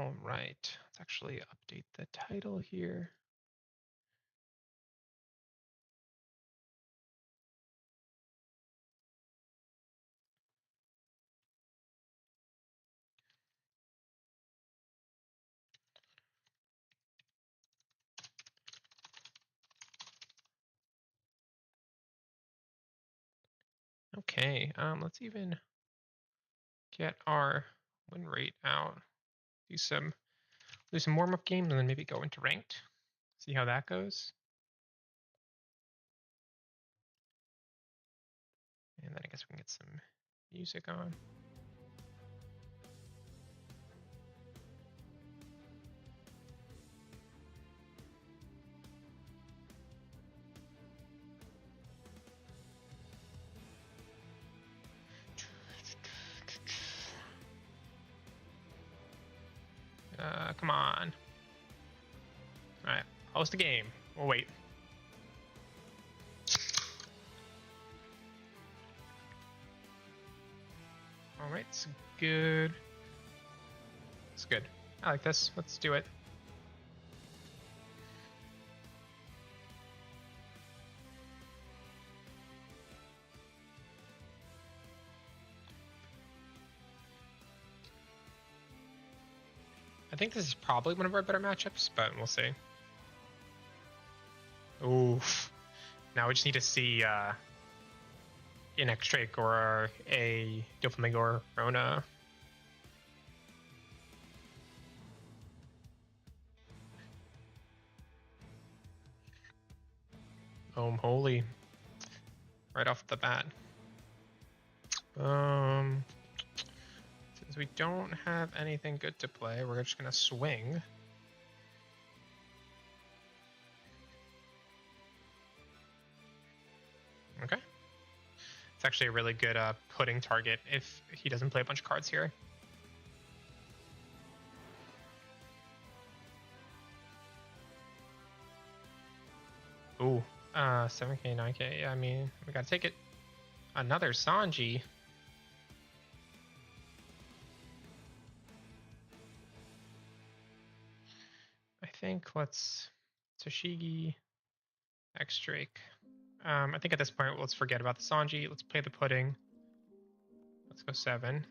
All right, let's actually update the title here. Okay, let's even get our win rate out. Do some warm-up games and then maybe go into ranked. See how that goes. And then I guess we can get some music on. Come on. All right, host the game. We'll wait. All right, it's good. It's good. I like this. Let's do it. I think this is probably one of our better matchups, but we'll see. Oof. Now we just need to see an X-Drake or a Doflamingo or Rona. Holy. Right off the bat. Since we don't have anything good to play, we're just gonna swing. Okay. It's actually a really good pudding target if he doesn't play a bunch of cards here. Ooh, 7K, 9K. I mean, we gotta take it. Another Sanji. I think let's Toshigi, X-Drake. I think at this point, let's forget about the Sanji. Let's play the pudding. Let's go 7. I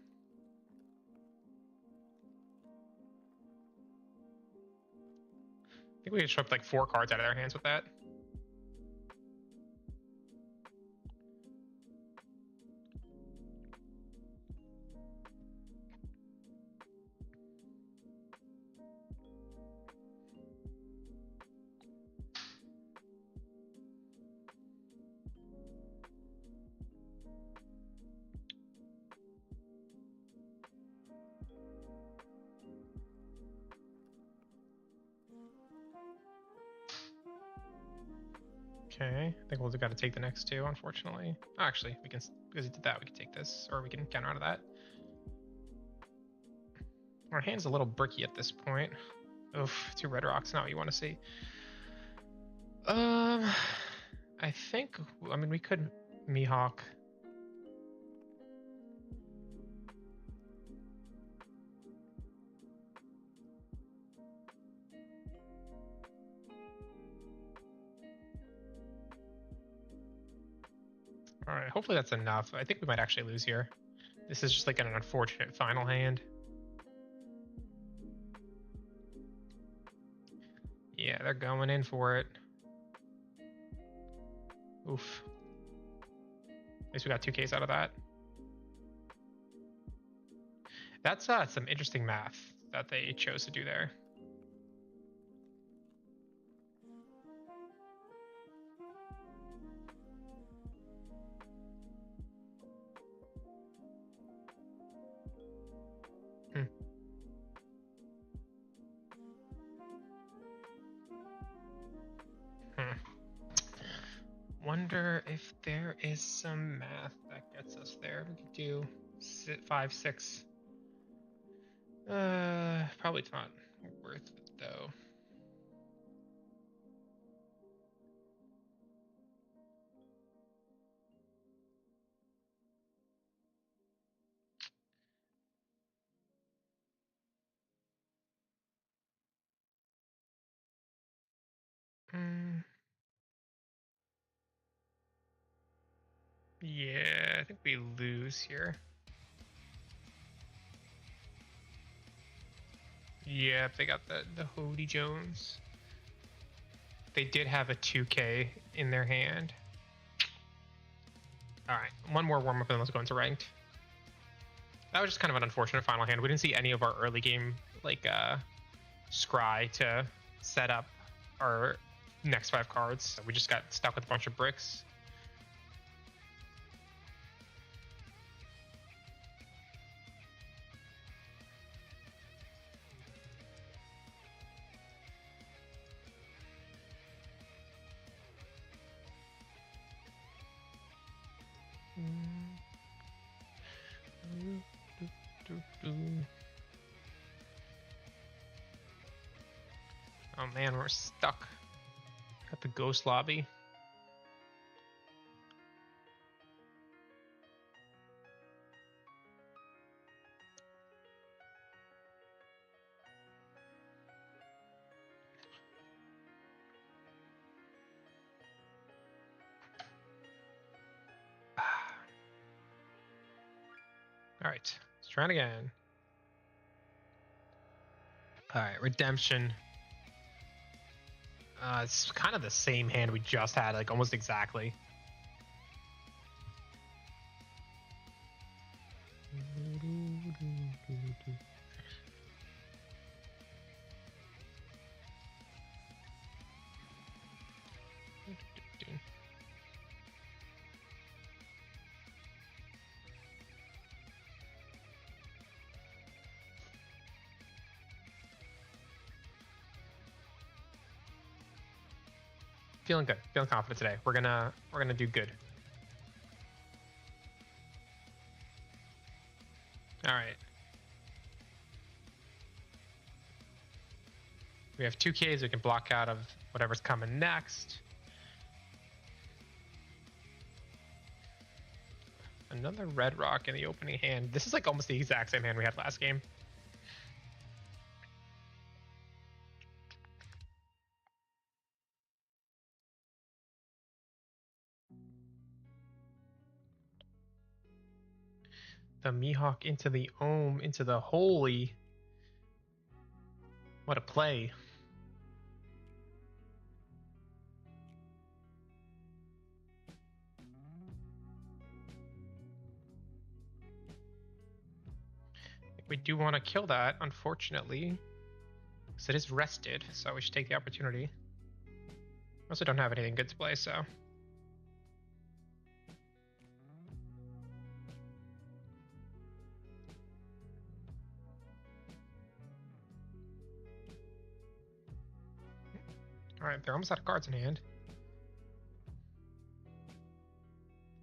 think we could show up like 4 cards out of their hands with that. Okay, I think we've got to take the next 2, unfortunately. Oh, actually, we can, because he did that, we can take this, or we can counter out of that. Our hand's a little bricky at this point. Oof, 2 red rocks, not what you want to see. I think, I mean, we could Mihawk. All right, hopefully that's enough. I think we might actually lose here. This is just like an unfortunate final hand. Yeah, they're going in for it. Oof. At least we got 2Ks out of that. That's some interesting math that they chose to do there. Wonder if there is some math that gets us there. We could do 5, 6. Probably not worth it though. Mm, yeah, I think we lose here. Yep, they got the Hody Jones. They did have a 2K in their hand. All right, one more warm up and let's go into ranked. That was just kind of an unfortunate final hand. We didn't see any of our early game like scry to set up our next 5 cards. So we just got stuck with a bunch of bricks. Oh man, we're stuck. Got the ghost lobby. All right, let's try it again. All right, redemption. It's kind of the same hand we just had, like almost exactly. Feeling good, feeling confident today. We're gonna do good. All right. We have 2Ks we can block out of whatever's coming next. Another red rock in the opening hand. This is like almost the exact same hand we had last game. The Mihawk into the Ohm, into the Holy. What a play. We do want to kill that, unfortunately. Because it is rested, so we should take the opportunity. I also don't have anything good to play, so. Alright, they're almost out of cards in hand.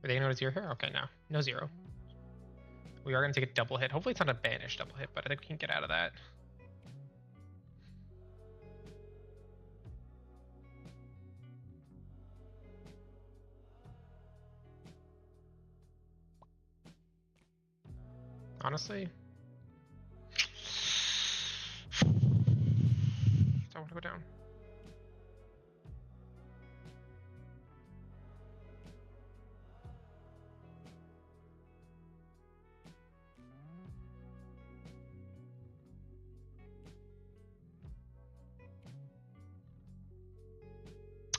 Are they notice 0 here? Okay, no. No 0. We are going to take a double hit. Hopefully it's not a banish double hit, but I think we can get out of that. Honestly, don't want to go down.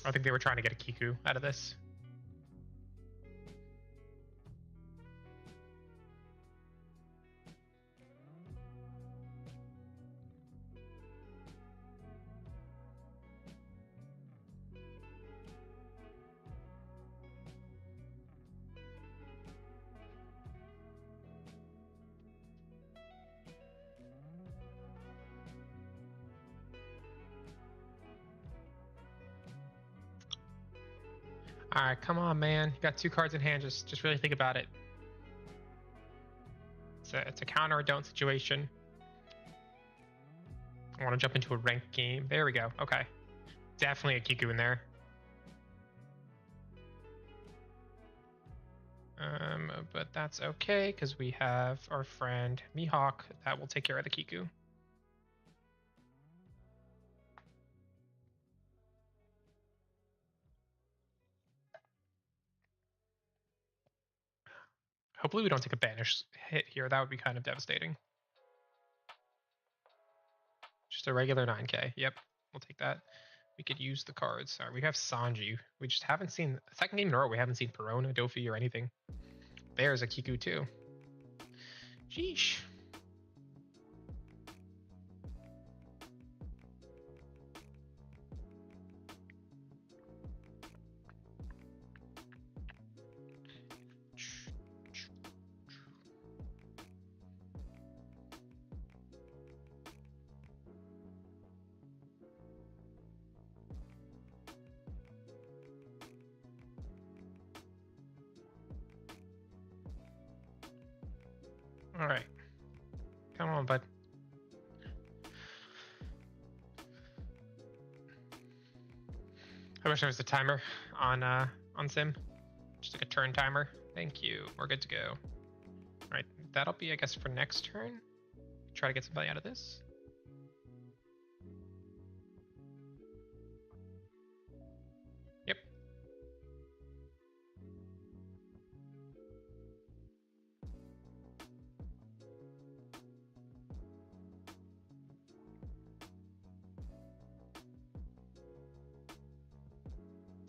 I think they were trying to get a Kiku out of this. All right, come on, man. You got 2 cards in hand. Just really think about it. It's a counter or don't situation. I want to jump into a ranked game. There we go. Okay. Definitely a Kiku in there. But that's okay because we have our friend Mihawk that will take care of the Kiku. Hopefully we don't take a banish hit here. That would be kind of devastating. Just a regular 9k. Yep, we'll take that. We could use the cards. All right, we have Sanji. We just haven't seen, second game in a row, we haven't seen Perona, Dofi, or anything. There's a Kiku too. Sheesh. All right. Come on, bud. I wish there was a timer on Sim. Just like a turn timer. Thank you. We're good to go. All right. That'll be, I guess, for next turn. Try to get something out of this. Yep.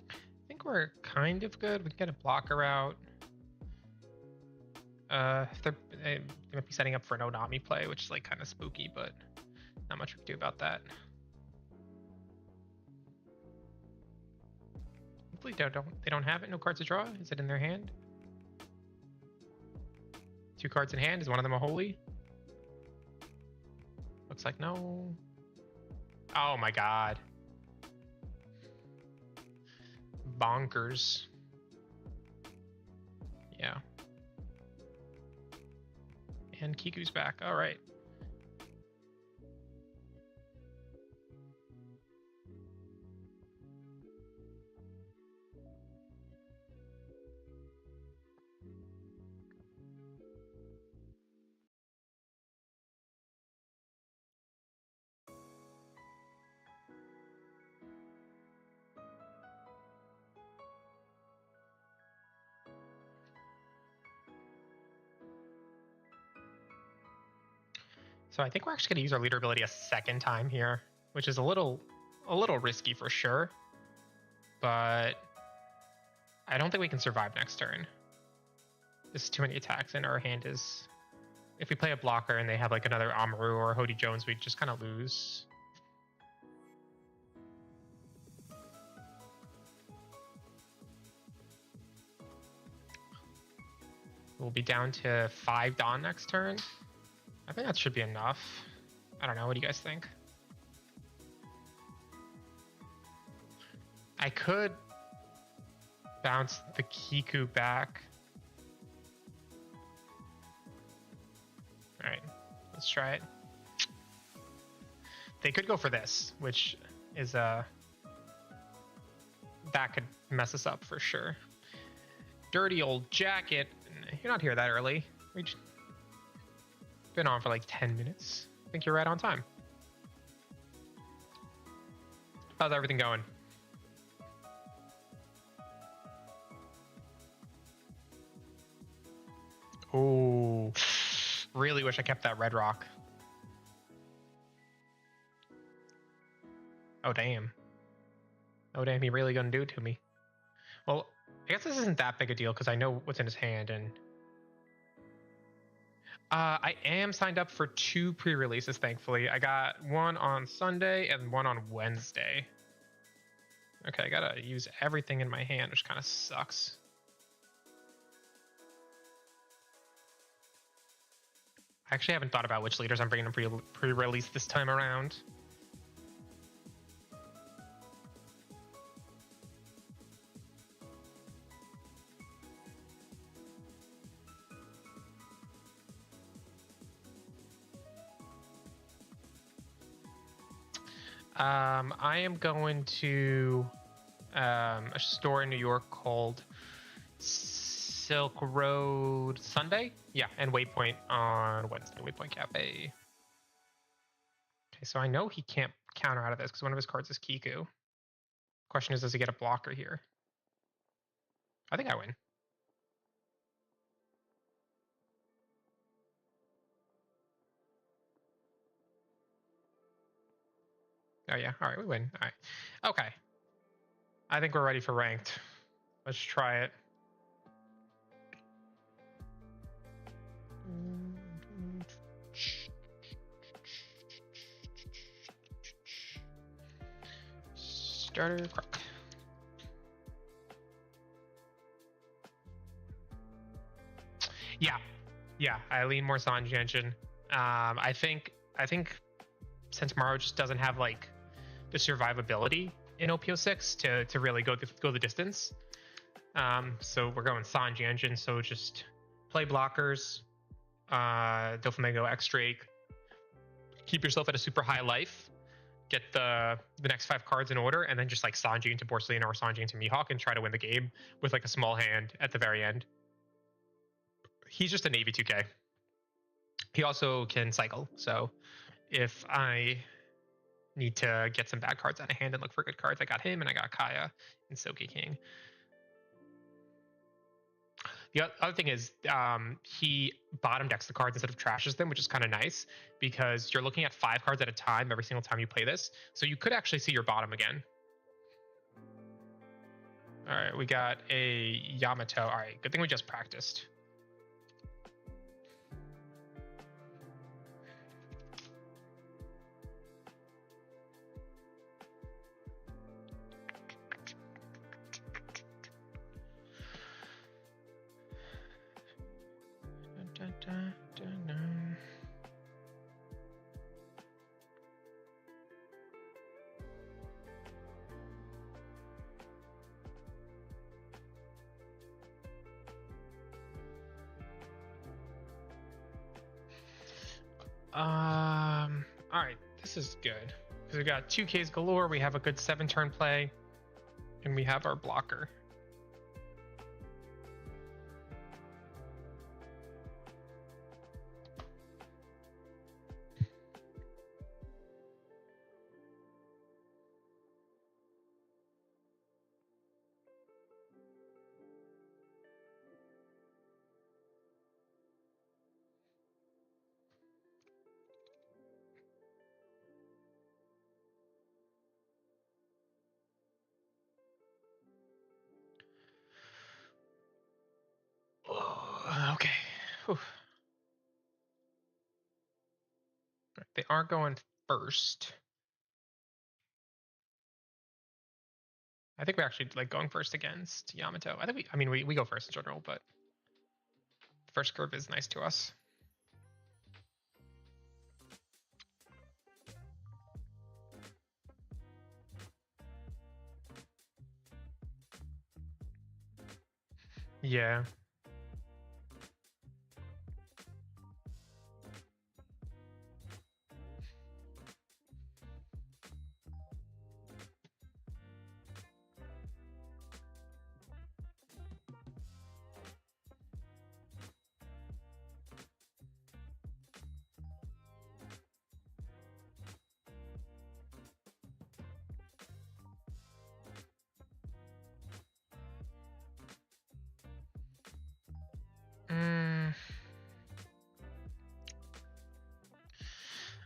I think we're kind of good. We can get a blocker out. They might be setting up for an Onami play, which is like kind of spooky, but not much we can do about that. Hopefully they don't have it. No cards to draw. Is it in their hand? 2 cards in hand. Is one of them a holy? Looks like no. Oh my god. Bonkers. Yeah. And Kiku's back. All right. So I think we're actually going to use our leader ability a second time here, which is a little risky for sure. But I don't think we can survive next turn. There's too many attacks, and our hand is... If we play a blocker and they have like another Amaru or Hody Jones, we just kind of lose. We'll be down to 5 Dawn next turn. I think that should be enough. I don't know. What do you guys think? I could bounce the Kiku back. All right, let's try it. They could go for this, which is that could mess us up for sure. Dirty old jacket. You're not here that early. We just been on for like 10 minutes. I think you're right on time. How's everything going? Oh, really wish I kept that red rock. Oh, damn. Oh, damn, he really gonna do it to me. Well, I guess this isn't that big a deal because I know what's in his hand, and I am signed up for 2 pre-releases, thankfully. I got one on Sunday and one on Wednesday. Okay, I gotta use everything in my hand, which kind of sucks. I actually haven't thought about which leaders I'm bringing in pre-release this time around. I am going to a store in New York called Silk Road Sunday. Yeah, and Waypoint on Wednesday. Waypoint Cafe. Okay, so I know he can't counter out of this because one of his cards is Kiku. Question is, does he get a blocker here? I think I win. Oh yeah, all right, we win. All right, okay. I think we're ready for ranked. Let's try it. Starter Croc. Yeah, I lean more Sanji engine. I think since Mario just doesn't have like the survivability in OP06 to really go the distance. So we're going Sanji engine. So just play blockers, Doflamingo X Drake, keep yourself at a super high life, get the next 5 cards in order, and then just like Sanji into Borsalino or Sanji into Mihawk and try to win the game with like a small hand at the very end. He's just a Navy 2K. He also can cycle, so if I need to get some bad cards out of hand and look for good cards, I got him and I got Kaya and Silky King. The other thing is he bottom decks the cards instead of trashes them, which is kind of nice because you're looking at 5 cards at a time every single time you play this. So you could actually see your bottom again. All right, we got a Yamato. All right, good thing we just practiced. All right, this is good because we got 2Ks galore. We have a good 7-turn play, and we have our blocker. Okay. Whew. They are going first. I think we actually like going first against Yamato. I mean, we go first in general, but the first curve is nice to us. Yeah.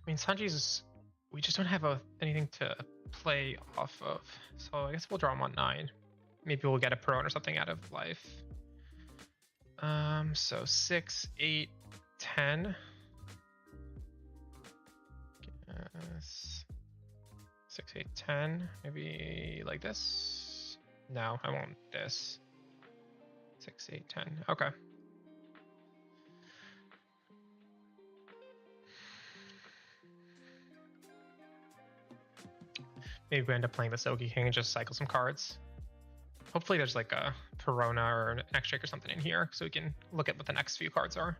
I mean, Sanji's. We just don't have anything to play off of, so I guess we'll draw him on 9. Maybe we'll get a Perone or something out of life. So 6, 8, 10. 6, 8, 10. Maybe like this. No, I won't. This. 6, 8, 10. Okay. Maybe we end up playing the Silky King and just cycle some cards. Hopefully there's like a Perona or an X-Drake or something in here so we can look at what the next few cards are.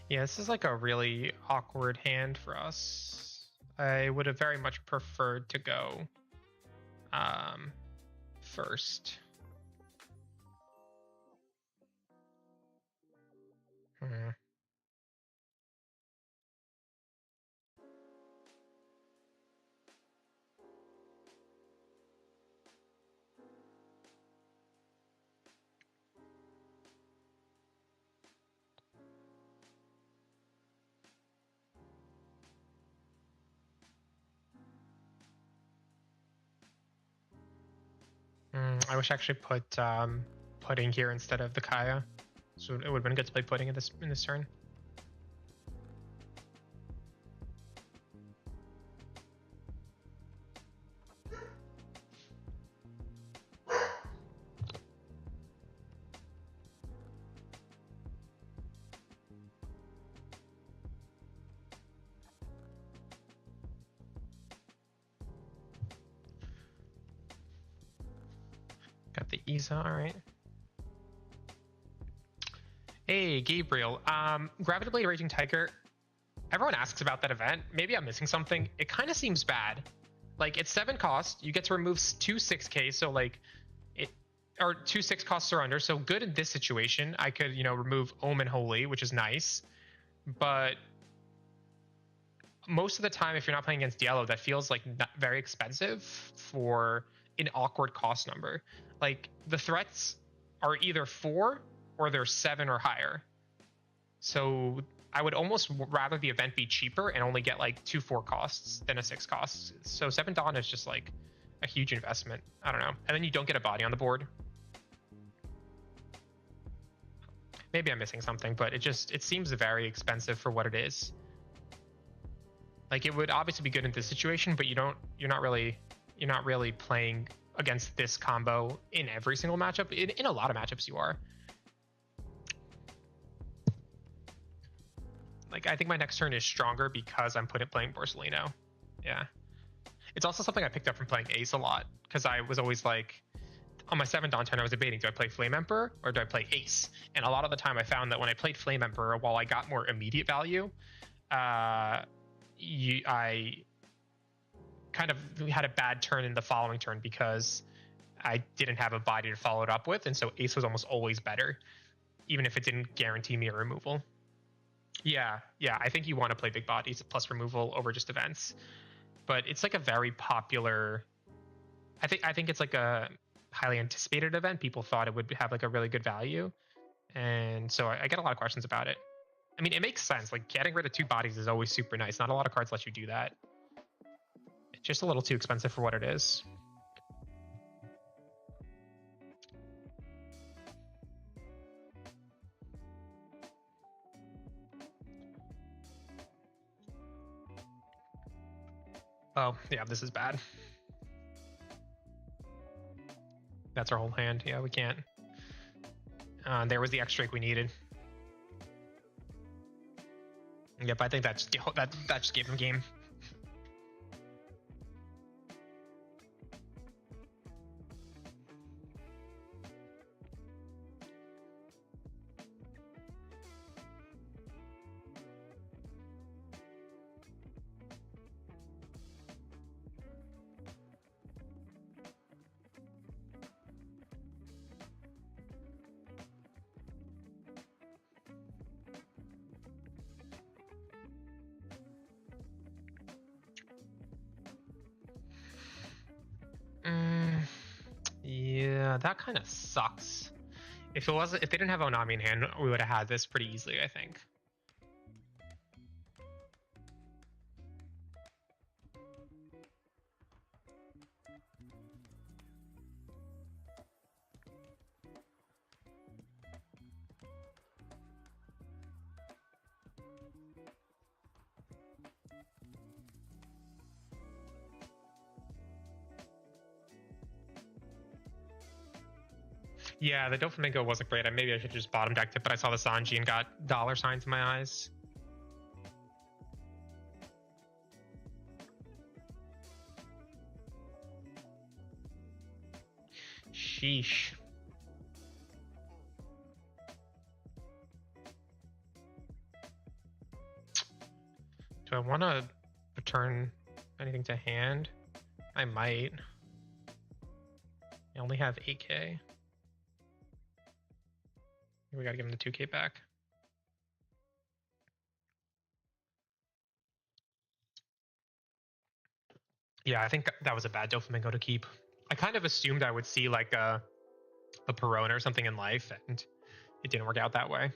Yeah, this is like a really awkward hand for us. I would have very much preferred to go first. I wish I actually put pudding here instead of the Kaya. So it would have been good to play pudding in this turn. Got the Isa, all right. Hey, Gabriel. Gravity Blade Raging Tiger. Everyone asks about that event. Maybe I'm missing something. It kind of seems bad. Like, it's 7 cost. You get to remove 2 6k, so like, or 2 6 costs or under. So good in this situation. I could, remove Omen Holy, which is nice. But most of the time, if you're not playing against yellow, that feels like not very expensive for an awkward cost number. Like, the threats are either 4 or they're 7 or higher. So I would almost rather the event be cheaper and only get like 2 4 costs than a 6 costs. So 7 Dawn is just like a huge investment. I don't know. And then you don't get a body on the board. Maybe I'm missing something, but it seems very expensive for what it is. Like, it would obviously be good in this situation, but you're not really playing against this combo in every single matchup. In a lot of matchups you are. Like, I think my next turn is stronger because I'm playing Borsellino. Yeah. It's also something I picked up from playing Ace a lot, because I was always like, on my 7 Dawn turn, I was debating, do I play Flame Emperor or do I play Ace? And a lot of the time I found that when I played Flame Emperor, while I got more immediate value, I kind of had a bad turn in the following turn because I didn't have a body to follow it up with, and so Ace was almost always better, even if it didn't guarantee me a removal. Yeah, I think you want to play big bodies plus removal over just events, but it's like a very popular. I think it's like a highly anticipated event. People thought it would have like a really good value, and so I get a lot of questions about it. I mean, it makes sense. Like, getting rid of 2 bodies is always super nice. Not a lot of cards let you do that. It's just a little too expensive for what it is. Oh, yeah, this is bad. That's our whole hand. Yeah, we can't. There was the X-Drake we needed. Yep, I think that just gave him game. Yeah, that kind of sucks. If they didn't have Onami in hand, we would have had this pretty easily, I think. Yeah, the Doflamingo wasn't great. Maybe I should just bottom decked it, but I saw the Sanji and got dollar signs in my eyes. Sheesh. Do I want to return anything to hand? I might. I only have 8k. We gotta give him the 2k back. Yeah, I think that was a bad Doflamingo to keep. I kind of assumed I would see like a Perona or something in life, and it didn't work out that way.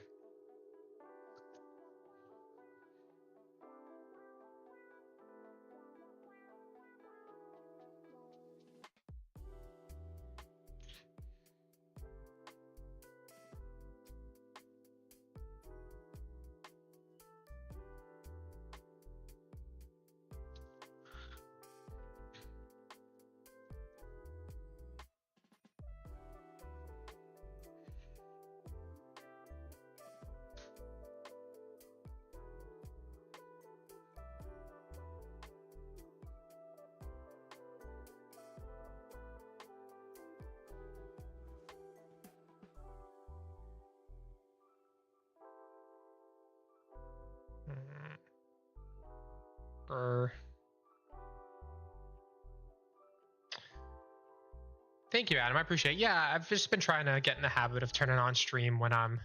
Thank you, Adam. I appreciate it. Yeah, I've just been trying to get in the habit of turning on stream when I'm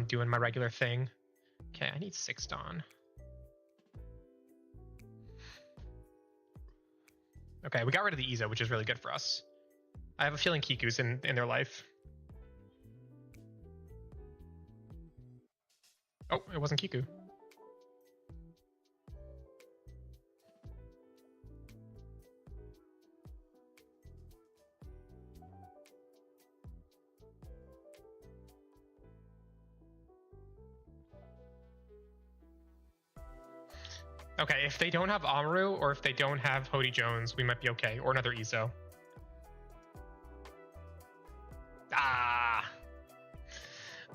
doing my regular thing. Okay, I need 6 Dawn. Okay, we got rid of the Izo, which is really good for us. I have a feeling Kiku's in their life. Oh, it wasn't Kiku. Okay, if they don't have Amaru or if they don't have Hody Jones, we might be okay. Or another Izo. Ah!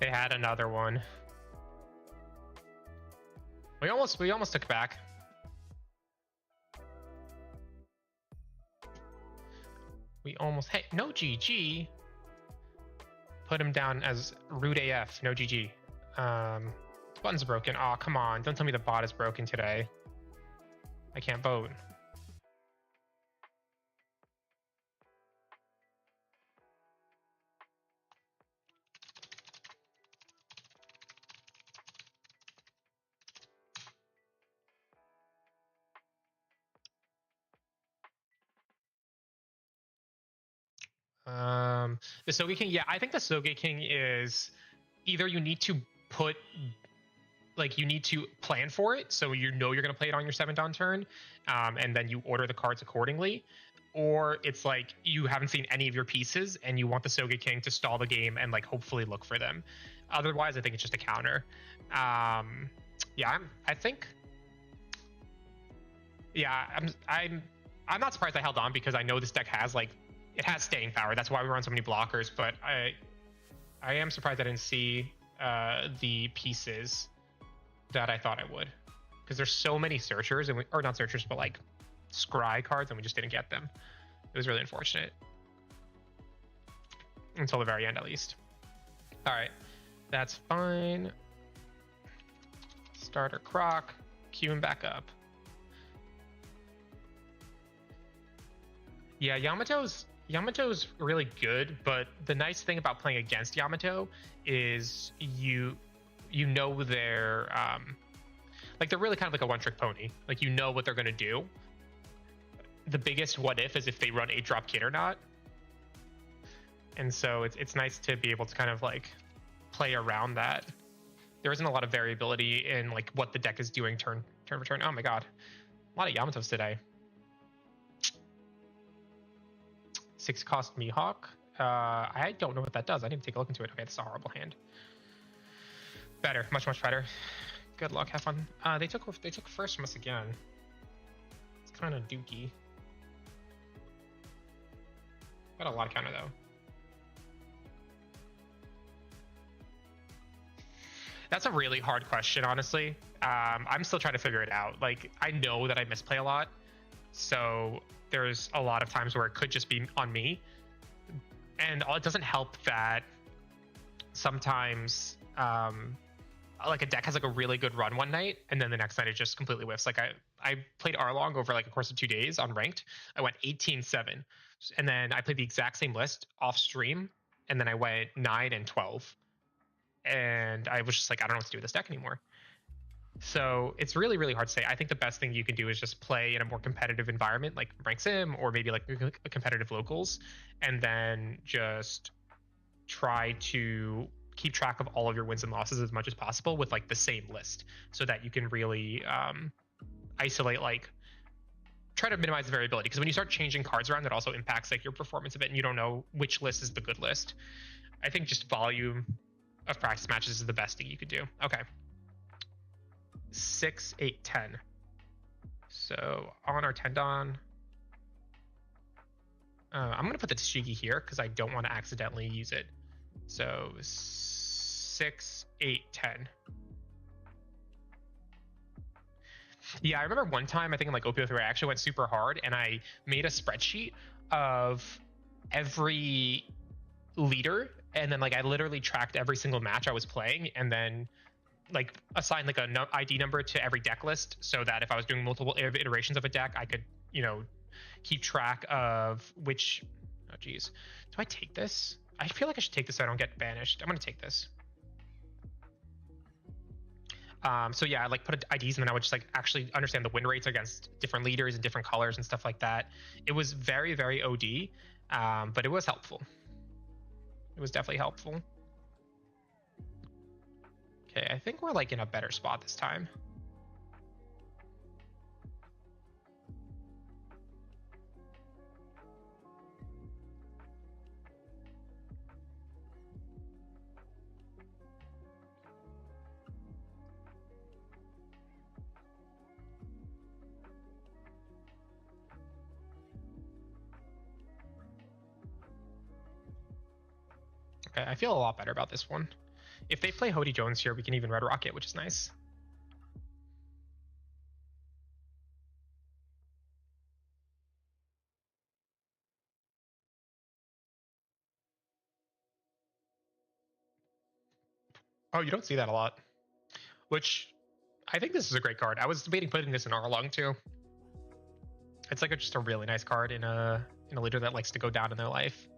They had another one. We almost took it back. We almost... Hey, no GG. Put him down as root AF. No GG. Button's broken. Oh, come on. Don't tell me the bot is broken today. I can't vote. The Soge King, yeah, I think the Soge King is either you need to put, like, you need to plan for it, so you know you're going to play it on your 7th Dawn turn, and then you order the cards accordingly, or it's like you haven't seen any of your pieces and you want the Soge King to stall the game and like hopefully look for them. Otherwise, I think it's just a counter. Yeah, I'm not surprised I held on because I know this deck has like it has staying power. That's why we run so many blockers. But I am surprised I didn't see the pieces that I thought I would, because there's so many searchers or not searchers, but like scry cards, and we just didn't get them. It was really unfortunate until the very end, at least. All right, that's fine. Starter Croc, queue him back up. Yeah, Yamato's really good, but the nice thing about playing against Yamato is you know they're like they're really kind of like a one-trick pony. Like you know what they're gonna do. The biggest what if is if they run 8-drop kid or not. And so it's nice to be able to kind of like play around that. There isn't a lot of variability in like what the deck is doing turn for turn. Oh my god, a lot of Yamatos today. 6 cost Mihawk. I don't know what that does. I need to take a look into it. Okay, that's a horrible hand. Better, much better. Good luck, have fun. They took first from us again. It's kind of dookie. Got a lot of counter though. That's a really hard question, honestly. I'm still trying to figure it out. Like, I know that I misplay a lot, so there's a lot of times where it could just be on me. And it doesn't help that sometimes like a deck has like a really good run one night, and then the next night it just completely whiffs. Like I played Arlong over like a course of 2 days on ranked. I went 18-7, and then I played the exact same list off stream, and then I went 9 and 12. And I was just like, I don't know what to do with this deck anymore. So it's really, really hard to say. I think the best thing you can do is just play in a more competitive environment, like Rank Sim, or maybe like a competitive locals, and then just try to keep track of all of your wins and losses as much as possible with like the same list, so that you can really isolate, like try to minimize the variability. Because when you start changing cards around, that also impacts like your performance a bit, and you don't know which list is the good list. I think just volume of practice matches is the best thing you could do. Okay. 6, 8, 10. So on our Tendon, I'm going to put the Tashigi here because I don't want to accidentally use it. So 6, 8, 10. Yeah, I remember one time, I think in like OP03, I actually went super hard and I made a spreadsheet of every leader, and then like I literally tracked every single match I was playing, and then like assigned like a ID number to every deck list, so that if I was doing multiple iterations of a deck, I could, you know, keep track of which Jeez. Do I take this? I feel like I should take this so I don't get banished. I'm gonna take this. So yeah, I like put IDs and then I would just like actually understand the win rates against different leaders and different colors and stuff like that. It was very, very OD, but it was helpful. It was definitely helpful. Okay, I think we're like in a better spot this time. Okay, I feel a lot better about this one. If they play Hody Jones here, we can even Red Rocket, which is nice. Oh, you don't see that a lot. Which, I think this is a great card. I was debating putting this in Arlong too. It's like just a really nice card in a leader that likes to go down in their life.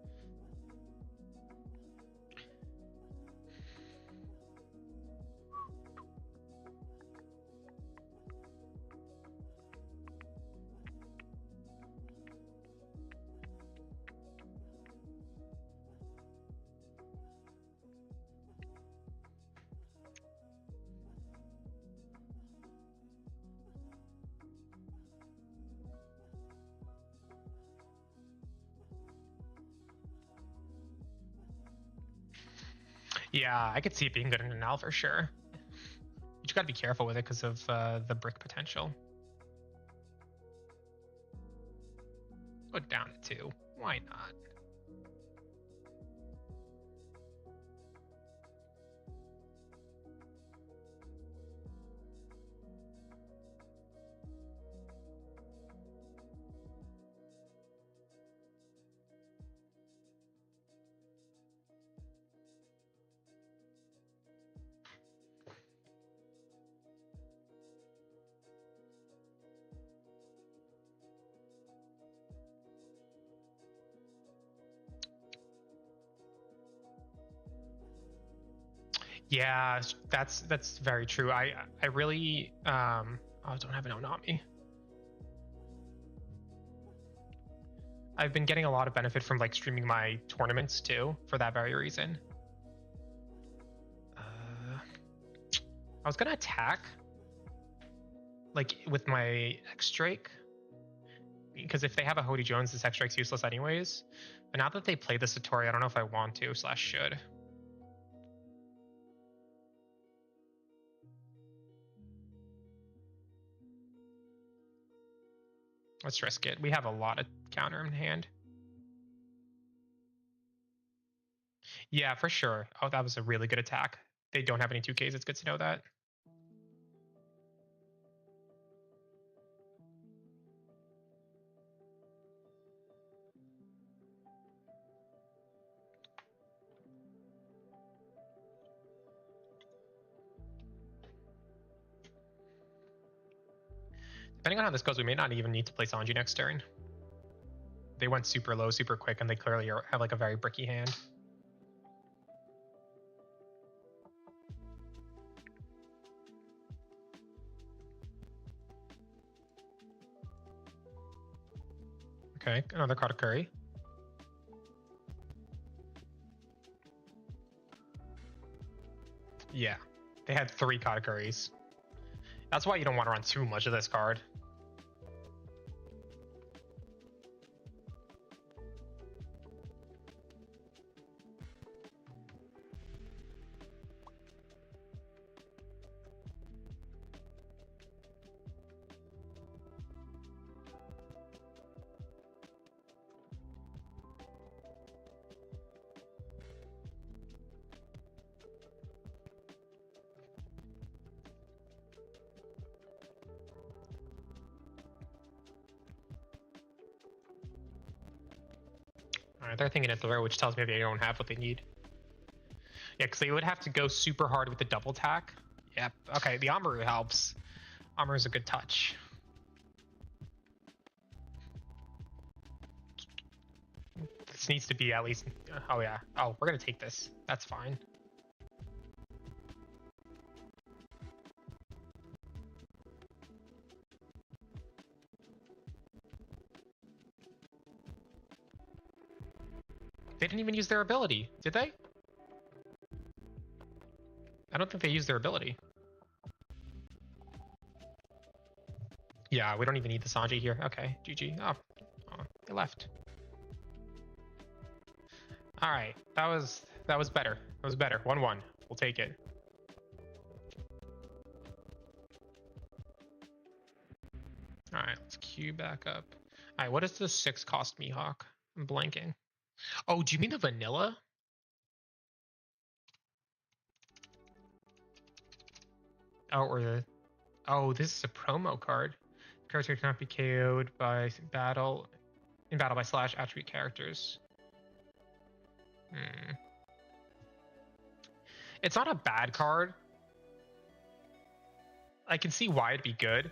Yeah, I could see it being good in an Al for sure. You just gotta be careful with it because of the brick potential. Go down to 2. Why not? Yeah, that's very true. I really don't have an Onami. I've been getting a lot of benefit from like streaming my tournaments too for that very reason. I was gonna attack like with my X Drake because if they have a Hody Jones, this X Drake's useless anyways. But now that they play the Satori, I don't know if I want to / should. Let's risk it. We have a lot of counter in hand. Yeah, for sure. Oh, that was a really good attack. They don't have any 2Ks. It's good to know that. Depending on how this goes, we may not even need to play Sanji next turn. They went super low, super quick, and they clearly have like a very bricky hand. Okay, another Katakuri. Yeah, they had 3 Katakuris. That's why you don't want to run too much of this card. Alright, they're thinking it's the rare, which tells me they don't have what they need. Yeah, because they would have to go super hard with the double tack. Yep. Okay, the Amaru helps. Amaru's a good touch. This needs to be at least... Oh, yeah. Oh, we're going to take this. That's fine. They didn't even use their ability, did they? I don't think they used their ability. Yeah, we don't even need the Sanji here. Okay, GG. Oh, they left. All right, that was better. That was better. 1-1. We'll take it. All right, let's queue back up. All right, what does the 6 cost me, Hawk? I'm blanking. Oh, do you mean the vanilla? Oh, or the... Oh, this is a promo card. The character cannot be KO'd by battle by slash attribute characters. It's not a bad card. I can see why it'd be good,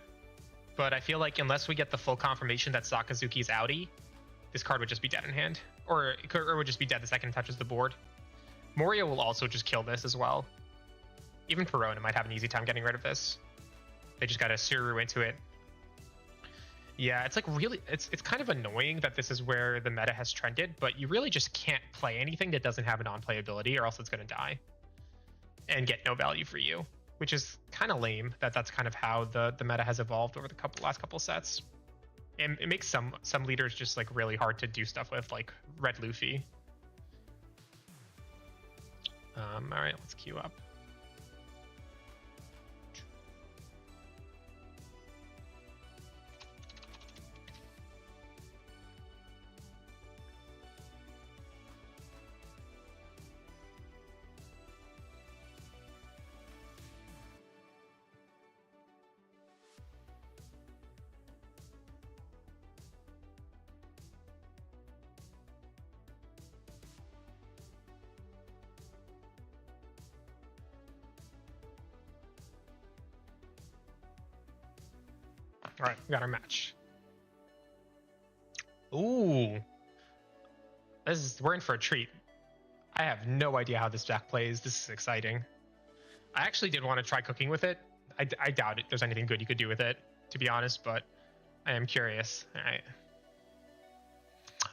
but I feel like unless we get the full confirmation that Sakazuki's outie, this card would just be dead in hand, or it would just be dead the second it touches the board. Moria will also just kill this as well. Even Perona might have an easy time getting rid of this. They just got to Suru into it. Yeah, it's like really, it's kind of annoying that this is where the meta has trended, but you really just can't play anything that doesn't have a non-playability, or else it's going to die and get no value for you, which is kind of lame that that's kind of how the meta has evolved over the last couple sets. And it makes some leaders just like really hard to do stuff with, like Red Luffy. All right, let's queue up. All right, we got our match. Ooh, we're in for a treat. I have no idea how this deck plays. This is exciting. I actually did want to try cooking with it. I doubt there's anything good you could do with it, to be honest, but I am curious. All right.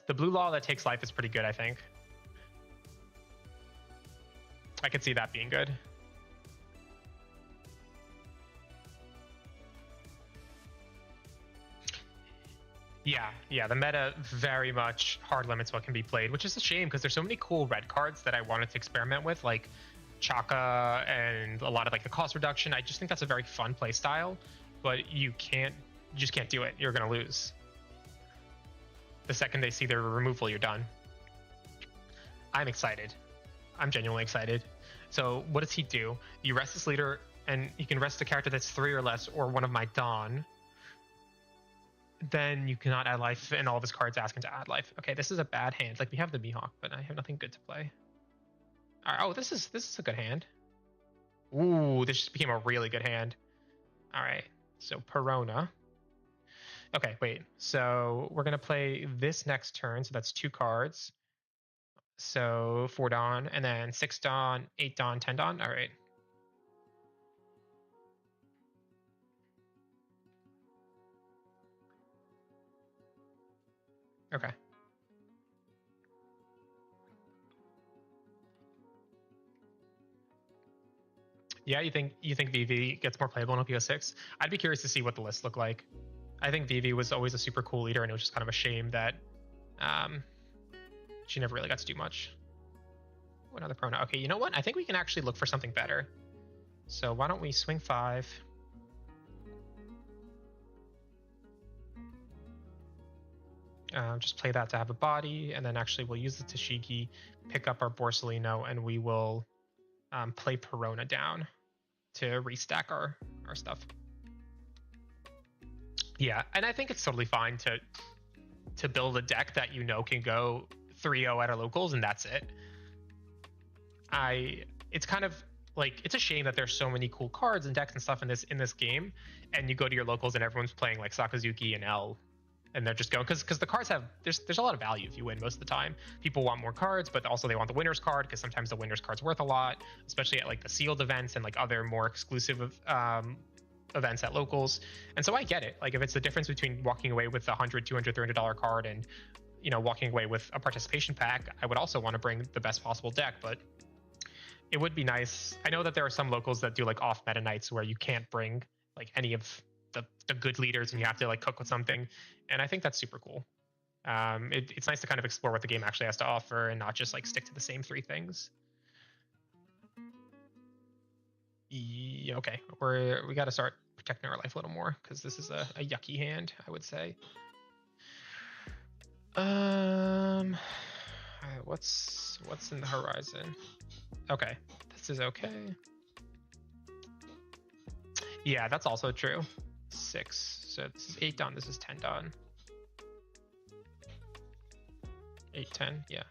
The blue law that takes life is pretty good, I think. I could see that being good. Yeah, the meta very much hard limits what can be played, which is a shame because there's so many cool red cards that I wanted to experiment with, like Chaka and a lot of like the cost reduction. I just think that's a very fun play style, but you just can't do it. You're gonna lose. The second they see their removal, you're done. I'm excited. I'm genuinely excited. So what does he do? You rest this leader, and you can rest a character that's 3 or less, or one of my Dawn. Then you cannot add life, and all of his cards ask him to add life. Okay, this is a bad hand. Like, we have the Mihawk, but I have nothing good to play. All right, oh, this is a good hand. Ooh, this just became a really good hand. All right, so Perona. Okay, wait. So we're gonna play this next turn. So that's 2 cards. So 4 Dawn, and then 6 Dawn, 8 Dawn, 10 Dawn. All right. Okay. Yeah, you think VV gets more playable in OP06? I'd be curious to see what the lists look like. I think VV was always a super cool leader, and it was just kind of a shame that she never really got to do much. Oh, another Perona. Okay, you know what? I think we can actually look for something better. So why don't we swing 5? Just play that to have a body, and then actually we'll use the Tashigi, pick up our Borsalino, and we will play Perona down to restack our stuff. Yeah, and I think it's totally fine to build a deck that you know can go 3-0 at our locals, and that's it. It's kind of like, it's a shame that there's so many cool cards and decks and stuff in this game, and you go to your locals and everyone's playing like Sakazuki and L, and they're just going because the cards have there's a lot of value if you win most of the time. People want more cards, but also they want the winner's card because sometimes the winner's card's worth a lot, especially at like the sealed events and like other more exclusive events at locals. And so I get it. Like if it's the difference between walking away with a $100, $200, $300 card and walking away with a participation pack, I would also want to bring the best possible deck, but it would be nice. I know that there are some locals that do like off meta nights where you can't bring like any of the good leaders and you have to like cook with something, and I think that's super cool. It's nice to kind of explore what the game actually has to offer and not just like stick to the same three things. Yeah, okay, we got to start protecting our life a little more because this is a yucky hand, I would say. What's in the horizon? Okay, this is okay. Yeah, that's also true. 6. So this is 8 done. This is 10 done. 8, 10. Yeah.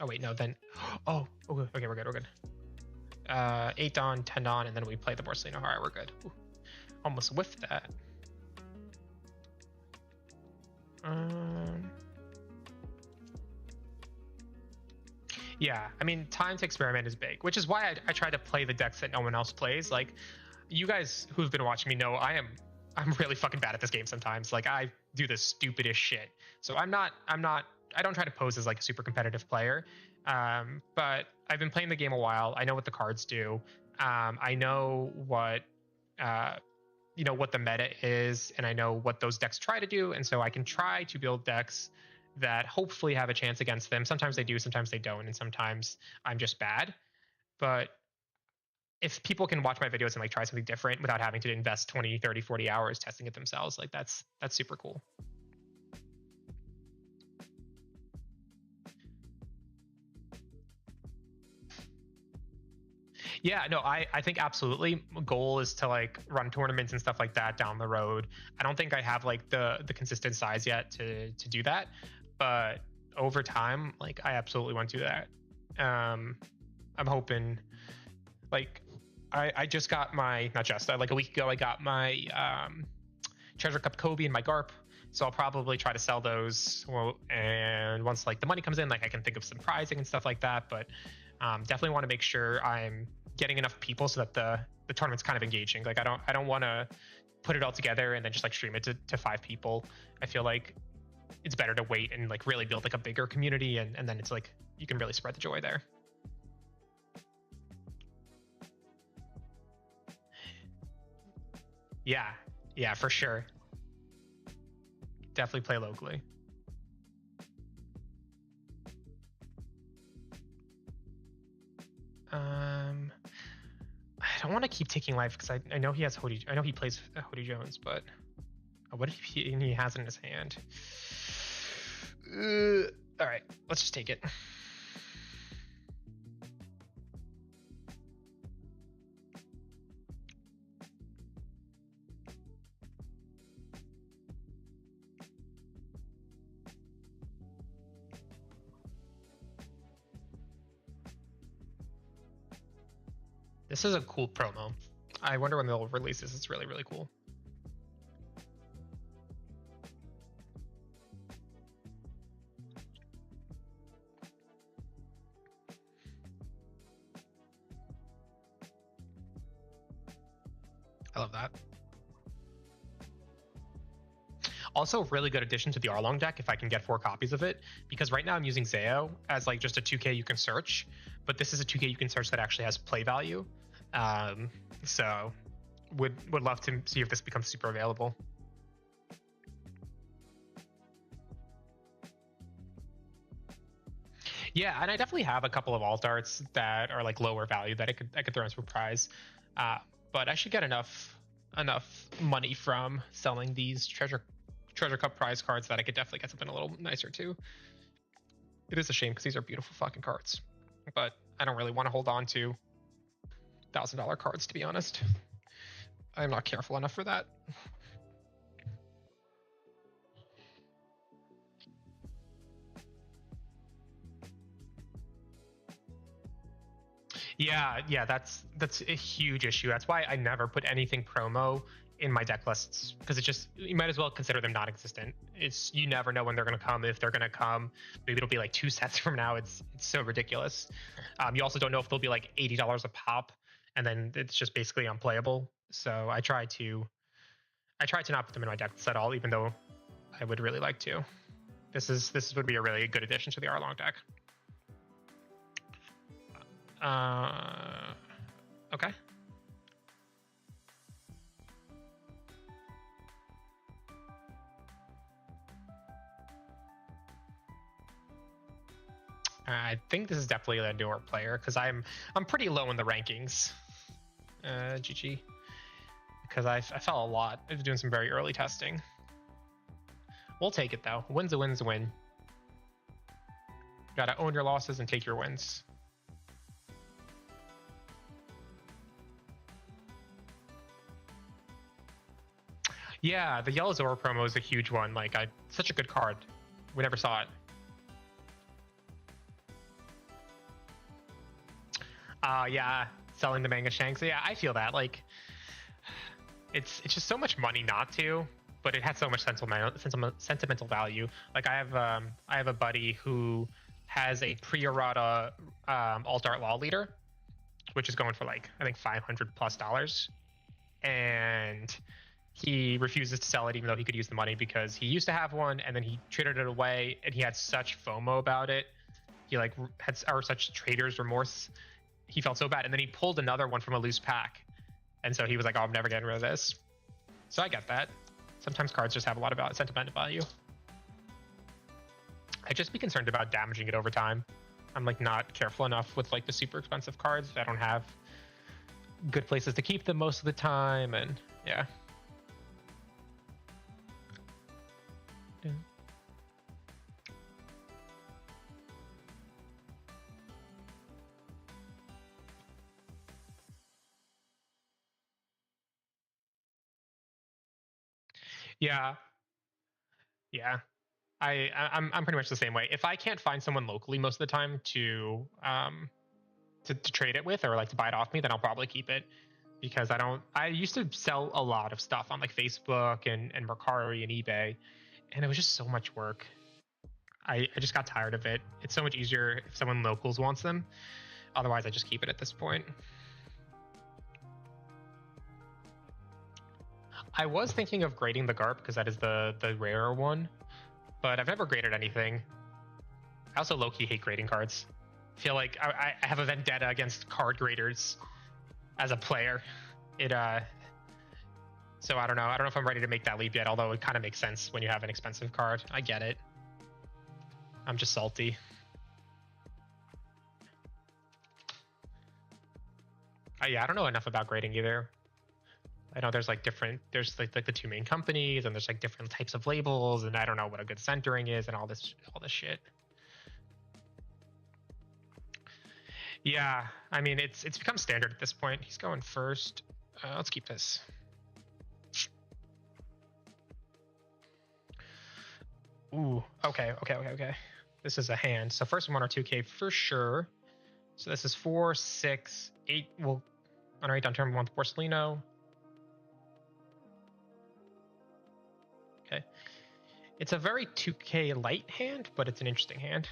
Oh wait, no. Then. Oh. Okay. We're good. 8 done, 10 done, and then we play the Morcelino. All right, we're good. Ooh, almost whiffed that. Yeah, I mean, time to experiment is big, which is why I try to play the decks that no one else plays. Like, you guys who've been watching me know I'm really fucking bad at this game sometimes. Like, I do the stupidest shit. So I don't try to pose as like a super competitive player. But I've been playing the game a while. I know what the cards do. I know what what the meta is, and I know what those decks try to do, and so I can try to build decks that hopefully have a chance against them. Sometimes they do, sometimes they don't, and sometimes I'm just bad. But if people can watch my videos and like try something different without having to invest 20, 30, 40 hours testing it themselves, like that's super cool. Yeah, no, I think absolutely. Goal is to like run tournaments and stuff like that down the road. I don't think I have like the consistent size yet to do that, but over time, like I absolutely want to do that. I'm hoping, like, I just got my like a week ago I got my Treasure Cup Kobe and my Garp. So I'll probably try to sell those. Well, and once like the money comes in, like I can think of some prizing and stuff like that. But definitely want to make sure I'm getting enough people so that the tournament's kind of engaging. Like I don't want to put it all together and then just like stream it to 5 people. I feel like it's better to wait and like really build like a bigger community, and then it's like you can really spread the joy there. Yeah, for sure. Definitely play locally. I don't want to keep taking life because I know he has Hody. I know he plays Hody Jones, but what if he has it in his hand? All right, let's just take it. This is a cool promo. I wonder when they'll release this. It's really, really cool. I love that. Also, really good addition to the Arlong deck if I can get 4 copies of it, because right now I'm using Zeo as like just a 2K you can search, but this is a 2K you can search that actually has play value. So would love to see if this becomes super available. Yeah, and I definitely have a couple of alt arts that are like lower value that I could throw into a prize, but I should get enough money from selling these treasure cup prize cards that I could definitely get something a little nicer too. It is a shame because these are beautiful fucking cards, but I don't really want to hold on to $1,000 cards, to be honest. I'm not careful enough for that. Yeah, that's a huge issue. That's why I never put anything promo in my deck lists, because it just, you might as well consider them non-existent. It's, you never know when they're going to come. If they're going to come, maybe it'll be like 2 sets from now. It's so ridiculous. You also don't know if they'll be like $80 a pop, and then it's just basically unplayable. So I try to not put them in my deck list at all, even though I would really like to. This would be a really good addition to the Arlong deck. Okay. I think this is definitely a newer player, because I'm pretty low in the rankings. GG. Because I fell a lot. I was doing some very early testing. We'll take it though. Win's a win's a win. Gotta own your losses and take your wins. Yeah, the Yellow Zora promo is a huge one. Like, such a good card. We never saw it. Yeah, selling the manga shanks. Yeah, I feel that. Like, it's just so much money not to, but it has so much sentimental value. Like, I have a buddy who has a pre-errata alt art law leader, which is going for like, I think $500+, and he refuses to sell it even though he could use the money, because he used to have one and then he traded it away, and he had such FOMO about it. He like had such trader's remorse. He felt so bad, and then he pulled another one from a loose pack, and so he was like, "Oh, I'm never getting rid of this." So I get that. Sometimes cards just have a lot of sentimental value. I'd just be concerned about damaging it over time. I'm like not careful enough with like the super expensive cards. I don't have good places to keep them most of the time, and yeah. Yeah, yeah. I'm pretty much the same way. If I can't find someone locally most of the time to trade it with, or like to buy it off me, then I'll probably keep it, because I used to sell a lot of stuff on like Facebook and Mercari and eBay, and it was just so much work. I just got tired of it. It's so much easier if someone locals wants them. Otherwise, I just keep it at this point. I was thinking of grading the Garp, because that is the rarer one, but I've never graded anything. I also low-key hate grading cards. I feel like I have a vendetta against card graders as a player. So I don't know. I don't know if I'm ready to make that leap yet, although it kind of makes sense when you have an expensive card. I get it. I'm just salty. Yeah, I don't know enough about grading either. I know there's like the two main companies, and there's like different types of labels, and I don't know what a good centering is, and all this shit. Yeah, I mean it's become standard at this point. He's going first. Let's keep this. Ooh, okay. This is a hand. So first 1 or 2K for sure. So this is 4, 6, 8. We'll honorate on turn 1 with Porcelino. Okay. It's a very 2K light hand, but it's an interesting hand.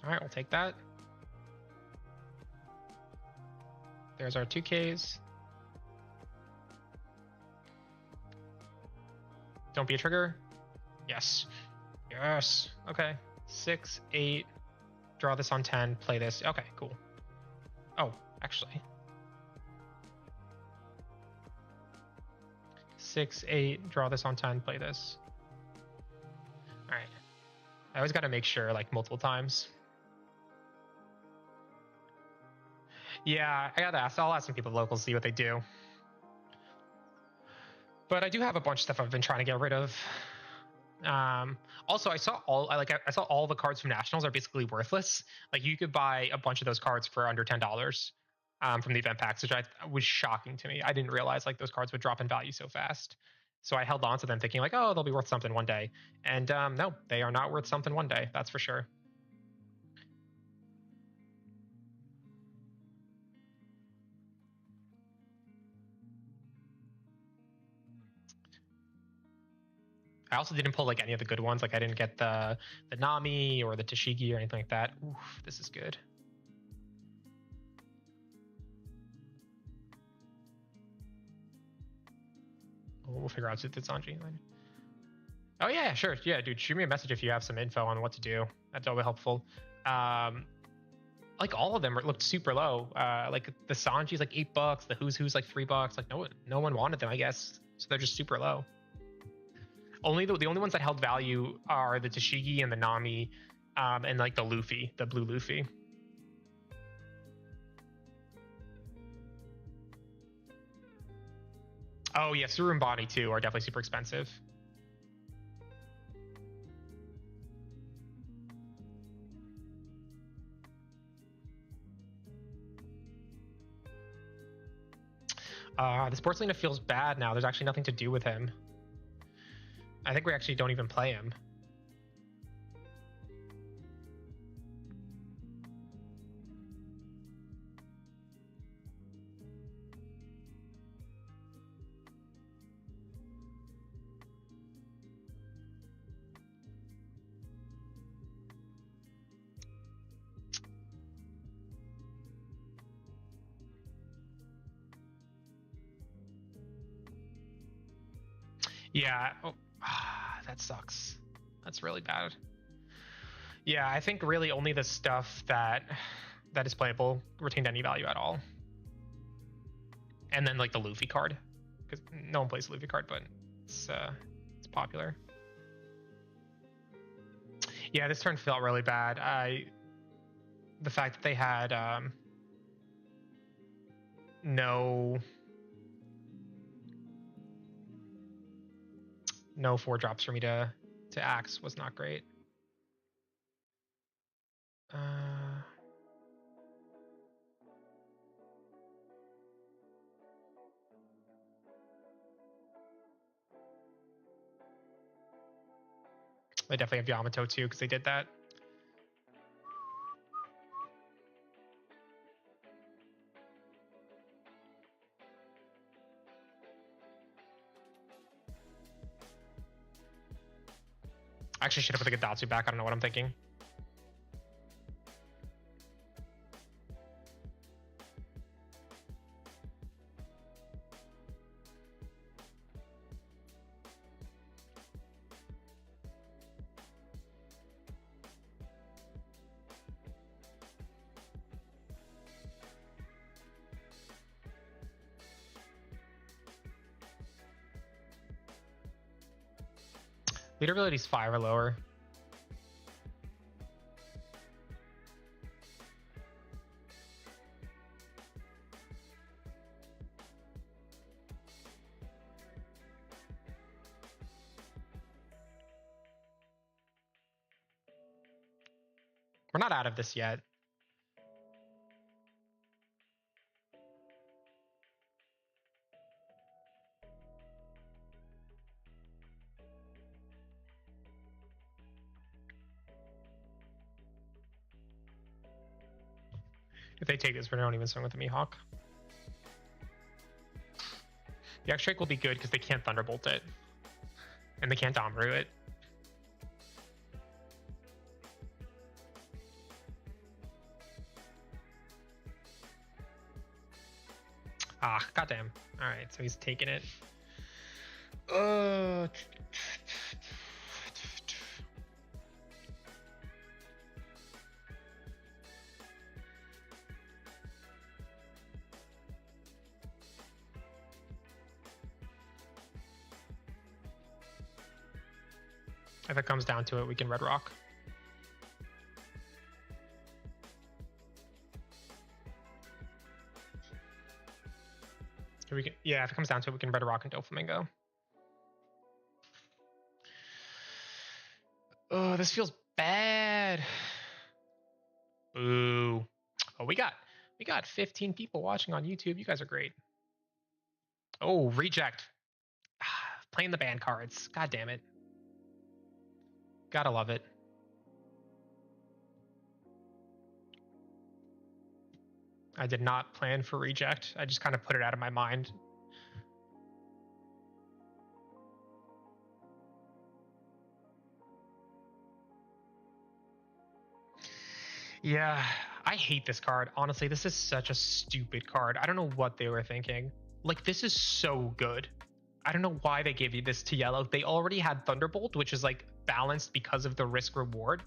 All right, we'll take that. There's our 2Ks. Don't be a trigger. Yes. Yes. Okay. 6, 8. Draw this on 10. Play this. Okay, cool. Oh, actually. 6, 8. Draw this on 10. Play this. All right. I always got to make sure, like, multiple times. Yeah, I gotta ask. I'll ask some people local, see what they do. But I do have a bunch of stuff I've been trying to get rid of. Also, I saw all the cards from Nationals are basically worthless. Like, you could buy a bunch of those cards for under $10 from the event packs, which was shocking to me. I didn't realize like those cards would drop in value so fast. So I held on to them thinking like, oh, they'll be worth something one day. And no, they are not worth something one day. That's for sure. I also didn't pull like any of the good ones. Like I didn't get the Nami or the Tashigi or anything like that. Oof, this is good. We'll figure out the Sanji. Oh yeah, sure. Yeah, dude, shoot me a message if you have some info on what to do. That's always helpful. Like all of them looked super low. Like the Sanji's like $8, the Who's like $3. Like no one wanted them, I guess. So they're just super low. The only ones that held value are the Tashigi and the Nami, and like the Luffy, the blue Luffy. Oh yeah, Suru and Bonnie too are definitely super expensive. The Sports Lena feels bad now. There's actually nothing to do with him. I think we actually don't even play him. Yeah. Oh, that sucks. That's really bad. Yeah, I think really only the stuff that is playable retained any value at all. And then like the Luffy card, because no one plays the Luffy card, but it's popular. Yeah, this turn felt really bad. The fact that they had no 4-drops for me to axe was not great. They definitely have Yamato too, because they did that. I actually should have put the Gadatsu back. I don't know what I'm thinking. Leader ability's 5 or lower. We're not out of this yet. If they take this, we don't even swing with the Mihawk. The X-Drake will be good because they can't Thunderbolt it. And they can't Damaru it. Ah, goddamn. Alright, so he's taking it. If it comes down to it, we can Red Rock. Yeah, if it comes down to it, we can Red Rock and Doflamingo. Oh, this feels bad. Ooh. Oh, we got 15 people watching on YouTube. You guys are great. Oh, reject. Playing the ban cards. God damn it. Gotta love it. I did not plan for reject. I just kind of put it out of my mind. Yeah, I hate this card. Honestly, this is such a stupid card. I don't know what they were thinking. Like, this is so good. I don't know why they gave you this to yellow. They already had Thunderbolt, which is like balanced because of the risk reward.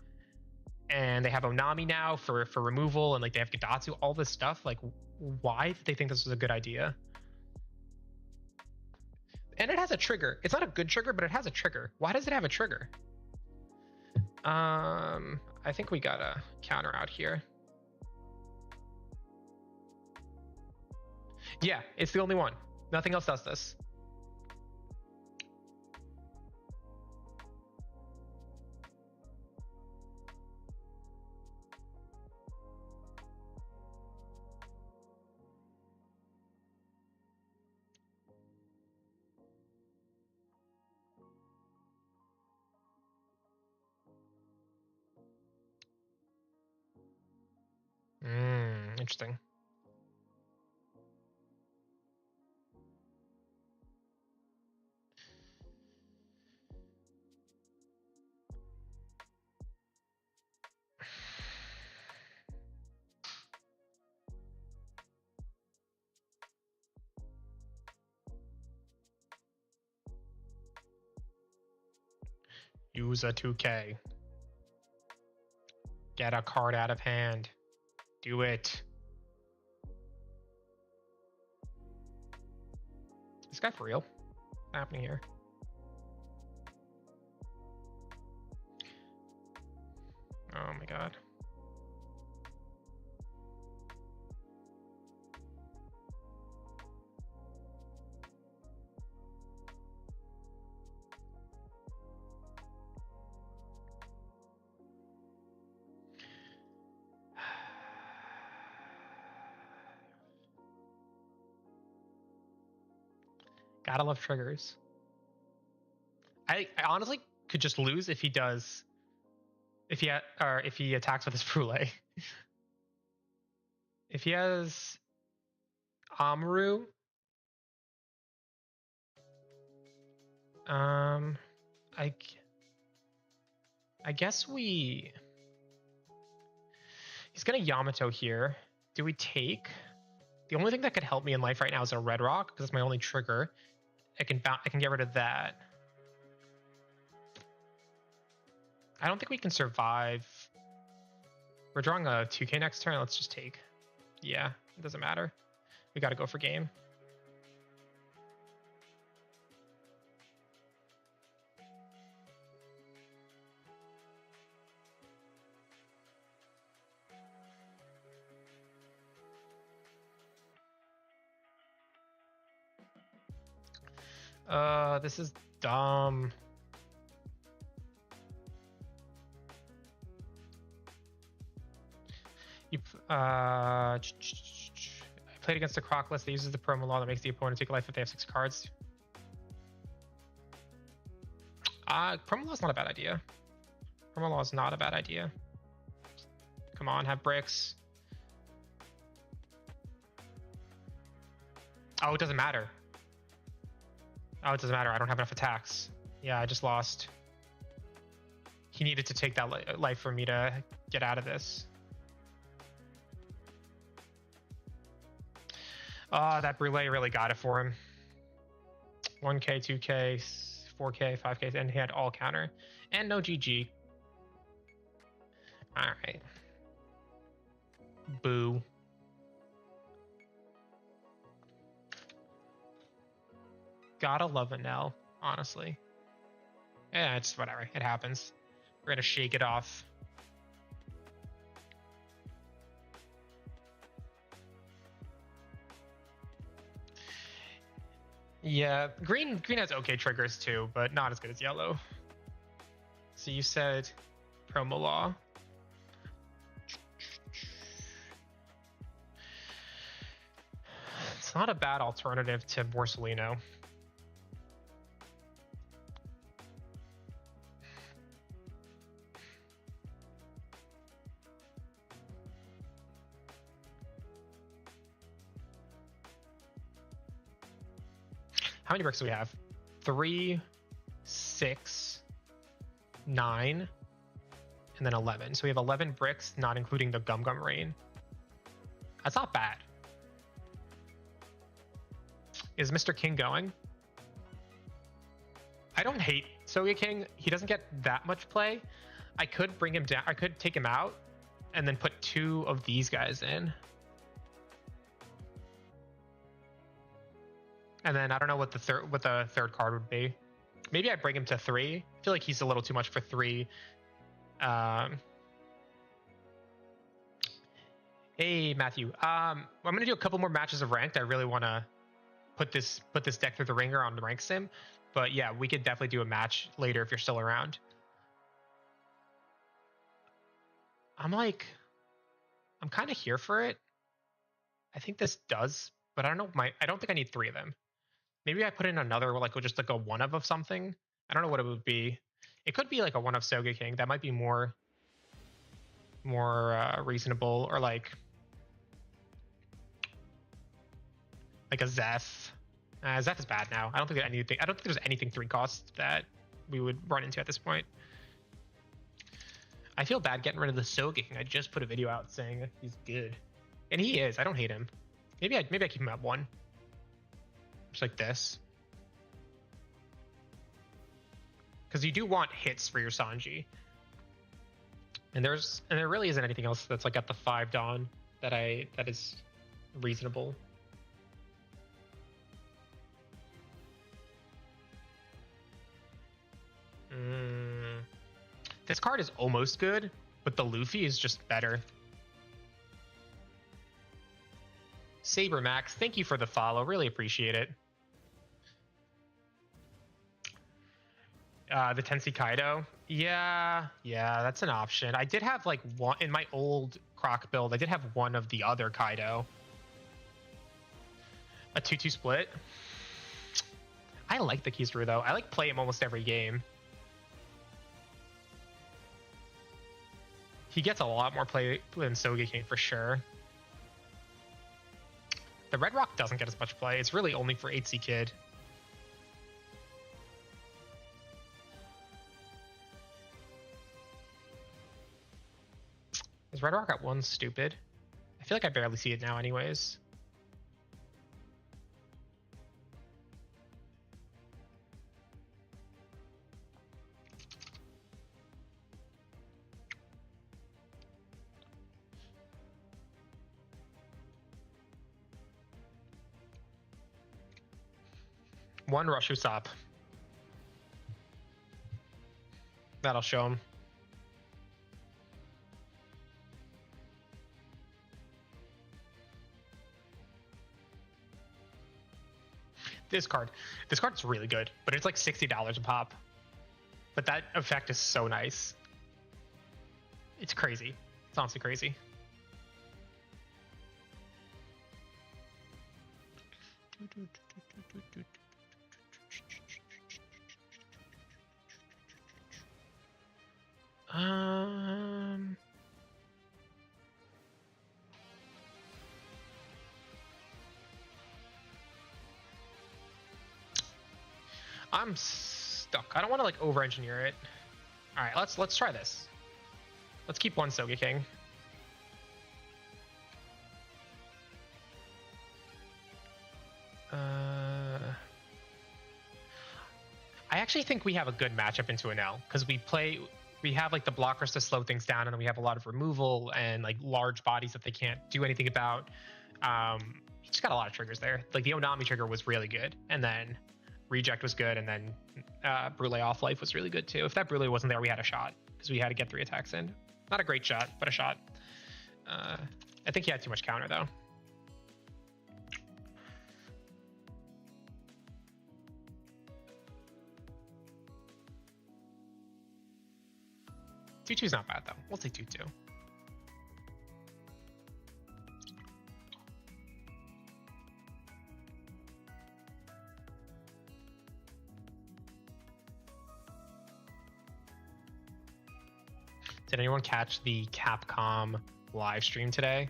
And they have Onami now for removal, and like they have Gidatsu, all this stuff. Like, why did they think this was a good idea? And it has a trigger. It's not a good trigger, but it has a trigger. Why does it have a trigger? I think we got a counter out here. Yeah, it's the only one. Nothing else does this. Interesting. Use a 2K. Get a card out of hand. Do it. This guy for real? What's happening here? Oh my god. Gotta love triggers. I honestly could just lose if he does, if he attacks with his Brule. If he has Amaru, I guess he's gonna Yamato here. Do we take? The only thing that could help me in life right now is a Red Rock because it's my only trigger. I can get rid of that. I don't think we can survive. We're drawing a 2K next turn. Let's just take. Yeah, it doesn't matter. We got to go for game. This is dumb. I played against a Croc list that uses the promo law that makes the opponent take a life if they have 6 cards. Promo law is not a bad idea. Promo law is not a bad idea. Come on, have bricks. Oh, it doesn't matter. Oh, it doesn't matter. I don't have enough attacks. Yeah, I just lost. He needed to take that life for me to get out of this. That Brule really got it for him. 1K, 2K, 4K, 5K, and he had all counter. And no GG. Alright. Boo. Gotta love it now, honestly. Yeah, it's whatever. It happens. We're gonna shake it off. Yeah, green has okay triggers too, but not as good as yellow. So you said promo law. It's not a bad alternative to Borsalino. How many bricks do we have? 3, 6, 9, and then 11. So we have 11 bricks, not including the Gum Gum Rain. That's not bad. Is Mr. King going? I don't hate Soga King. He doesn't get that much play. I could bring him down. I could take him out and then put 2 of these guys in. And then I don't know what the third card would be. Maybe I'd bring him to 3. I feel like he's a little too much for 3. Hey Matthew, I'm gonna do a couple more matches of ranked. I really want to put this deck through the ringer on the rank sim, but yeah, we could definitely do a match later if you're still around. I'm kind of here for it. I think this does, but I don't know. I don't think I need 3 of them. Maybe I put in another, just like a 1 of something. I don't know what it would be. It could be like a 1 of Soga King. That might be more reasonable, or like a Zeph. Zeph is bad now. I don't think there's anything 3 cost that we would run into at this point. I feel bad getting rid of the Soga King. I just put a video out saying that he's good, and he is. I don't hate him. Maybe I keep him at 1. Just like this, because you do want hits for your Sanji, and there really isn't anything else that's like at the 5 Dawn that is reasonable. This card is almost good, but the Luffy is just better. Saber Max, thank you for the follow. Really appreciate it. The Tensei Kaido. Yeah, that's an option. I did have like 1 in my old Croc build. I did have 1 of the other Kaido. A 2-2 split. I like the Kizaru though. I like play him almost every game. He gets a lot more play than Soga King for sure. The Red Rock doesn't get as much play. It's really only for 8C Kid. Is Red Rock at 1 stupid? I feel like I barely see it now anyways. One Rush Usopp. That'll show him. This card's really good, but it's like $60 a pop. But that effect is so nice. It's crazy. It's honestly crazy. I'm stuck. I don't want to like over-engineer it. All right, let's try this. Let's keep 1 Soga King. I actually think we have a good matchup into an L because we have like the blockers to slow things down, and then we have a lot of removal and like large bodies that they can't do anything about. He just got a lot of triggers there. Like the Onami trigger was really good, and then Reject was good, and then Brule Off Life was really good too. If that Brule wasn't there, we had a shot because we had to get 3 attacks in. Not a great shot, but a shot. I think he had too much counter though. Two-two's not bad though. We'll take 2-2. Did anyone catch the Capcom live stream today?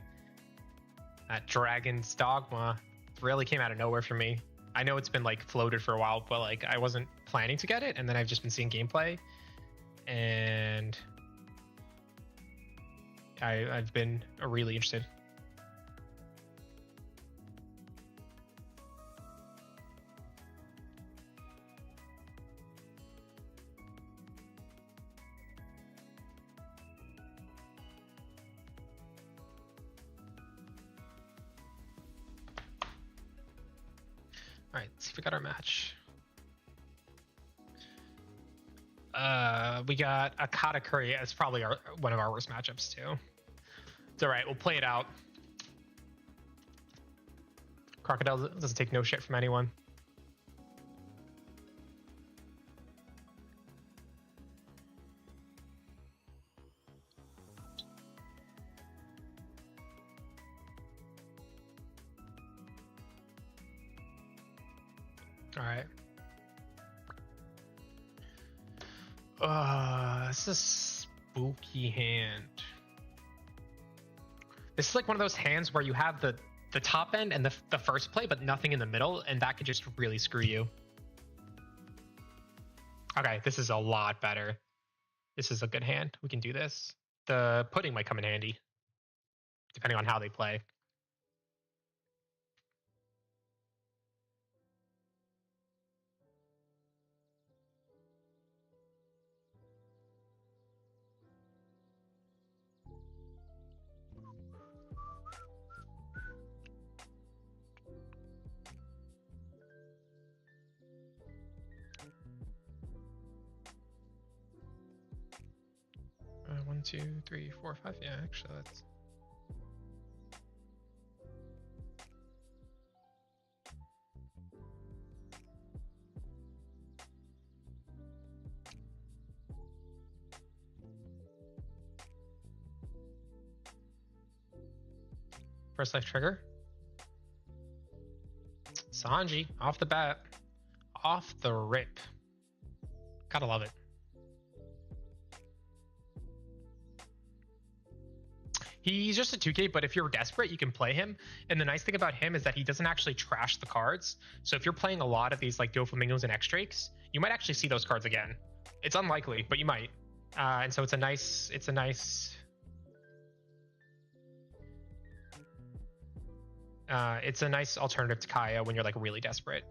That Dragon's Dogma really came out of nowhere for me. I know it's been like floated for a while, but like I wasn't planning to get it, and then I've just been seeing gameplay, and I've been really interested. All right, let's see if we got our match. We got a Katakuri. It's probably one of our worst matchups too. It's all right. We'll play it out. Crocodile doesn't take no shit from anyone. All right. This is a spooky hand. This is like one of those hands where you have the top end and the first play, but nothing in the middle, and that could just really screw you. Okay, this is a lot better. This is a good hand. We can do this. The pudding might come in handy, depending on how they play. One, two, three, four, five. Yeah, actually, that's. First life trigger. Sanji, off the bat. Off the rip. Gotta love it. He's just a 2K, but if you're desperate, you can play him. And the nice thing about him is that he doesn't actually trash the cards. So if you're playing a lot of these like Doflamingos and X-Drakes, you might actually see those cards again. It's unlikely, but you might. And so it's a nice alternative to Kaya when you're like really desperate.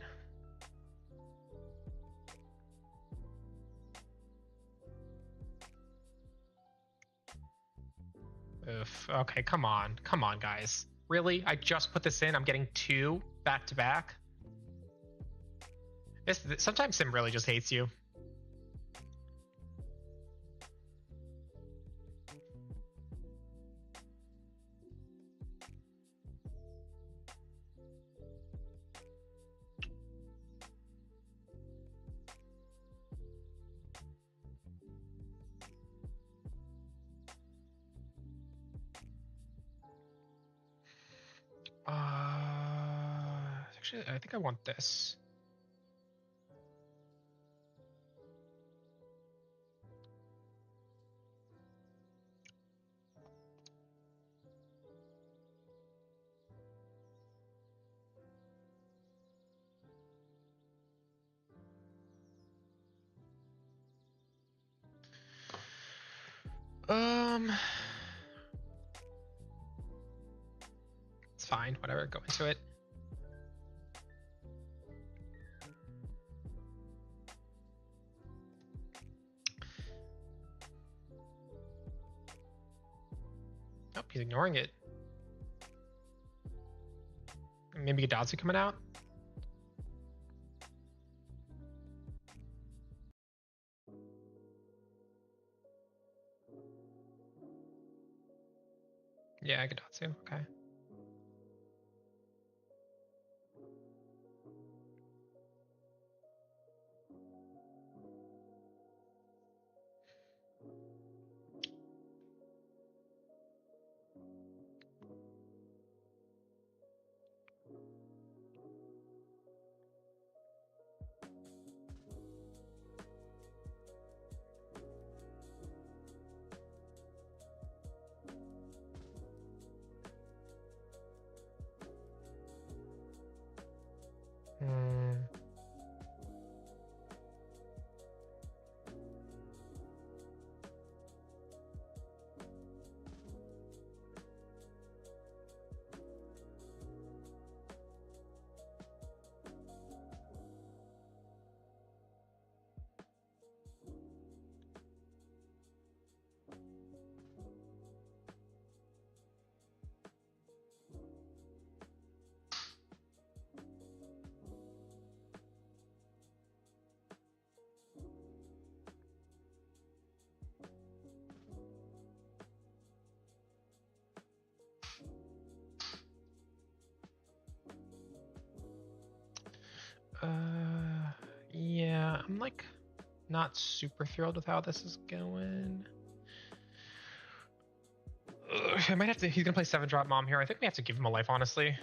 Okay, come on, guys. Really? I just put this in. I'm getting 2 back to back. Sometimes Sim really just hates you. Actually, I think I want this. It's fine, whatever, go into it. Nope, he's ignoring it. Maybe Godotsu coming out? Yeah, Godotsu, okay. Not super thrilled with how this is going. I might have to. He's gonna play 7-drop mom here. I think we have to give him a life, honestly.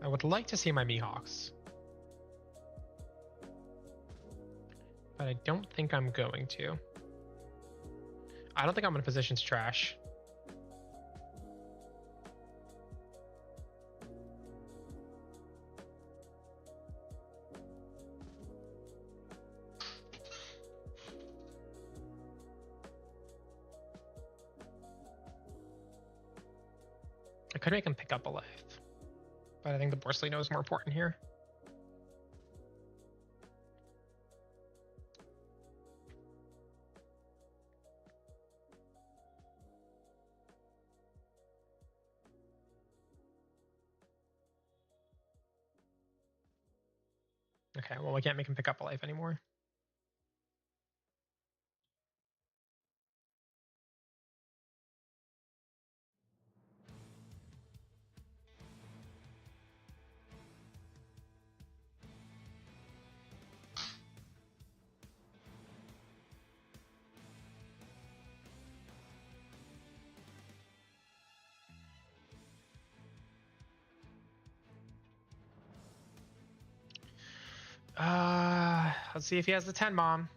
I would like to see my Mihawks, but I don't think I'm going to. I don't think I'm in a position to trash. I could make him pick up a life, but I think the Borsellino is more important here. Okay, well, I can't make him pick up a life anymore. Let's see if he has the 10 mom.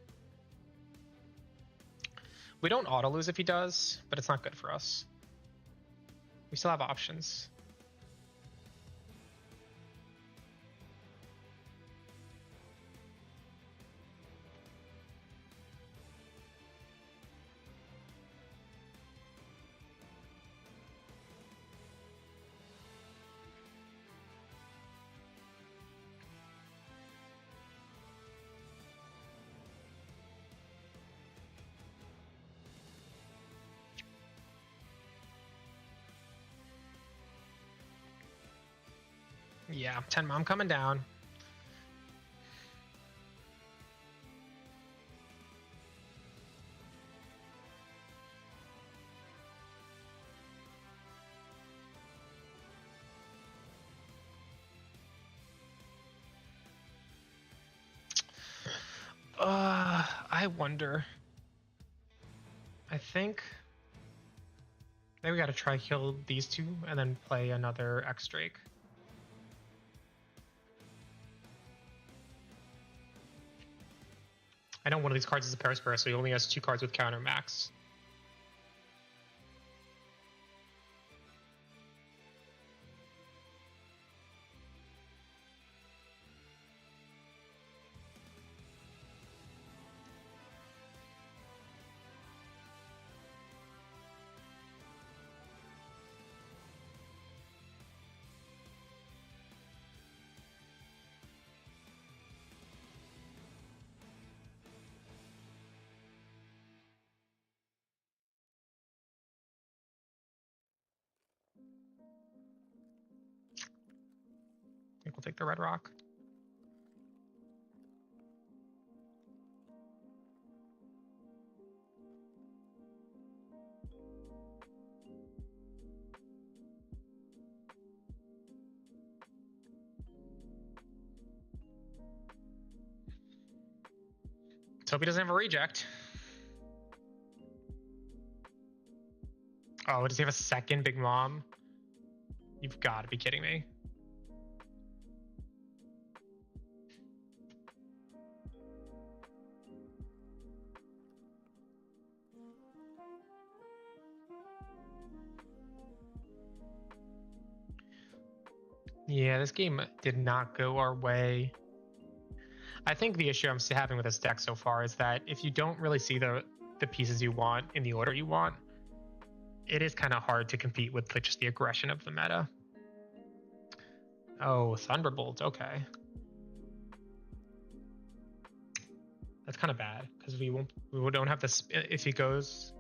We don't auto lose if he does, but it's not good for us. We still have options. Yeah, 10 mom coming down. I wonder. I think maybe we gotta try kill these two and then play another X Drake. I know one of these cards is a Paraspera, so he only has 2 cards with counter max. I think we'll take the red rock. Let's hope he doesn't have a reject. Oh, does he have a second Big Mom? You've got to be kidding me. Yeah, this game did not go our way. I think the issue I'm having with this deck so far is that if you don't really see the pieces you want in the order you want, it is kind of hard to compete with just the aggression of the meta. Oh, Thunderbolt, okay. That's kind of bad because we don't have this. If he goes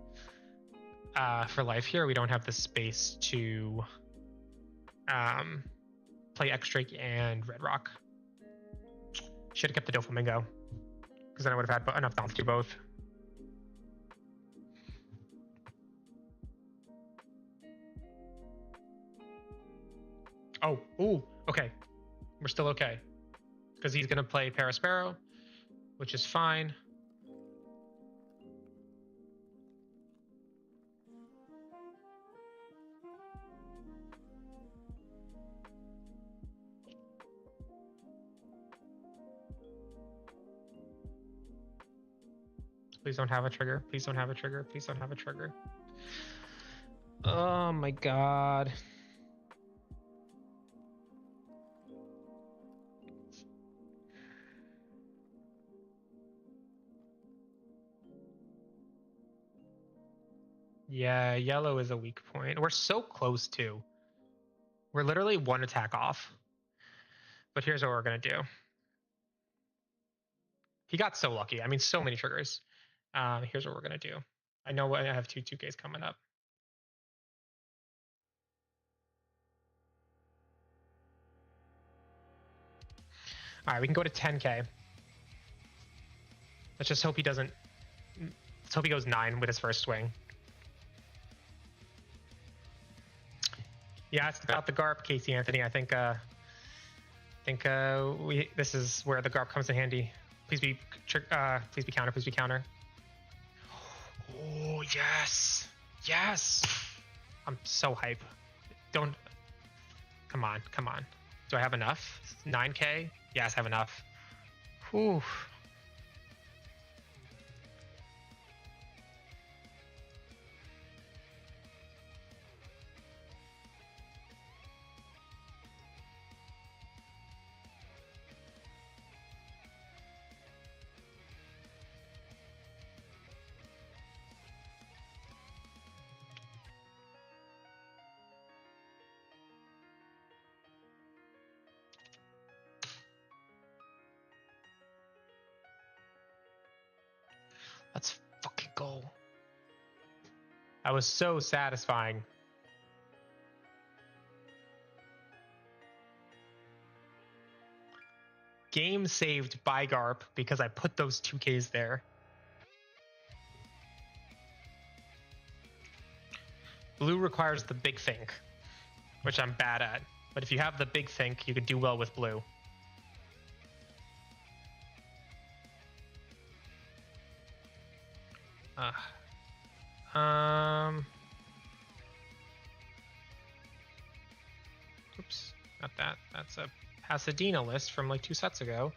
for life here, we don't have the space to play X Drake and Red Rock. Should have kept the Doflamingo, because then I would have had enough bounce to do both. Oh, ooh, okay. We're still okay. Because he's going to play Paraspero, which is fine. Please don't have a trigger. Please don't have a trigger. Please don't have a trigger. Oh my god. Yeah, yellow is a weak point. We're so close too. We're literally one attack off. But here's what we're gonna do. He got so lucky. I mean, so many triggers. Here's what we're gonna do. I know I have two 2Ks coming up. All right, we can go to 10K. Let's just hope he doesn't. Let's hope he goes 9 with his first swing. Yeah, it's about the GARP, Casey Anthony. I think this is where the GARP comes in handy. Please be counter. Please be counter. Oh yes, yes! I'm so hype. Don't. Come on, come on. Do I have enough? 9K? Yes, I have enough. Whew. Let's fucking go. That was so satisfying. Game saved by GARP because I put those 2Ks there. Blue requires the big think, which I'm bad at. But if you have the big think, you could do well with blue. Oops, not that. That's a Pasadena list from like 2 sets ago.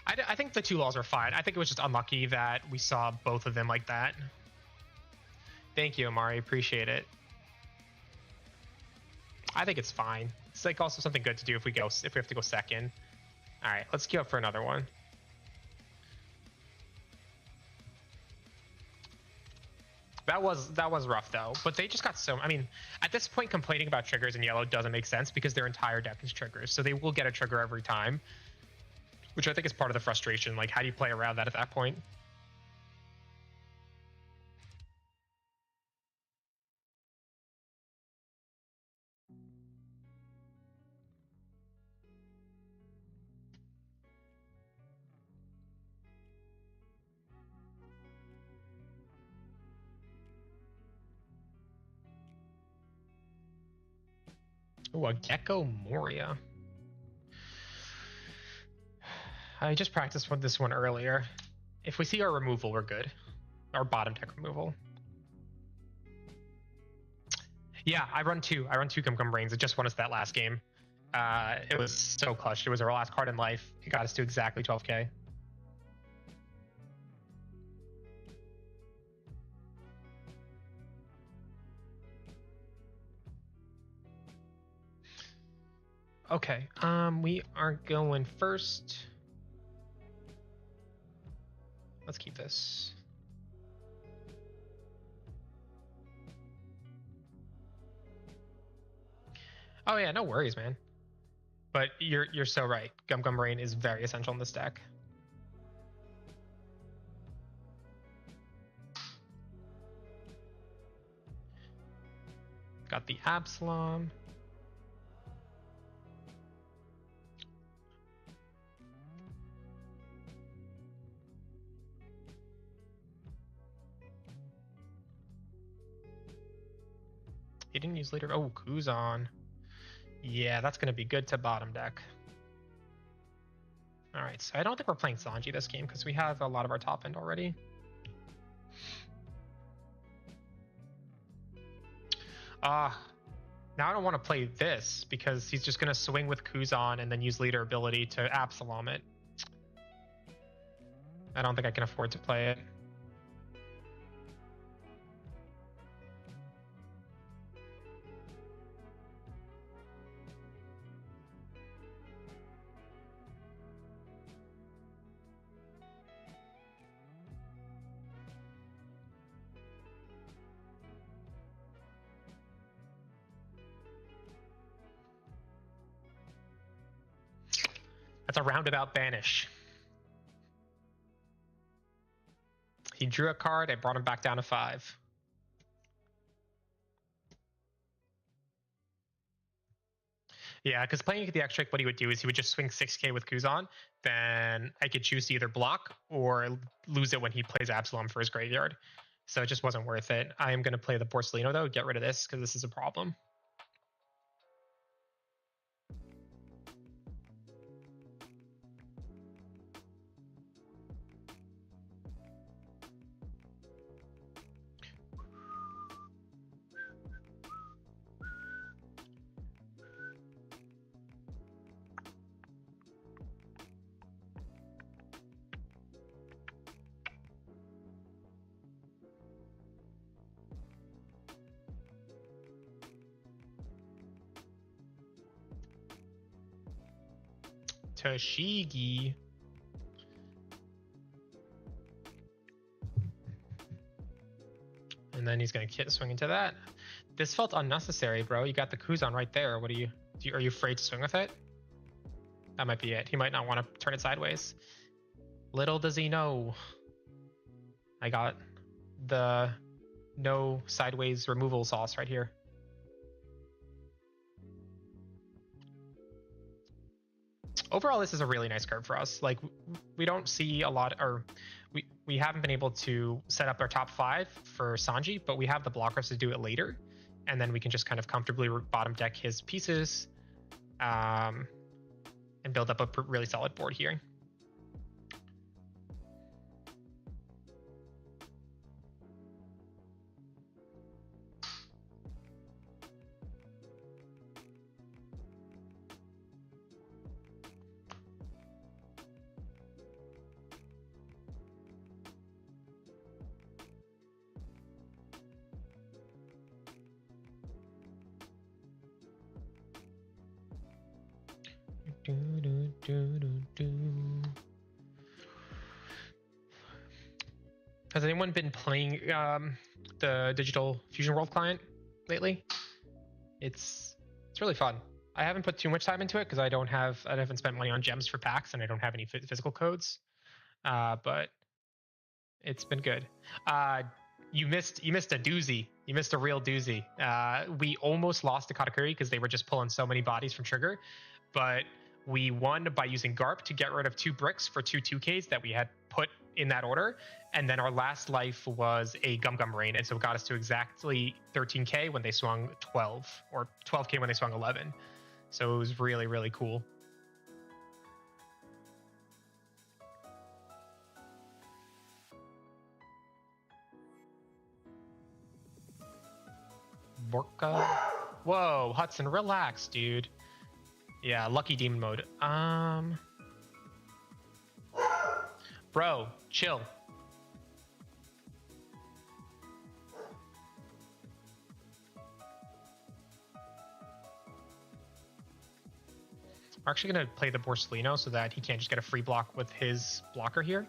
I think the 2 laws are fine. I think it was just unlucky that we saw both of them like that. Thank you, Amari. Appreciate it. I think it's fine. It's like also something good to do if we have to go second. All right, let's queue up for another one. That was rough though, but they just got so. I mean, at this point, complaining about triggers in yellow doesn't make sense because their entire deck is triggers, so they will get a trigger every time, which I think is part of the frustration. Like, how do you play around that at that point? Ooh, a Gecko Moria. I just practiced with this one earlier. If we see our removal, we're good. Our bottom deck removal. Yeah, I run two Gum Brains. It just won us that last game. It was so clutch. It was our last card in life. It got us to exactly 12K. Okay, we are going first. Let's keep this. Oh yeah, no worries, man. But you're so right. Gum Brain is very essential in this deck. Got the Absalom. He didn't use leader. Oh, Kuzan. Yeah, that's going to be good to bottom deck. All right, so I don't think we're playing Sanji this game because we have a lot of our top end already. Now I don't want to play this because he's just going to swing with Kuzan and then use leader ability to Absalom it. I don't think I can afford to play it. That's a roundabout banish. He drew a card. I brought him back down to 5. Yeah, because playing the X-Trick, what he would do is he would just swing 6k with Kuzan. Then I could choose to either block or lose it when he plays Absalom for his graveyard. So it just wasn't worth it. I am going to play the Porcelino, though. Get rid of this because this is a problem. Tashigi. And then he's going to swing into that. This felt unnecessary, bro. You got the Kuzan right there. What are you afraid to swing with it? That might be it. He might not want to turn it sideways. Little does he know. I got the no sideways removal sauce right here. Overall, this is a really nice card for us. Like, we don't see a lot, or we haven't been able to set up our top 5 for Sanji, but we have the blockers to do it later, and then we can just kind of comfortably bottom deck his pieces, and build up a really solid board here. Has anyone been playing the Digital Fusion World client lately? It's really fun. I haven't put too much time into it because I haven't spent money on gems for packs and I don't have any physical codes. But it's been good. You missed a doozy. You missed a real doozy. We almost lost to Katakuri because they were just pulling so many bodies from Trigger, but we won by using Garp to get rid of 2 bricks for 2 2Ks that we had put in that order. And then our last life was a Gum Gum Rain. And so it got us to exactly 13k when they swung 12, or 12k when they swung 11. So it was really, really cool. Vorka. Whoa, Hudson, relax, dude. Yeah, lucky demon mode. Bro, chill. We're actually gonna play the Porcelino so that he can't just get a free block with his blocker here.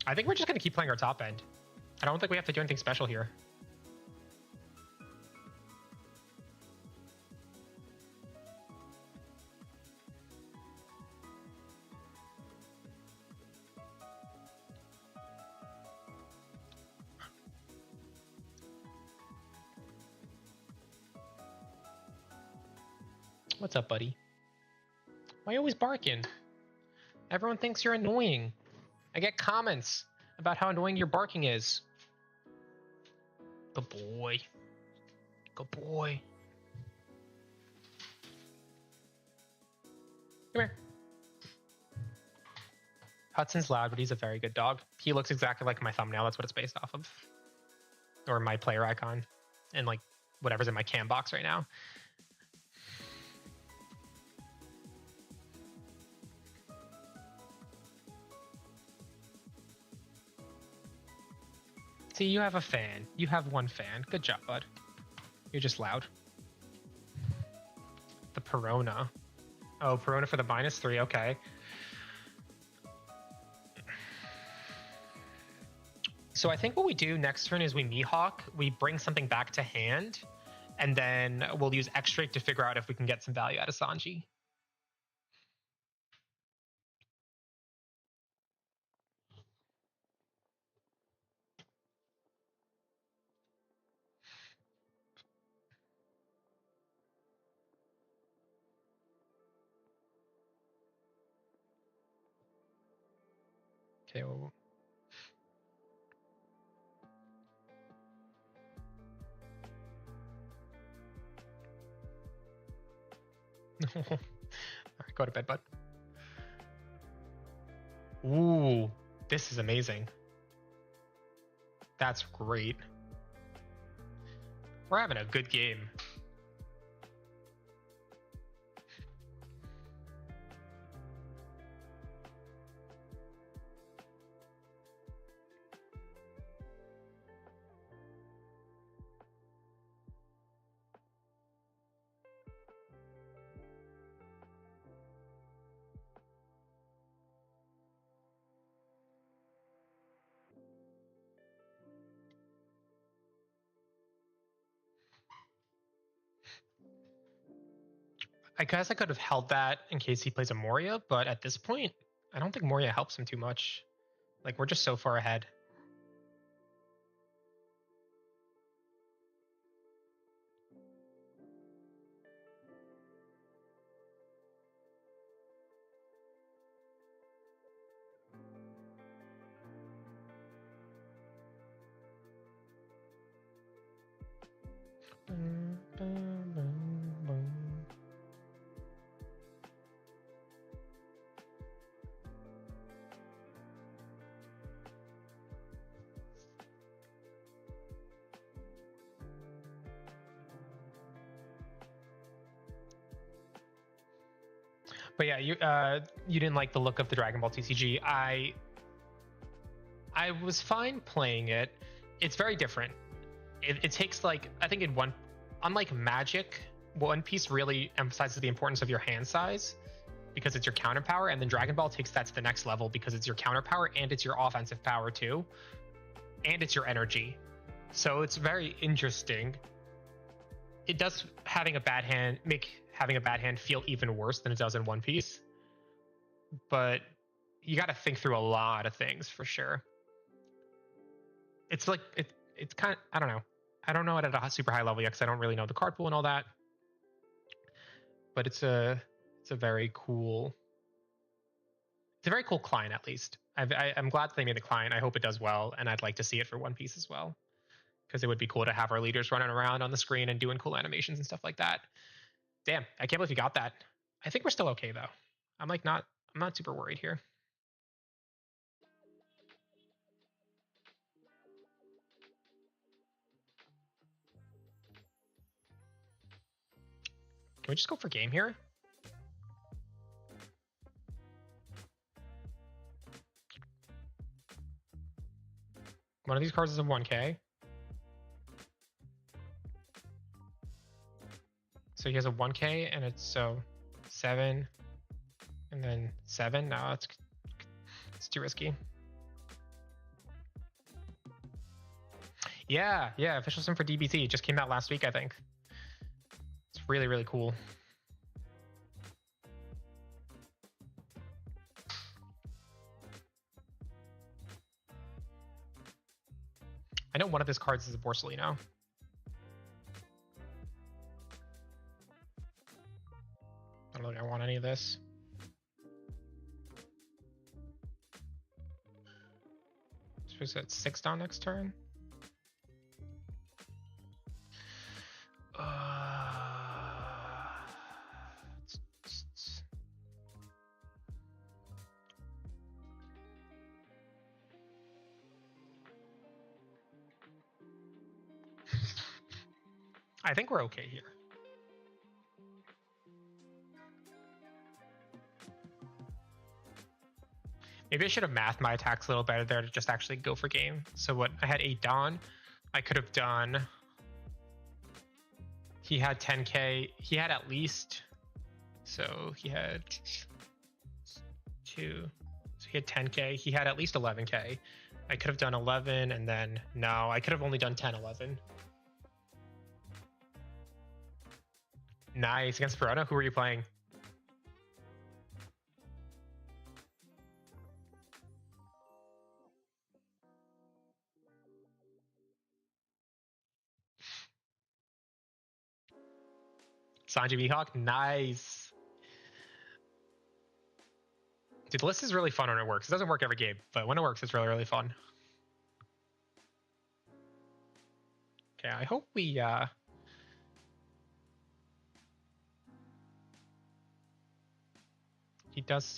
I think we're just gonna keep playing our top end. I don't think we have to do anything special here. What's up, buddy? Why are you always barking? Everyone thinks you're annoying. I get comments about how annoying your barking is. Good boy. Good boy. Come here. Hudson's loud, but he's a very good dog. He looks exactly like my thumbnail. That's what it's based off of. Or my player icon. And like whatever's in my cam box right now. See, you have a fan. You have one fan. Good job, bud. You're just loud. The Perona. Oh, Perona for the -3. Okay. So I think what we do next turn is we Mihawk, we bring something back to hand, and then we'll use X-Drake to figure out if we can get some value out of Sanji. Okay, well, all right, go to bed, bud. Ooh, this is amazing. That's great. We're having a good game. I guess I could have held that in case he plays a Moria, but at this point, I don't think Moria helps him too much. Like, we're just so far ahead. But yeah, you didn't like the look of the Dragon Ball TCG. I was fine playing it. It's very different. It takes like, I think in one, unlike Magic, One Piece really emphasizes the importance of your hand size because it's your counter power, and then Dragon Ball takes that to the next level because it's your counter power and it's your offensive power too, and it's your energy. So it's very interesting. It does make having a bad hand feel even worse than it does in One Piece, but you got to think through a lot of things for sure. It's like it's kind of, I don't know it at a super high level yet because I don't really know the card pool and all that, but it's a very cool client. At least I'm glad that they made the client. I hope it does well, and I'd like to see it for One Piece as well, because it would be cool to have our leaders running around on the screen and doing cool animations and stuff like that. Damn, I can't believe you got that. I think we're still okay though. I'm not super worried here. Can we just go for game here? One of these cards is a 1K. So he has a 1K and it's so 7 and then 7. No, it's too risky. Yeah, official sim for DBT just came out last week, I think. It's really, really cool. I know one of his cards is a Borsellino. I don't know if I want any of this. So it's 6 down next turn. I think we're okay here. Maybe I should have mathed my attacks a little better there to just actually go for game. So what I had 8 Dawn, I could have done. He had 10k. He had at least. So he had 2. So he had 10k. He had at least 11k. I could have done 11 and then no, I could have only done 10, 11. Nice. Against Verona, who are you playing? Sanji Mihawk? Nice. Dude, the list is really fun when it works. It doesn't work every game, but when it works, it's really, really fun. Okay, I hope we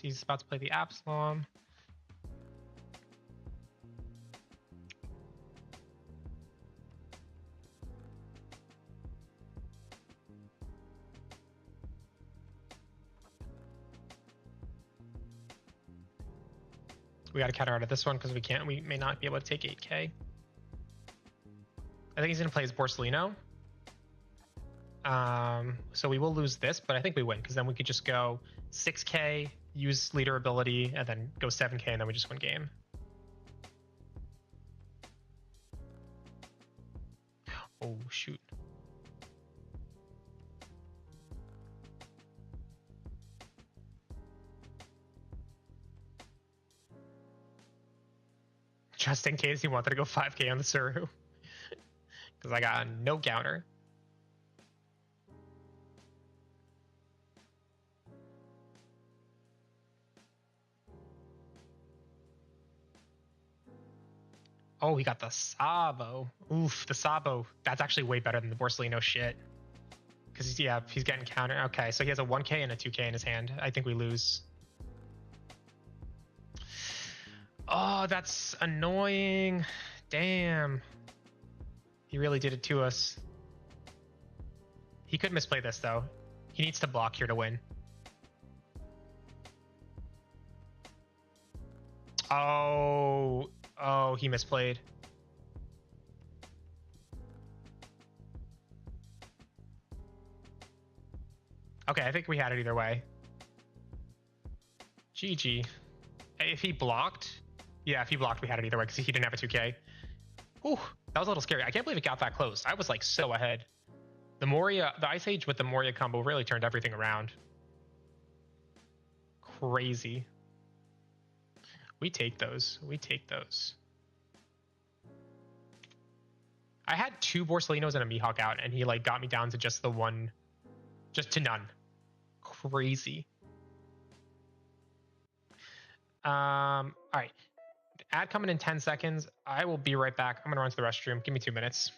he's about to play the Absalom. We got to counter out of this one because we may not be able to take 8k. I think he's gonna play his Borsellino. So we will lose this, but I think we win because then we could just go 6k, use leader ability, and then go 7k, and then we just win game. Oh shoot. Just in case he wanted to go 5k on the Suru. Because I got no counter. Oh, he got the Sabo. Oof, the Sabo. That's actually way better than the Borsellino shit. Because, yeah, he's getting counter. Okay, so he has a 1k and a 2k in his hand. I think we lose. Oh, that's annoying. Damn. He really did it to us. He could misplay this, though. He needs to block here to win. Oh, he misplayed. Okay, I think we had it either way. GG. If he blocked, yeah, if he blocked, we had it either way because he didn't have a 2k. Ooh, that was a little scary. I can't believe it got that close. I was like so ahead. The Moria, the Ice Age with the Moria combo really turned everything around. Crazy. We take those. We take those. I had 2 Borsellinos and a Mihawk out, and he like got me down to just the one, just to none. Crazy. All right. Ad coming in 10 seconds. I will be right back. I'm gonna run to the restroom. Give me 2 minutes.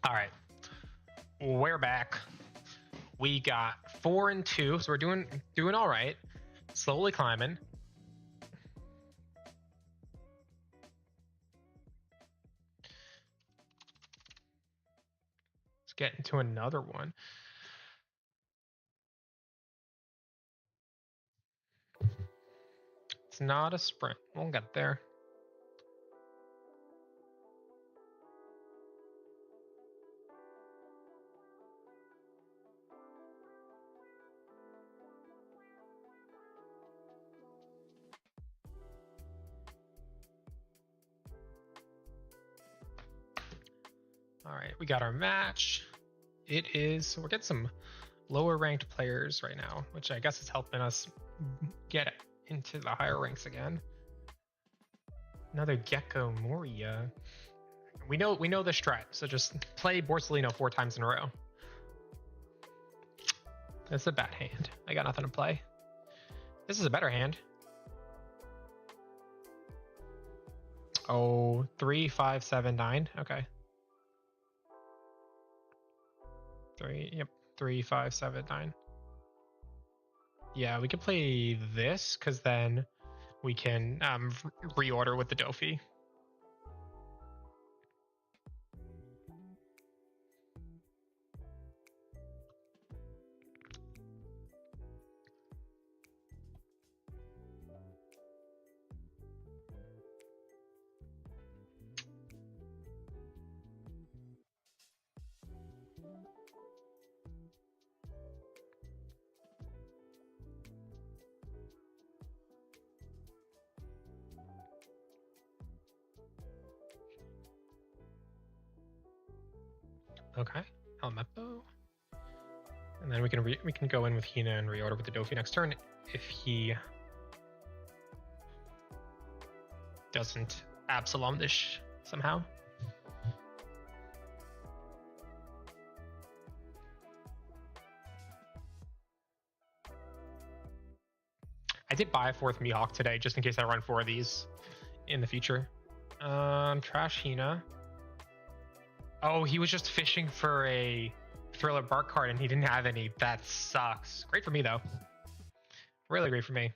All right, we're back. We got 4 and 2, so we're doing all right. Slowly climbing. Let's get into another one. It's not a sprint. We'll get there. All right, we got our match. It is, we're getting some lower ranked players right now, which I guess is helping us get into the higher ranks again. Another Gecko Moria. We know the strat, so just play Borsellino 4 times in a row. That's a bad hand. I got nothing to play. This is a better hand. Oh, 3, 5, 7, 9. Okay. 3, 5, 7, 9. Yeah, we could play this because then we can reorder with the Dofi. Okay, Helmeppo. And then we can go in with Hina and reorder with the Dofi next turn if he doesn't Absalom this somehow. I did buy a 4th Mihawk today just in case I run 4 of these in the future. Trash Hina. Oh, he was just fishing for a Thriller Bark card and he didn't have any. That sucks. Great for me though. Really great for me.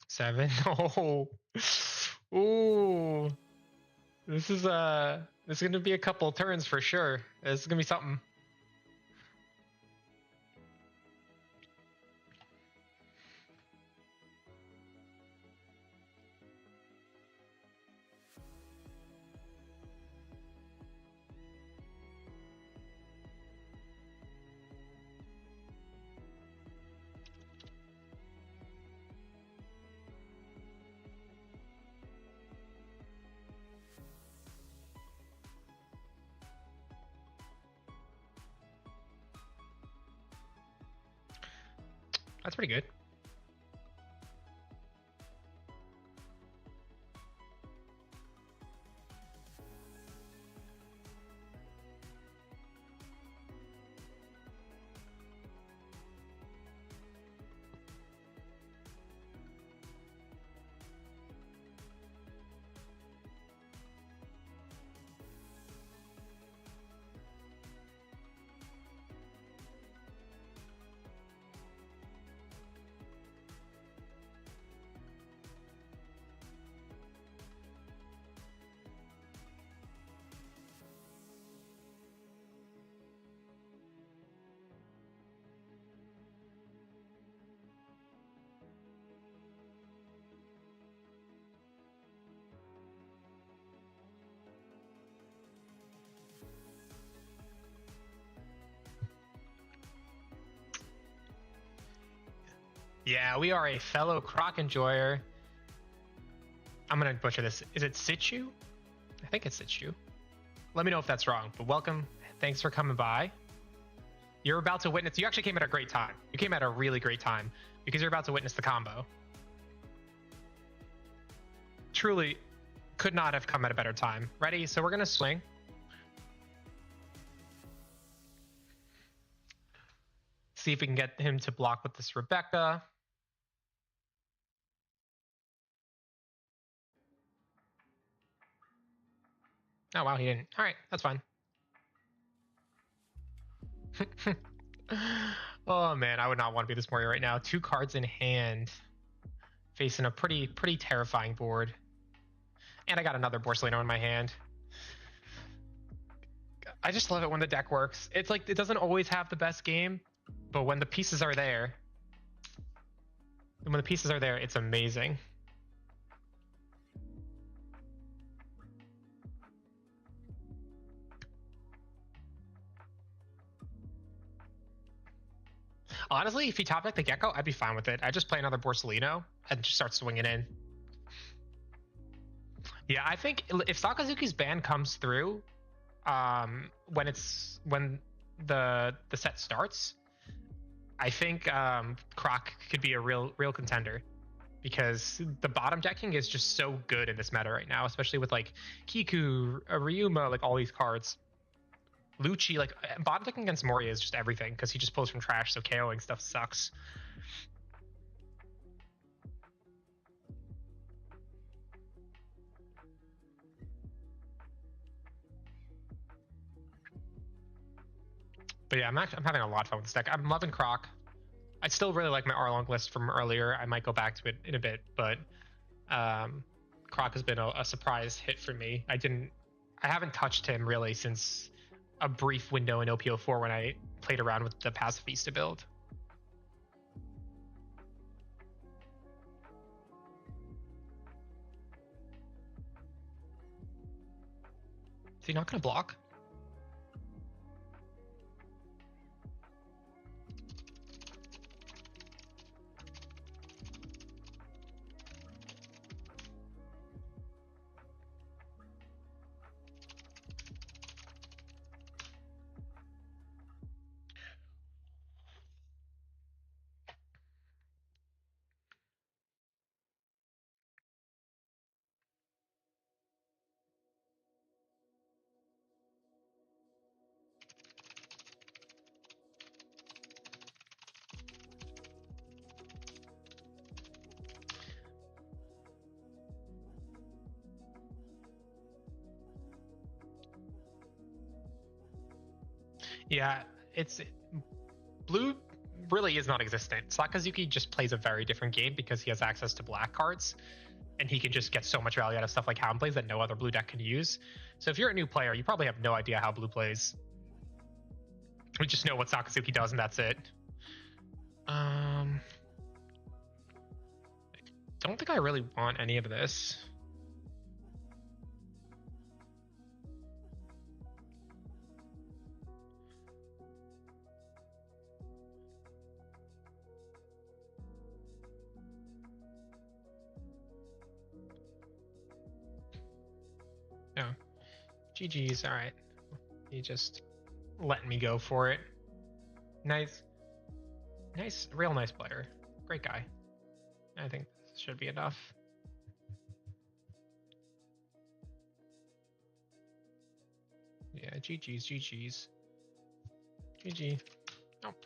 Seven. Oh. Ooh. This is gonna be a couple turns for sure. This is gonna be something. That's pretty good. Yeah, we are a fellow Croc enjoyer. I'm gonna butcher this. Is it Situ? I think it's Situ. Let me know if that's wrong, but welcome. Thanks for coming by. You're about to witness, you actually came at a great time. You came at a really great time because you're about to witness the combo. Truly could not have come at a better time. Ready? So we're gonna swing. See if we can get him to block with this Rebecca. Oh, wow, he didn't. All right, that's fine. Oh, man, I would not want to be this warrior right now. 2 cards in hand, facing a pretty terrifying board. And I got another Borsellino in my hand. I just love it when the deck works. It's like it doesn't always have the best game, but when the pieces are there, it's amazing. Honestly, if he top deck the Gecko, I'd be fine with it. I just play another Borsellino and just start swinging in. Yeah, I think if Sakazuki's ban comes through, when the set starts, I think Croc could be a real contender, because the bottom decking is just so good in this meta right now, especially with like Kiku, Ryuma, like all these cards. Lucci, like bottom decking against Moria is just everything, because he just pulls from trash, so KOing stuff sucks. But yeah, I'm having a lot of fun with this deck. I'm loving Croc. I still really like my Arlong list from earlier. I might go back to it in a bit, but Croc has been a surprise hit for me. I haven't touched him really since a brief window in OP04 when I played around with the Pacifista build. Is he not going to block? Yeah, blue really is non-existent. Sakazuki just plays a very different game because he has access to black cards, and he can just get so much value out of stuff like Hound plays that no other blue deck can use. So if you're a new player, you probably have no idea how blue plays. We just know what Sakazuki does, and that's it. I don't think I really want any of this. No. GG's, alright. He just letting me go for it. Nice, real nice player. Great guy. I think this should be enough. Yeah, GG's. GG. Nope.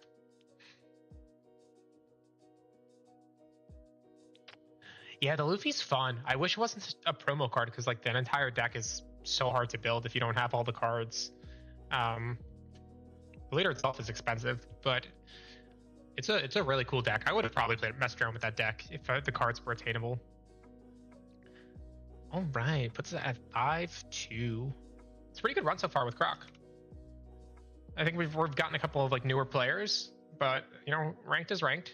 Yeah, the Luffy's fun. I wish it wasn't a promo card, because like that entire deck is so hard to build if you don't have all the cards. The leader itself is expensive, but it's a really cool deck. I would have probably messed around with that deck if the cards were attainable. All right, puts it at 5-2. It's a pretty good run so far with Croc. I think we've gotten a couple of like newer players, but you know, ranked is ranked.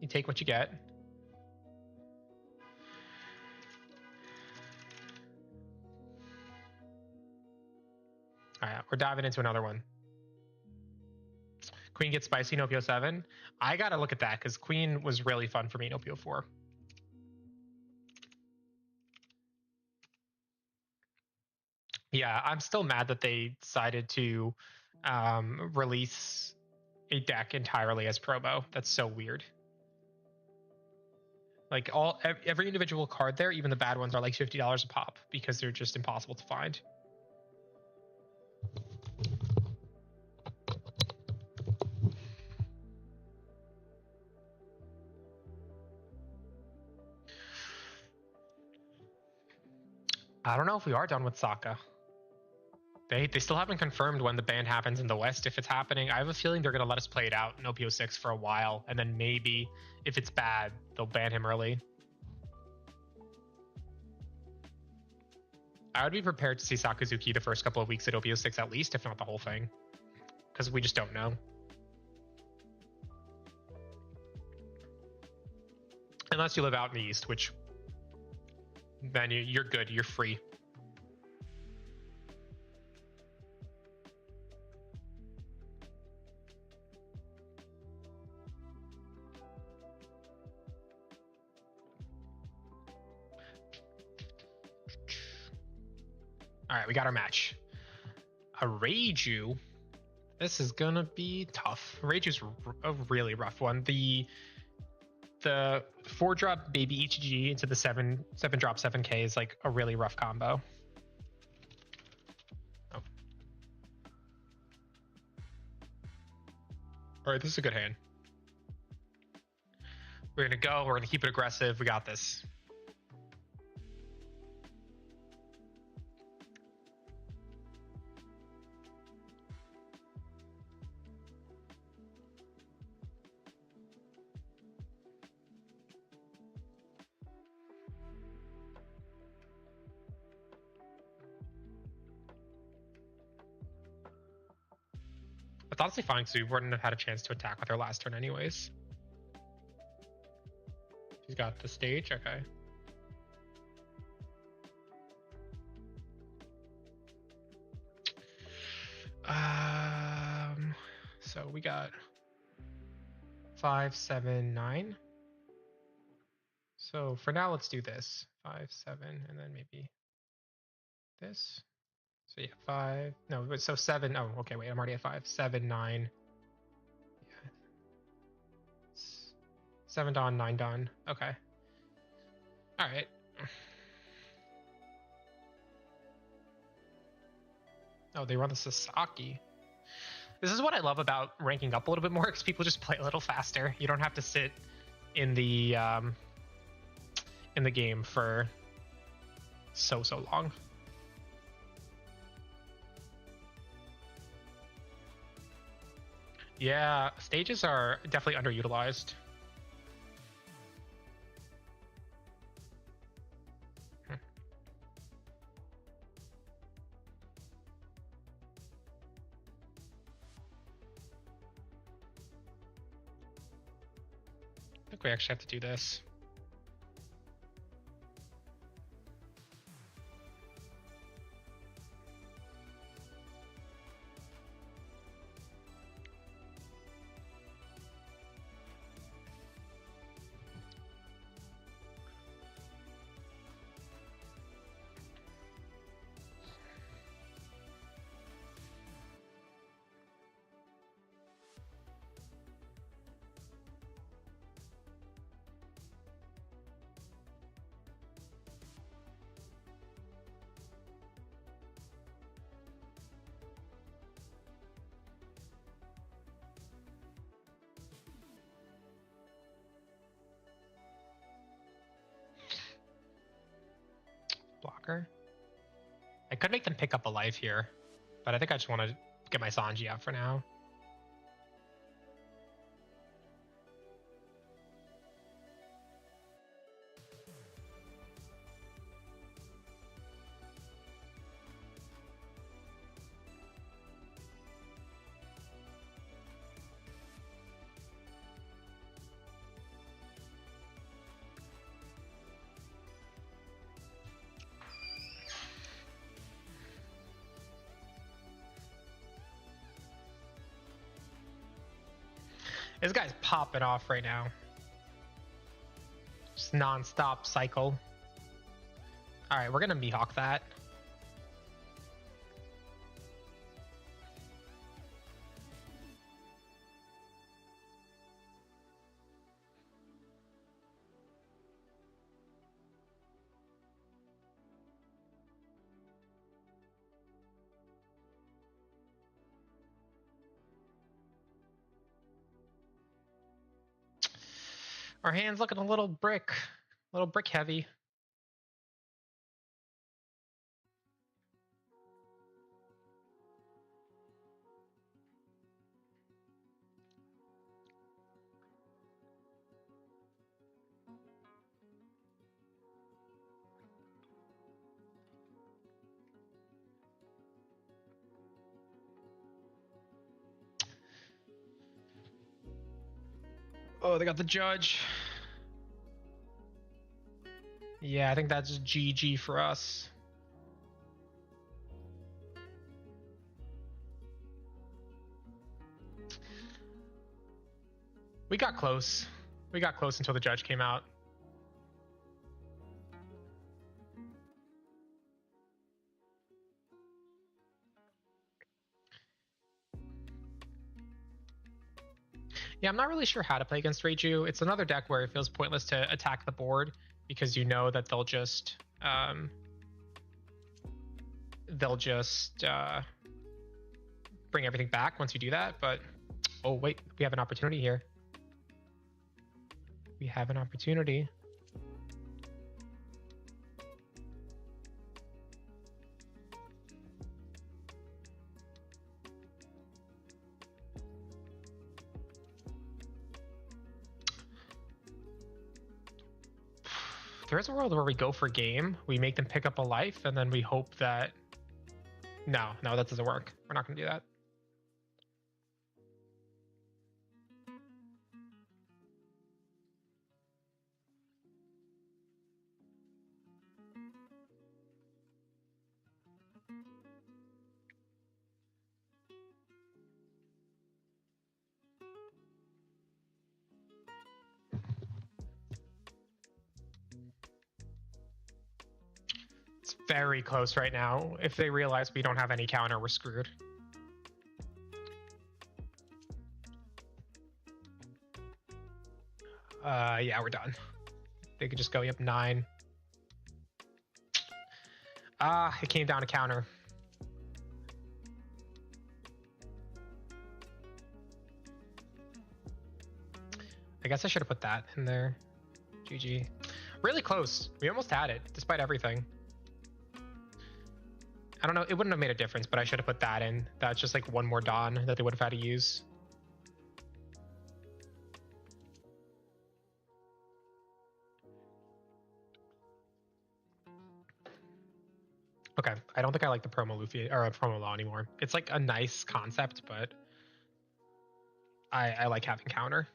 You take what you get. All right, we're diving into another one. Queen gets spicy in OP07. I gotta look at that because Queen was really fun for me in OP04. Yeah, I'm still mad that they decided to release a deck entirely as promo. That's so weird. Like every individual card there, even the bad ones, are like $50 a pop because they're just impossible to find. I don't know if we are done with Sokka. They still haven't confirmed when the ban happens in the West, if it's happening. I have a feeling they're going to let us play it out in OP06 for a while, and then maybe, if it's bad, they'll ban him early. I would be prepared to see Sakazuki the first couple of weeks at OP06 at least, if not the whole thing. Because we just don't know. Unless you live out in the East, which then you're good, you're free. All right, we got our match. A Reiju. This is gonna be tough. Reiju's a really rough one. The 4-drop baby ETG into the 7-drop 7K is like a really rough combo. Oh. All right, this is a good hand. We're gonna go. We're gonna keep it aggressive. We got this. It's honestly fine because we wouldn't have had a chance to attack with our last turn anyways. He's got the stage, okay. So we got 5, 7, 9. So for now, let's do this. 5, 7, and then maybe this. So yeah, 5. No, so 7. Oh, okay, wait, I'm already at 5. 7, 9. Yeah. 7 Dawn, 9 Dawn. Okay. All right. Oh, they run the Sasaki. This is what I love about ranking up a little bit more, because people just play a little faster. You don't have to sit in the game for so long. Yeah, stages are definitely underutilized. I think we actually have to do this. Blocker. I could make them pick up a life here, but I think I just want to get my Sanji out for now. This guy's popping off right now. Just non-stop cycle. All right, we're gonna Mihawk that. Our hand's looking a little brick heavy. Oh, they got the judge. Yeah, I think that's GG for us. We got close. We got close until the judge came out. Yeah, I'm not really sure how to play against Reiju. It's another deck where it feels pointless to attack the board because you know that they'll just bring everything back once you do that. But oh wait, we have an opportunity here. We have an opportunity. There's a world where we go for game, we make them pick up a life, and then we hope that... No, that doesn't work. We're not going to do that. It's very close right now. If they realize we don't have any counter, we're screwed. Yeah, we're done. They could just go up 9. It came down to counter. I guess I should have put that in there. GG. Really close. We almost had it, despite everything. I don't know, it wouldn't have made a difference, but I should have put that in. That's just like one more Dawn that they would have had to use. Okay, I don't think I like the promo Luffy or promo Law anymore. It's like a nice concept, but I like having counter.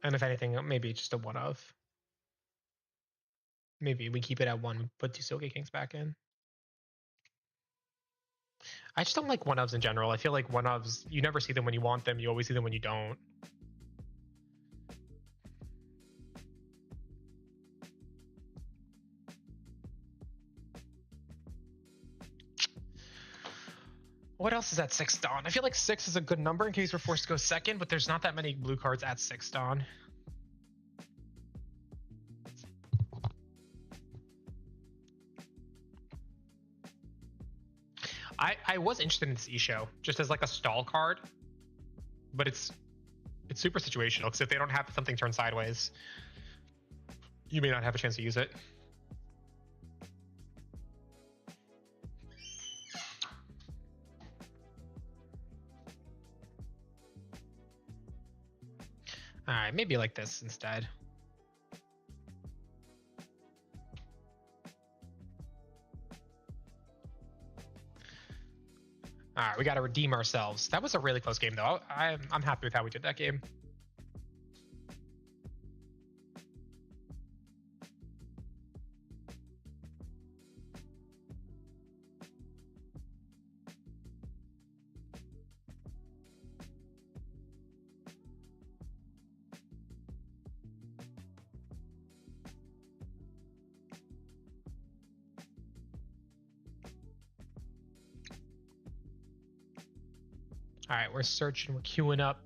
And if anything, maybe just a one of. Maybe we keep it at 1, put 2 Silky Kings back in. I just don't like one ofs in general. I feel like one ofs, you never see them when you want them, you always see them when you don't. What else is at 6 Dawn? I feel like 6 is a good number in case we're forced to go second, but there's not that many blue cards at 6 Dawn. I was interested in this E-Show, just as like a stall card, but it's super situational, because if they don't have something turned sideways, you may not have a chance to use it. All right, maybe like this instead. All right, we got to redeem ourselves. That was a really close game, though. I'm happy with how we did that game. All right, we're searching, we're queuing up.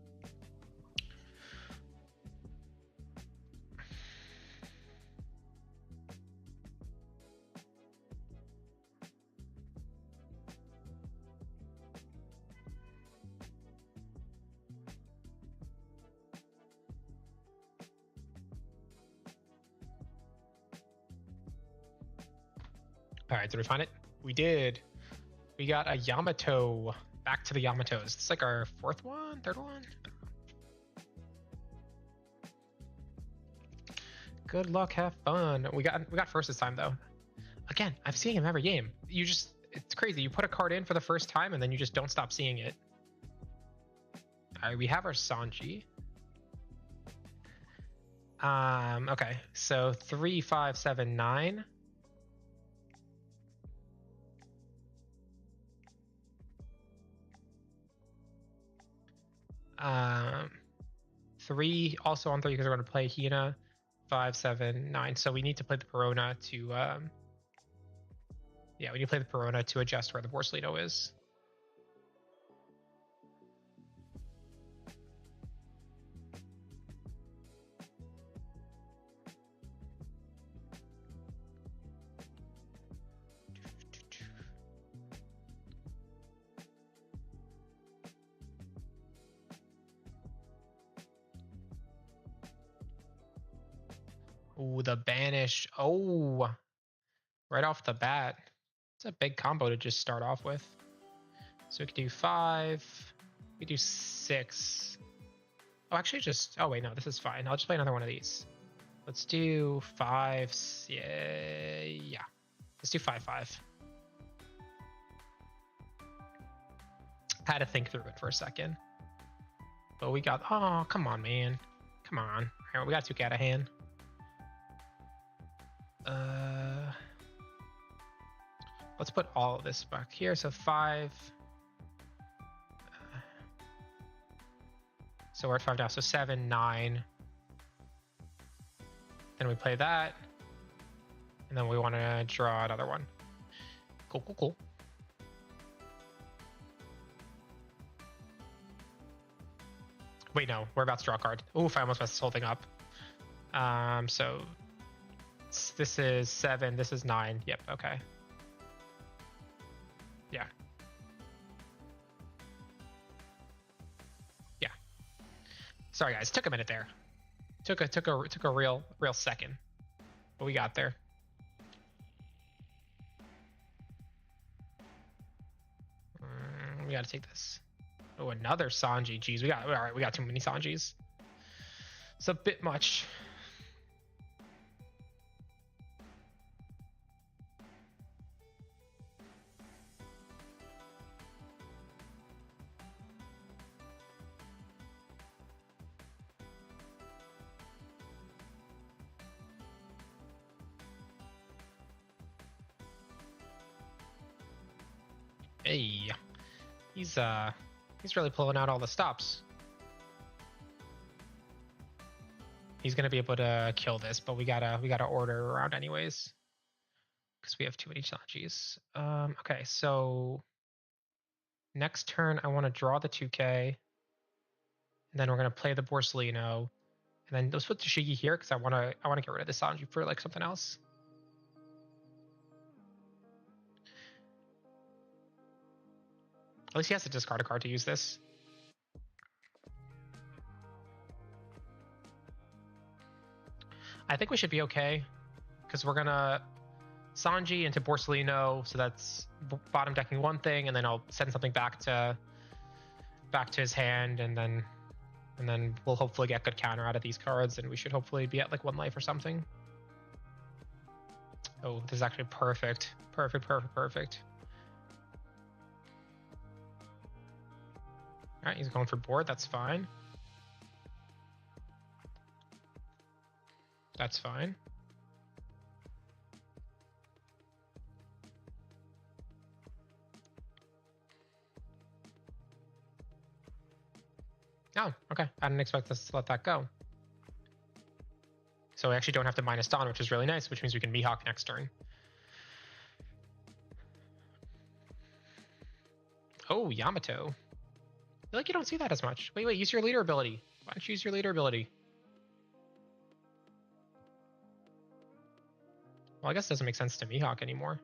All right, did we find it? We did. We got a Yamato. Back to the Yamatos. It's like our 4th one, 3rd one. Good luck, have fun. We got first this time though. Again, I'm seeing him every game. It's crazy. You put a card in for the first time and then you just don't stop seeing it. All right, we have our Sanji. Okay, so 3, 5, 7, 9. Um, 3 also on 3 because we're going to play Hina. 5, 7, 9. So we need to play the Perona to yeah, we need to play the Perona to adjust where the Borsellino is. Ooh, the Banish. Oh, right off the bat. It's a big combo to just start off with. So we could do 5. We could do 6. Oh, actually just... Oh, wait, no, this is fine. I'll just play another one of these. Let's do 5. Yeah. Let's do 5, 5. Had to think through it for a second. But we got... Oh, come on, man. Come on. All right, we got 2 out of hand. Let's put all of this back here. So 5. So we're at 5 now. So 7, 9. Then we play that. And then we want to draw another one. Cool, cool, cool. Wait, no. We're about to draw a card. Oof, I almost messed this whole thing up. So this is 7. This is 9. Yep, okay. Yeah. Yeah. Sorry, guys. Took a minute there. Took a real second. But we got there. We got to take this. Oh, another Sanji. Jeez, all right. We got too many Sanjis. It's a bit much. Hey, he's really pulling out all the stops. He's gonna be able to kill this, but we gotta order around anyways, because we have too many Sanjis. Okay, so next turn I want to draw the 2K, and then we're gonna play the Borsellino, and then let's put Tashigi here because I want to get rid of the Sanji for like something else. At least he has to discard a card to use this. I think we should be okay, because we're gonna Sanji into Borsellino, so that's bottom decking one thing, and then I'll send something back to his hand, and then we'll hopefully get good counter out of these cards, and we should hopefully be at like 1 life or something. Oh, this is actually perfect. Perfect, perfect, perfect. All right, he's going for board. That's fine. That's fine. Oh, okay. I didn't expect us to let that go. So we actually don't have to minus Dawn, which is really nice, which means we can Mihawk next turn. Oh, Yamato. I feel like you don't see that as much. Wait, use your leader ability. Why don't you use your leader ability? Well, I guess it doesn't make sense to Mihawk anymore.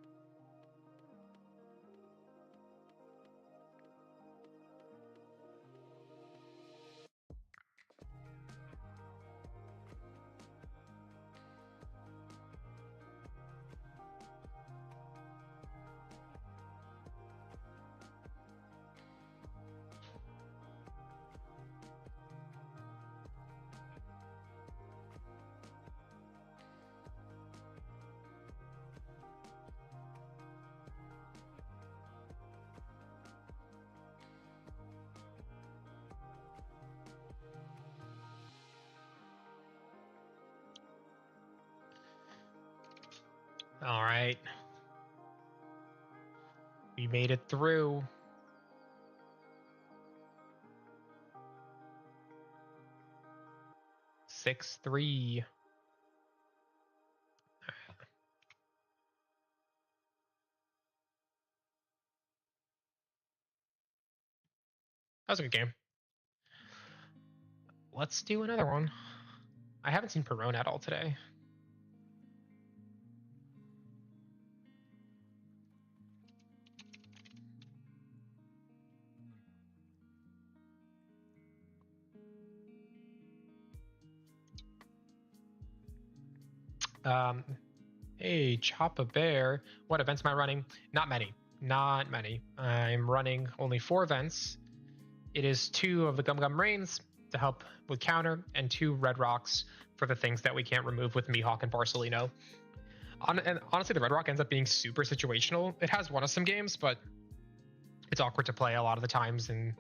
All right. We made it through. Six, 3. That was a good game. Let's do another one. I haven't seen Perone at all today. Hey, Chop a Bear. What events am I running? Not many. Not many. I'm running only 4 events. It is 2 of the Gum Gum Rains to help with counter, and 2 Red Rocks for the things that we can't remove with Mihawk and Barcelino. And honestly, the Red Rock ends up being super situational. It has won us some games, but it's awkward to play a lot of the times in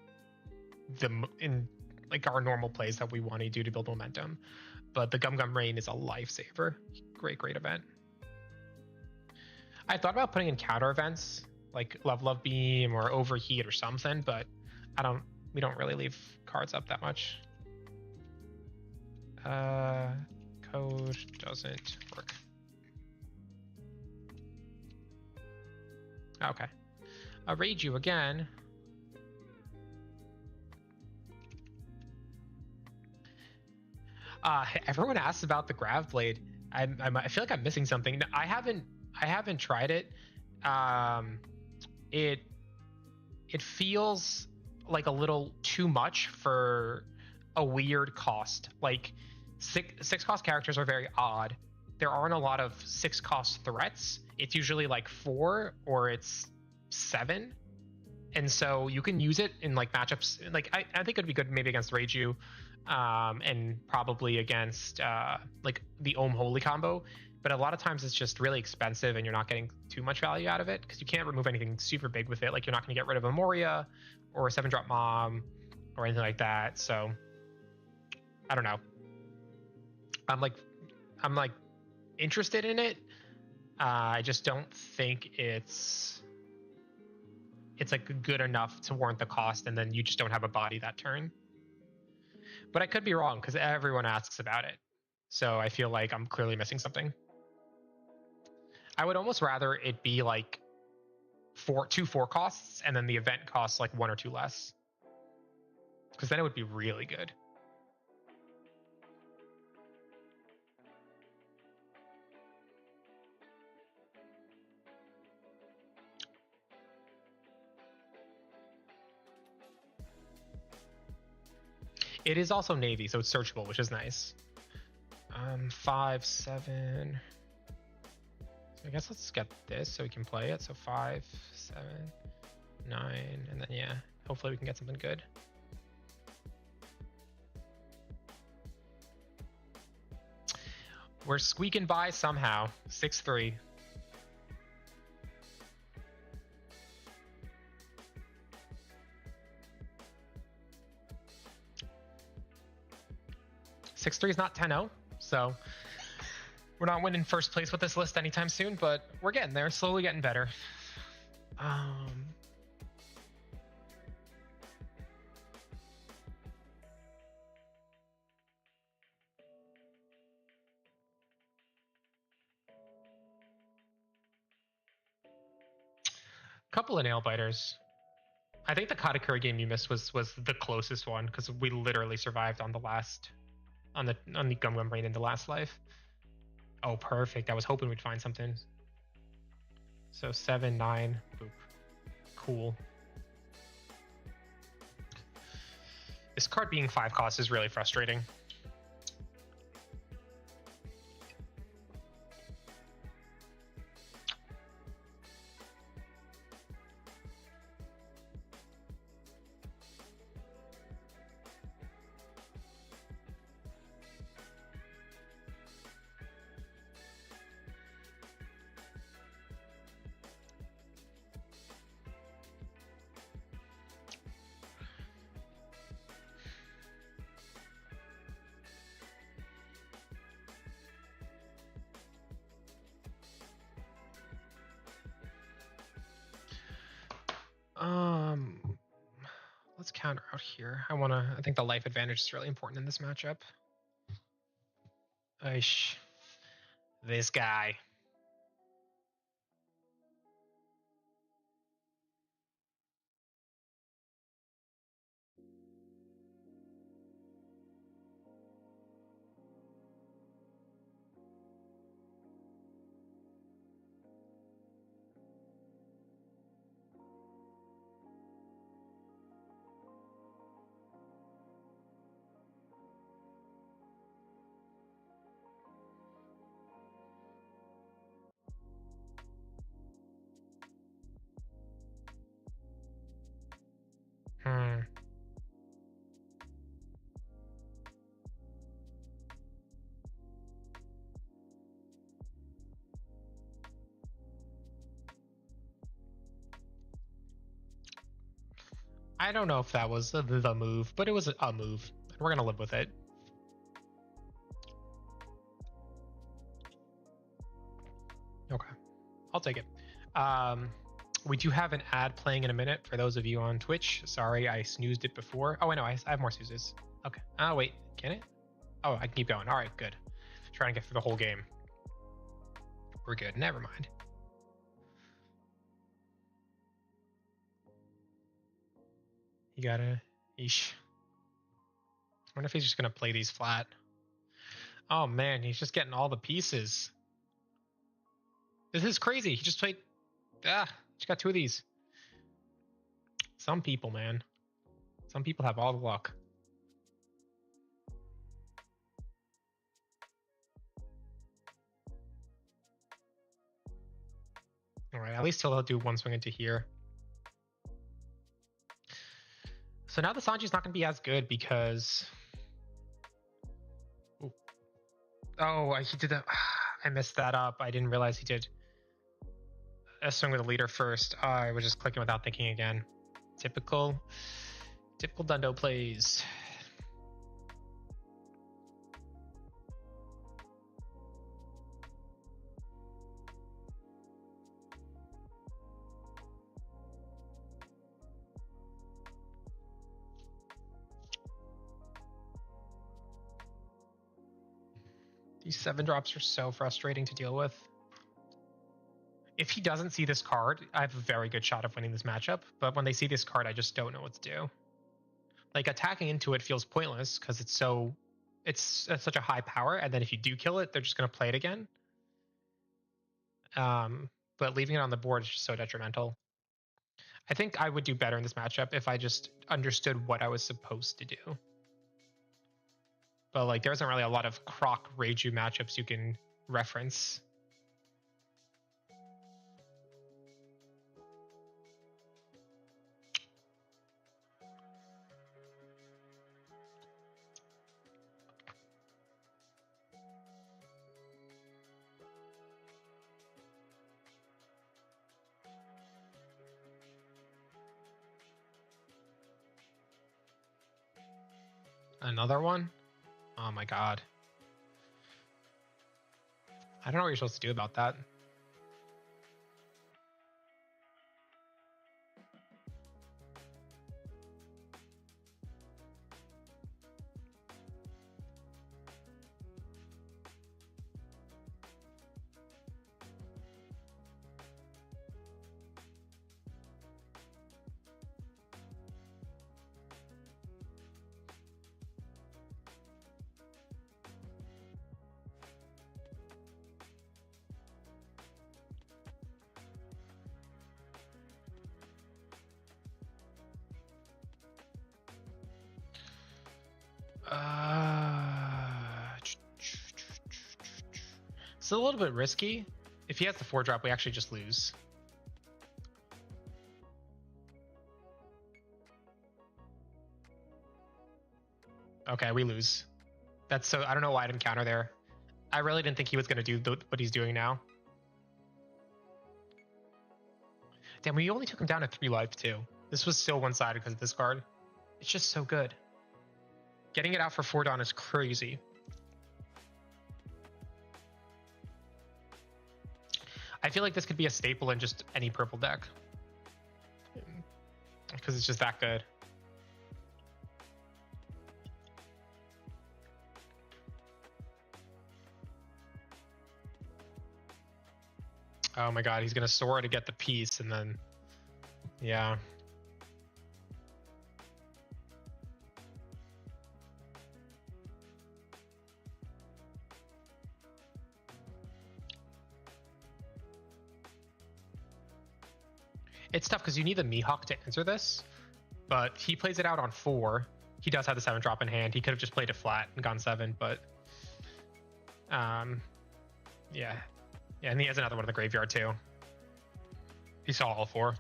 like our normal plays that we want to do to build momentum. But the Gum Gum Rain is a lifesaver. Great event. I thought about putting in counter events like Love Beam or Overheat or something, but we don't really leave cards up that much. Code doesn't work. Okay. I'll raid you again. Everyone asks about the Grav Blade. I feel like I'm missing something. I haven't tried it. It feels like a little too much for a weird cost. Like 6 cost characters are very odd. There aren't a lot of 6 cost threats. It's usually like 4 or it's 7. And so you can use it in like matchups. Like I think it'd be good maybe against Reiju, and probably against like the Ohm Holy combo. But a lot of times it's just really expensive and you're not getting too much value out of it because you can't remove anything super big with it. Like you're not going to get rid of a Moria or a 7-drop Mom or anything like that. So I don't know. I'm like interested in it. I just don't think it's like good enough to warrant the cost, and then you just don't have a body that turn. But I could be wrong because everyone asks about it. So I feel like I'm clearly missing something. I would almost rather it be like 4 costs and then the event costs like 1 or 2 less. Because then it would be really good. It is also Navy, so it's searchable, which is nice. 5, 7. So I guess let's get this so we can play it. So 5, 7, 9, and then yeah, hopefully we can get something good. We're squeaking by somehow. 6-3. Six three is not 10-0, so we're not winning first place with this list anytime soon, but we're getting there, slowly getting better. Couple of nail biters. I think the Katakuri game you missed was the closest one because we literally survived on the last on the Gum Gum Rain in the last life. Oh, perfect. I was hoping we'd find something. So 7, 9, boop. Cool. This card being 5 cost is really frustrating. Um, let's counter out here. I think the life advantage is really important in this matchup. Aish. This guy. Hmm. I don't know if that was the move, but it was a move. We're gonna live with it. Okay, I'll take it. We do have an ad playing in a minute for those of you on Twitch. Sorry, I snoozed it before. Oh, I know, I have more snoozes. Okay. Oh, wait, can it? Oh, I can keep going. All right, good. Trying to get through the whole game. We're good. Never mind. You gotta. Eesh. I wonder if he's just gonna play these flat. Oh man, he's just getting all the pieces. This is crazy. He just played. Just got two of these. Some people, man. Some people have all the luck. All right, at least he'll do one swing into here. So now the Sanji's not going to be as good because... Ooh. Oh, he did that. I messed that up. I didn't realize he did a swing with a leader first. I was just clicking without thinking again. Typical Dundo plays. These 7-drops are so frustrating to deal with. If he doesn't see this card, I have a very good shot of winning this matchup. But when they see this card, I just don't know what to do. Like, attacking into it feels pointless because it's such a high power. And then if you do kill it, they're just going to play it again. But leaving it on the board is just so detrimental. I think I would do better in this matchup if I just understood what I was supposed to do. But like, there isn't really a lot of Croc Reiju matchups you can reference. Another one? Oh my god. I don't know what you're supposed to do about that. It's a little bit risky. If he has the 4-drop, we actually just lose. Okay, we lose. That's so... I don't know why I didn't counter there. I really didn't think he was going to do what he's doing now. Damn, we only took him down to 3 life, too. This was still one-sided because of this card. It's just so good. Getting it out for 4 down is crazy. I feel like this could be a staple in just any purple deck. because it's just that good. Oh my god, he's gonna soar to get the piece, and then yeah. It's tough because you need the Mihawk to answer this, but he plays it out on 4. He does have the 7 drop in hand. He could have just played it flat and gone 7, but yeah. Yeah, and he has another one in the graveyard too. He saw all 4.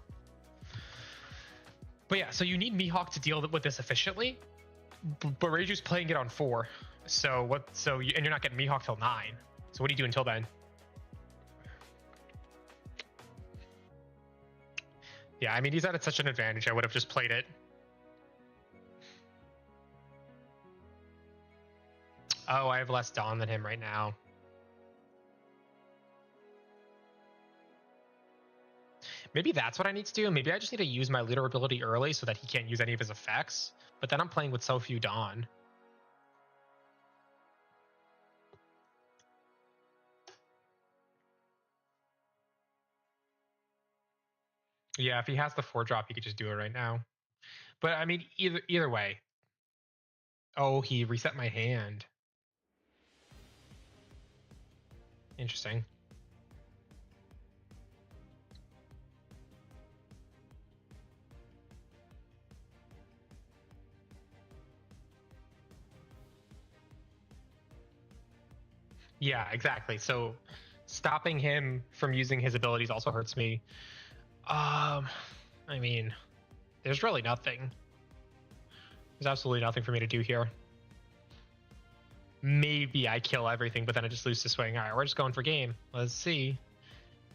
But yeah, so you need Mihawk to deal with this efficiently, but Reiju's playing it on 4. So what? So and you're not getting Mihawk till 9. So what do you do until then? Yeah, I mean, he's at such an advantage. I would have just played it. Oh, I have less Dawn than him right now. Maybe that's what I need to do. Maybe I just need to use my leader ability early so that he can't use any of his effects. But then I'm playing with so few Dawn. Yeah, if he has the 4 drop, he could just do it right now. But I mean, either way. Oh, he reset my hand. Interesting. Yeah, exactly. So stopping him from using his abilities also hurts me. I mean, there's really nothing. There's absolutely nothing for me to do here. Maybe I kill everything, but then I just lose to swing. All right, we're just going for game. Let's see.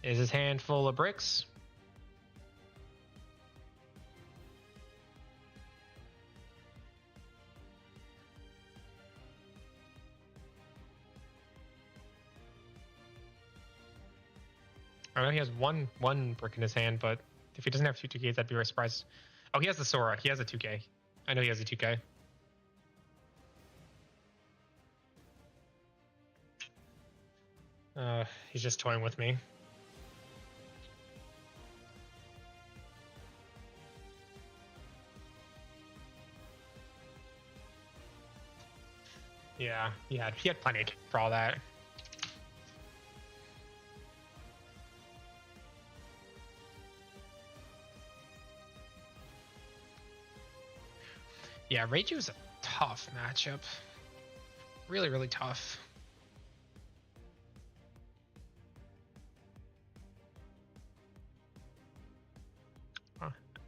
Is his hand full of bricks? I know he has one brick in his hand, but if he doesn't have 2Ks, I'd be very surprised. Oh, he has the Sora. He has a 2K. I know he has a 2K. He's just toying with me. Yeah, he had plenty for all that. Yeah, Reiju's a tough matchup. Really, really tough.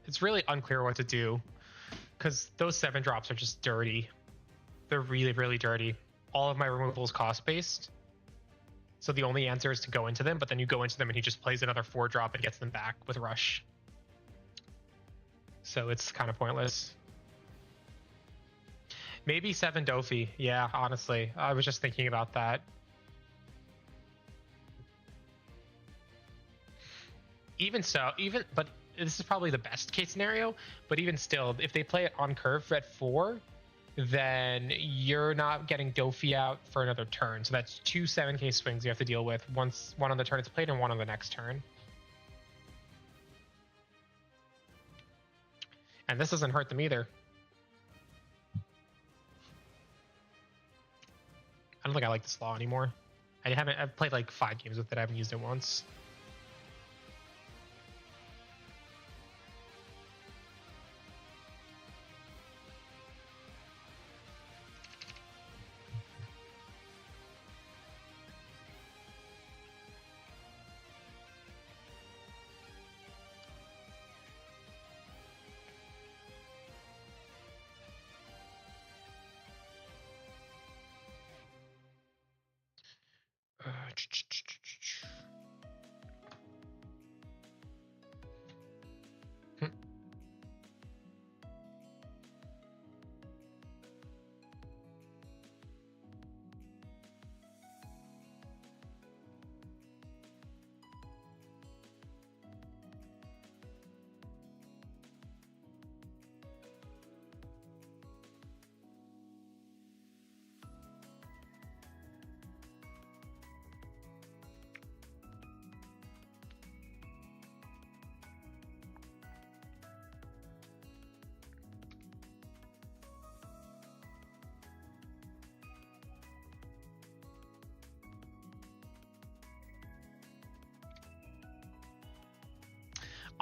It's really unclear what to do because those 7 drops are just dirty. They're really, really dirty. All of my removal is cost-based. So the only answer is to go into them, but then you go into them and he just plays another 4 drop and gets them back with Rush. So it's kind of pointless. Maybe 7 Dofi. Yeah, honestly. I was just thinking about that. Even so, but this is probably the best case scenario, but even still, if they play it on curve at 4, then you're not getting Dofi out for another turn. So that's 2 7K swings you have to deal with. One on the turn it's played and one on the next turn. And this doesn't hurt them either. I don't think I like this law anymore. I've played like 5 games with it. I haven't used it once.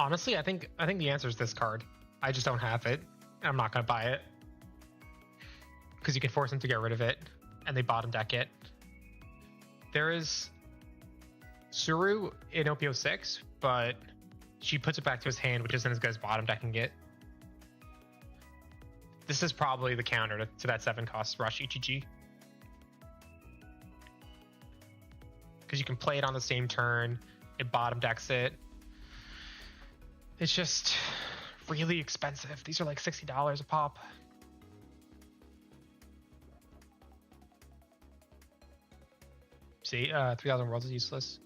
Honestly, I think the answer is this card. I just don't have it. And I'm not gonna buy it. Because you can force him to get rid of it, and they bottom deck it. There is Suru in OP06, but she puts it back to his hand, which isn't as good as bottom decking it. This is probably the counter to that 7-cost rush ETG. Because you can play it on the same turn, it bottom decks it. It's just really expensive. These are like $60 a pop. See, 3,000 Worlds is useless.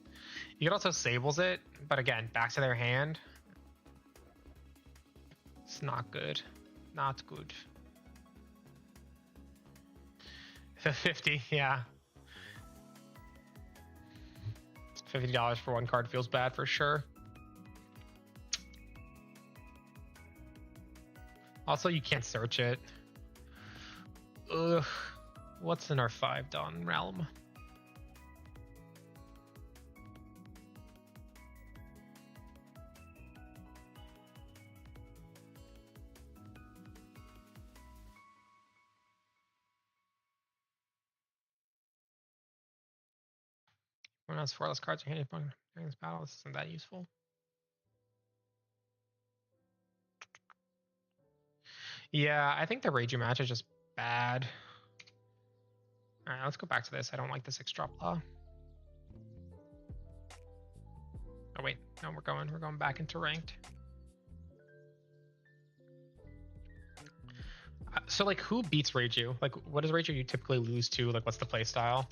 You can also Sables it, but again, back to their hand. It's not good. Not good. The 50, yeah. $50 for one card feels bad for sure. Also, you can't search it. Ugh. What's in our 5-Don realm? When else 4 less cards are handed during this battle, this isn't that useful. Yeah, I think the Reiju match is just bad. Alright, let's go back to this. I don't like the 6-drop law. Oh wait, no, we're going back into ranked. So like, who beats Reiju? Like, what does Reiju you typically lose to? Like, what's the play style?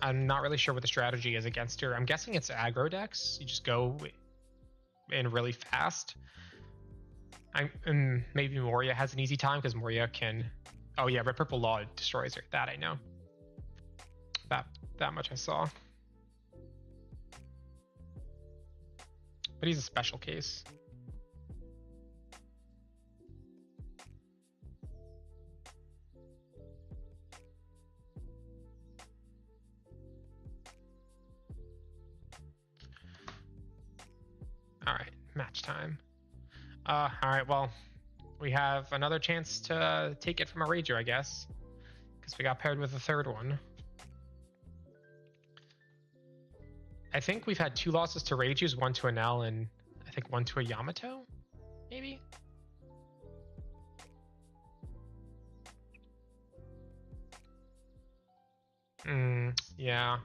I'm not really sure what the strategy is against her. I'm guessing it's aggro decks. You just go in really fast. Maybe Moria has an easy time because Moria can. Oh yeah, Red Purple Law destroys her. That I know. That much I saw. But he's a special case. All right, match time. All right, well, we have another chance to take it from a Rager, I guess, because we got paired with a third one. I think we've had 2 losses to Reijus, 1 to Enel, and I think 1 to a Yamato, maybe? Yeah.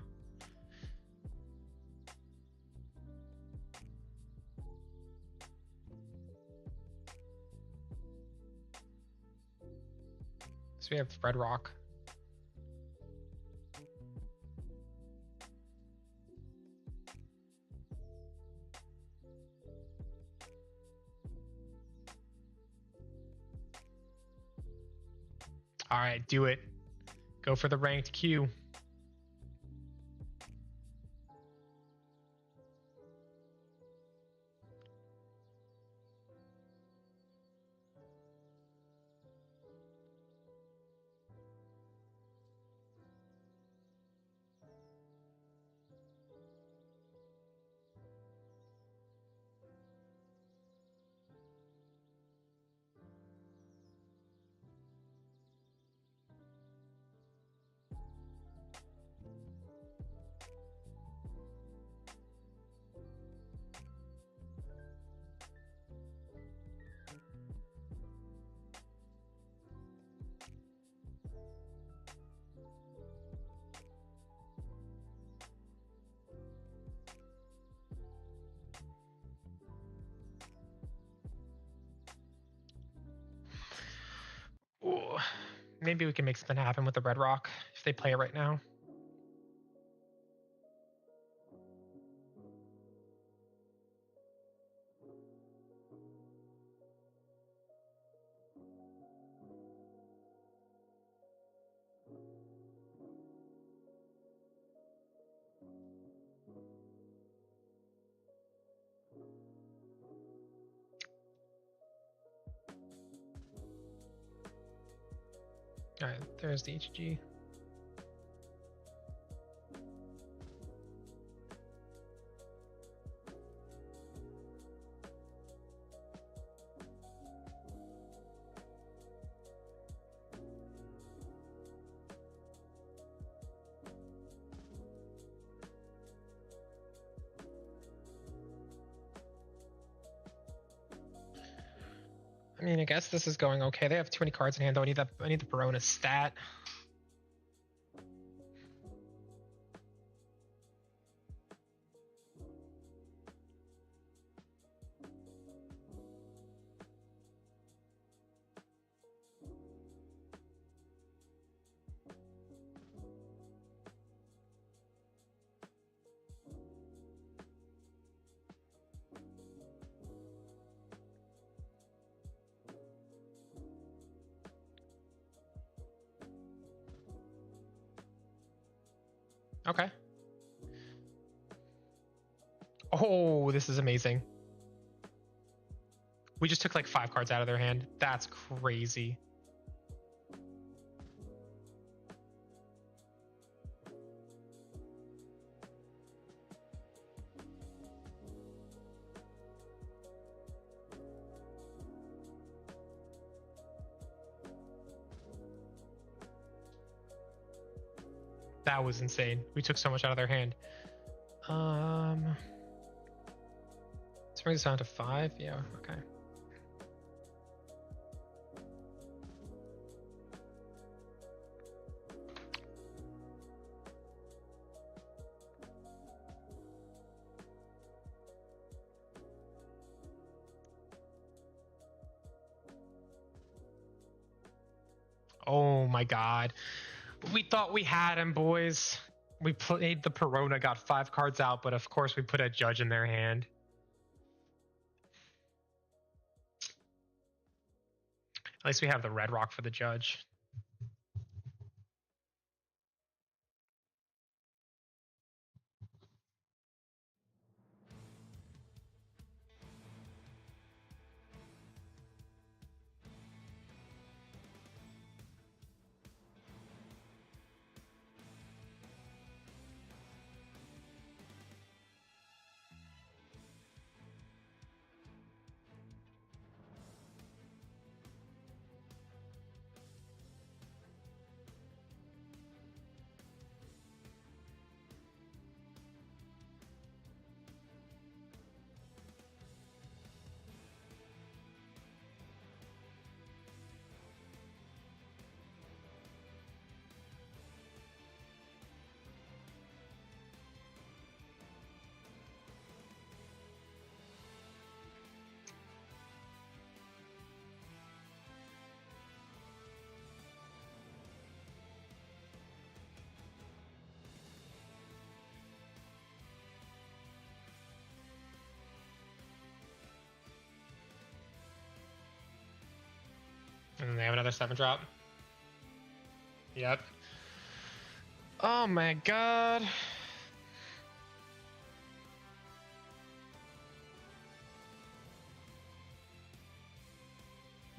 So we have Red Rock. All right, do it. Go for the ranked Q. Ooh, maybe we can make something happen with the Red Rock if they play it right now. All right, there's the HG. I mean, I guess this is going okay. They have too many cards in hand, though. I need the Verona stat. Okay. Oh, this is amazing. We just took like 5 cards out of their hand. That's crazy. That was insane. We took so much out of their hand. Let's bring this down to 5. Yeah, okay. Oh my god. We thought we had him, boys. We played the Perona, got 5 cards out, but of course we put a judge in their hand. At least we have the red rock for the judge. And then they have another 7 drop. Yep. Oh my god.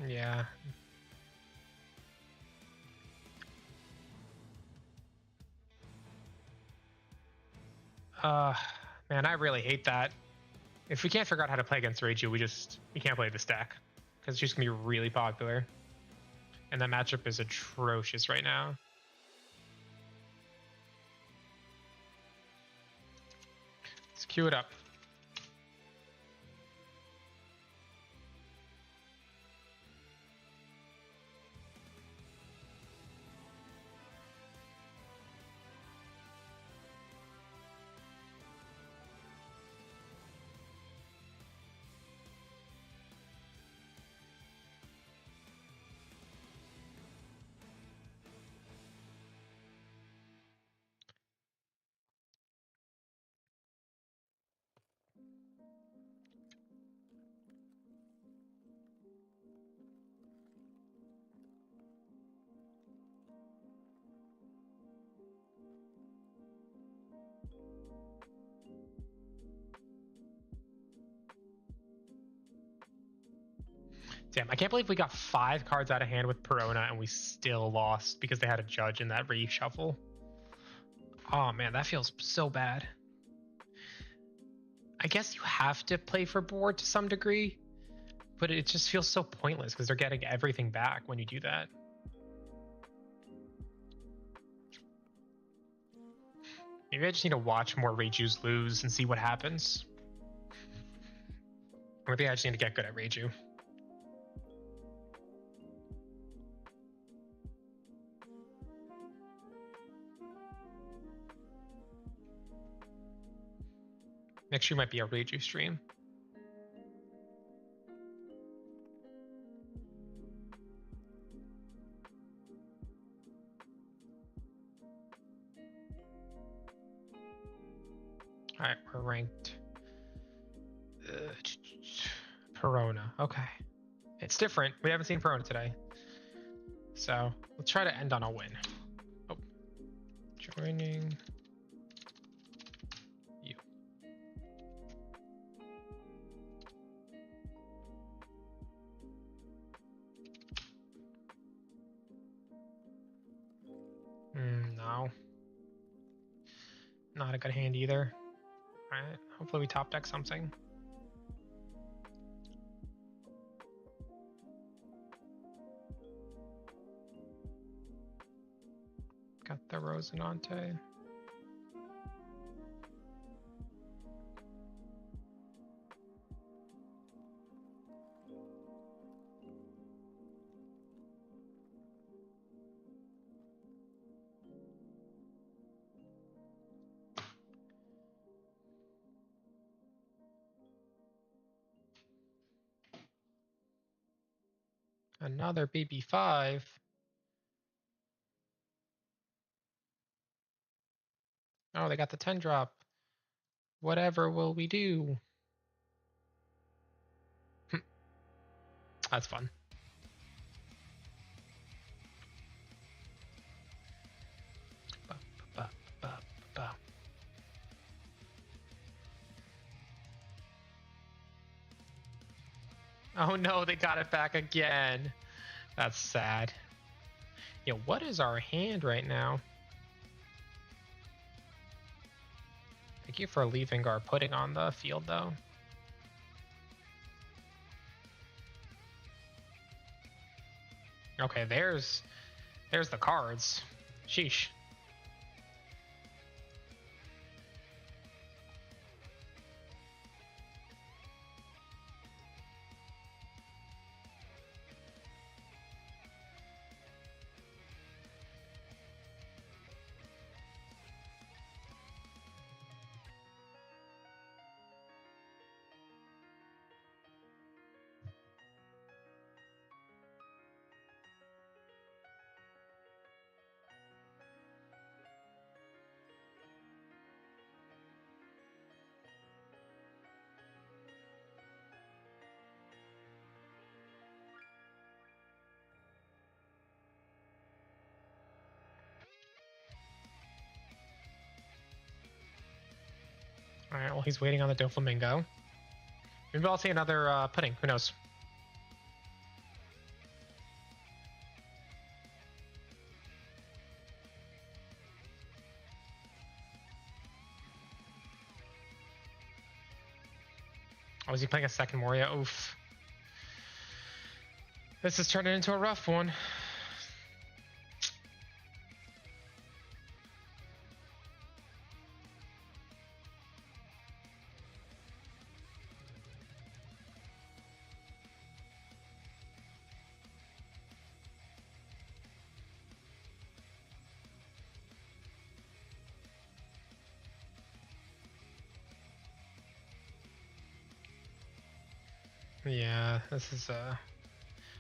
Yeah. Man, I really hate that. If we can't figure out how to play against Reiju, we can't play this deck. Because it's just gonna be really popular. And that matchup is atrocious right now. Let's queue it up. Damn, I can't believe we got 5 cards out of hand with Perona and we still lost because they had a judge in that reshuffle. Oh man, that feels so bad. I guess you have to play for board to some degree, but it just feels so pointless because they're getting everything back when you do that. Maybe I just need to watch more Reijus lose and see what happens. Or maybe I just need to get good at Reiju. Next year might be a Reiju stream. All right, we're ranked. Perona. Okay. It's different. We haven't seen Perona today. So let's try to end on a win. Oh. Joining you. No. Not a good hand either. Alright. Hopefully we top deck something. Got the Rosinante. Another BB5. Oh, they got the 10 drop. Whatever will we do? That's fun. Oh no, they got it back again. That's sad. Yeah, what is our hand right now? Thank you for leaving our pudding on the field, though. Okay, there's the cards. Sheesh. All right, well, he's waiting on the Doflamingo. Maybe I'll see another pudding. Who knows? Oh, is he playing a second Moria? Oof. This is turning into a rough one. Yeah, this is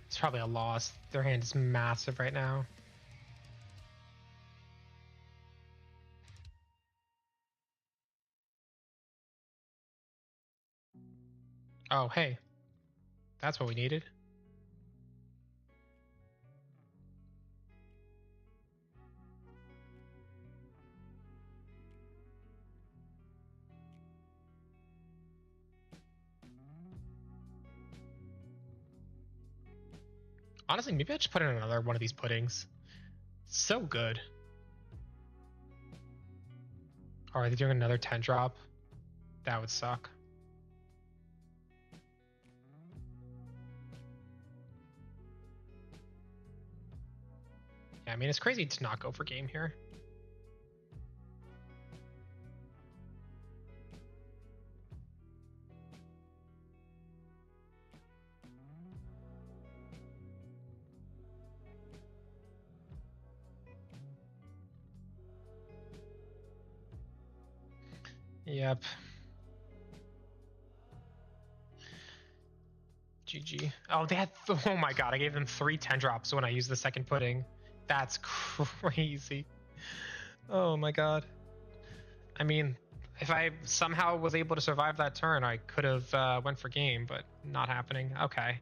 it's probably a loss. Their hand is massive right now. Oh, hey. That's what we needed. Honestly, maybe I should put in another one of these puddings. So good. Oh, are they doing another 10 drop? That would suck. Yeah, I mean, it's crazy to not go for game here. Yep. GG. Oh, they had. Oh my god, I gave them 3 10 drops when I used the second pudding. That's crazy. Oh my god. I mean, if I somehow was able to survive that turn, I could have went for game, but not happening. Okay.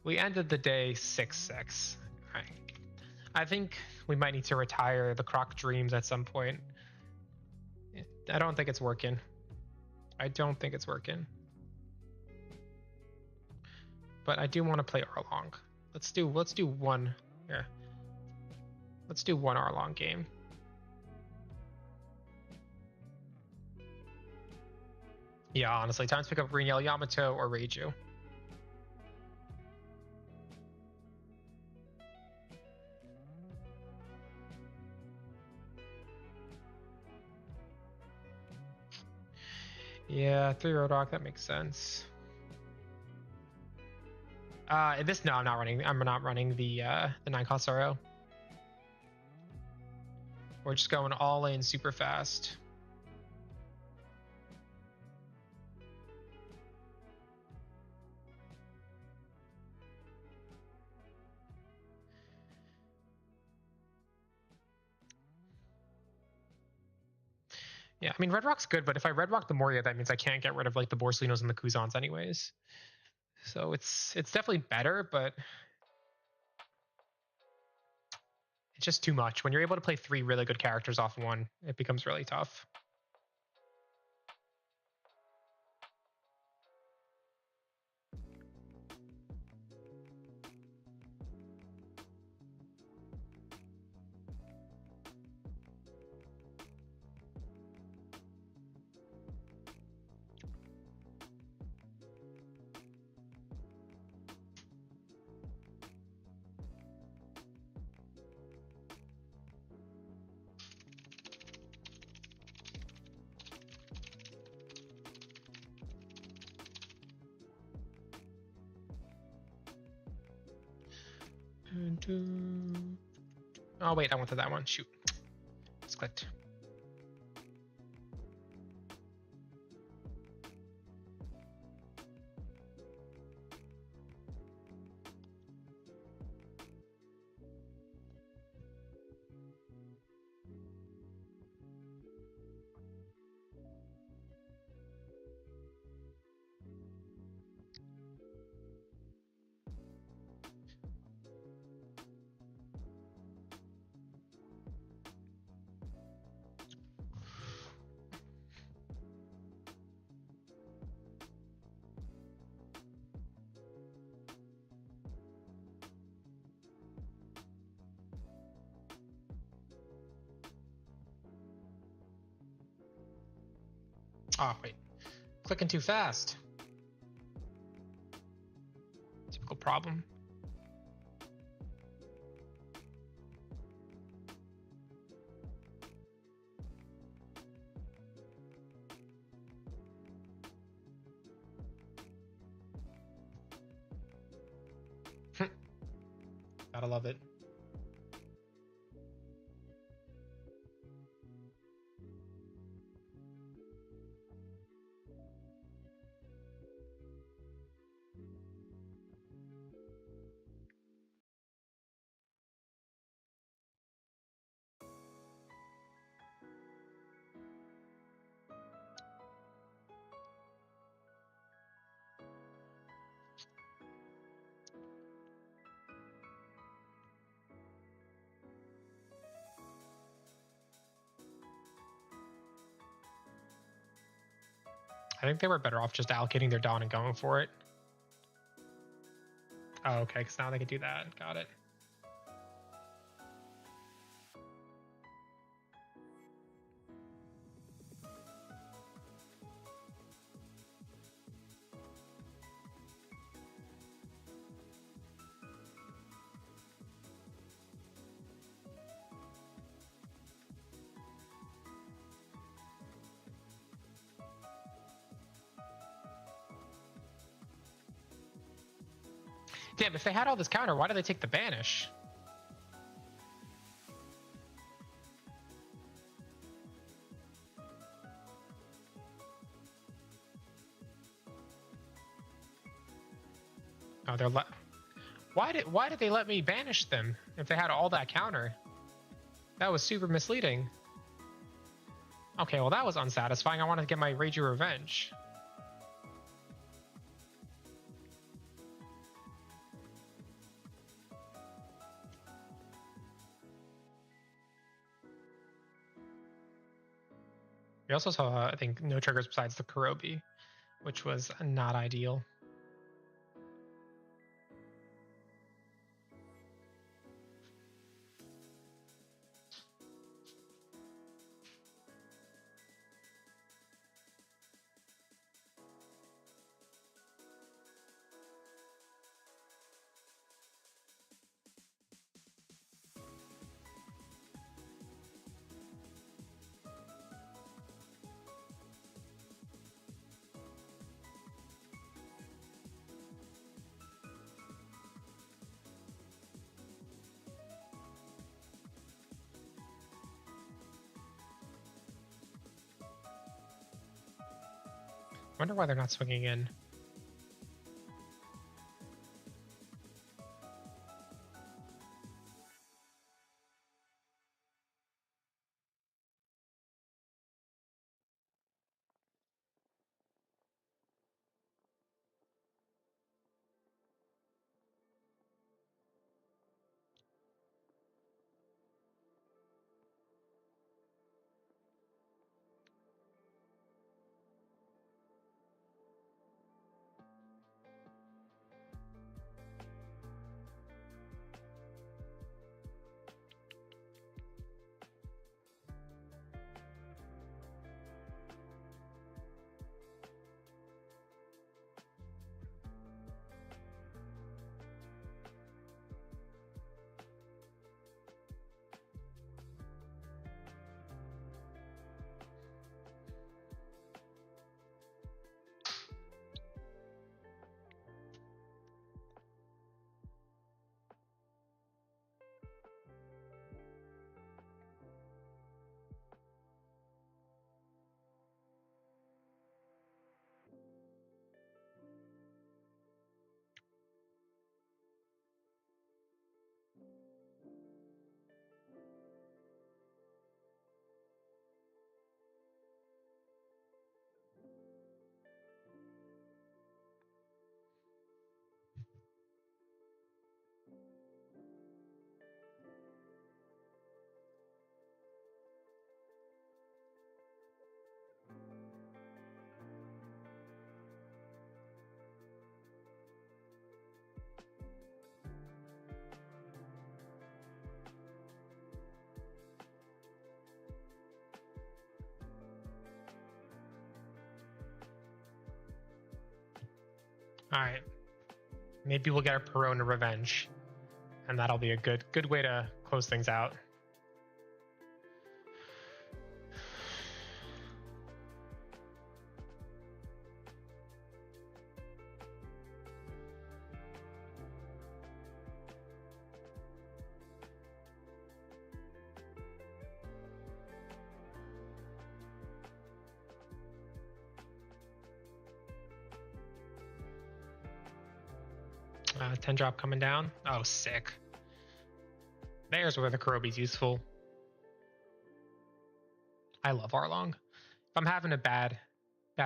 We ended the day 6-6. All right. I think we might need to retire the Croc Dreams at some point. I don't think it's working. I don't think it's working. But I do want to play Arlong. Let's do one. Yeah. Let's do one Arlong game. Yeah, honestly, time to pick up Green Yell Yamato or Reiju. Yeah, 3 Roadhog, that makes sense. No, I'm not running. I'm not running the 9-cost Zoro. We're just going all in super fast. Yeah, I mean, Red Rock's good, but if I Red Rock the Moria, that means I can't get rid of like the Borsalinos and the Kuzans anyways. So it's definitely better, but it's just too much. When you're able to play 3 really good characters off one, it becomes really tough. Oh wait, I wanted that one. Shoot. It's clicked. Oh, wait. Clicking too fast. Typical problem. Gotta love it. I think they were better off just allocating their Dawn and going for it. Oh, okay, because now they can do that. Got it. Damn, if they had all this counter, why did they take the banish? Oh, they're why did they let me banish them if they had all that counter? That was super misleading. Okay, well that was unsatisfying. I wanted to get my Ragey revenge. We also saw, I think, no triggers besides the Kurobi, which was not ideal. I wonder why they're not swinging in. All right, maybe we'll get our Perona revenge, and that'll be a good way to close things out. Uh, 10 drop coming down. Oh, sick. There's where the Kurobi's useful. I love Arlong. If I'm having a bad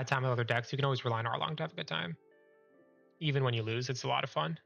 time with other decks, you can always rely on Arlong to have a good time. Even when you lose, it's a lot of fun.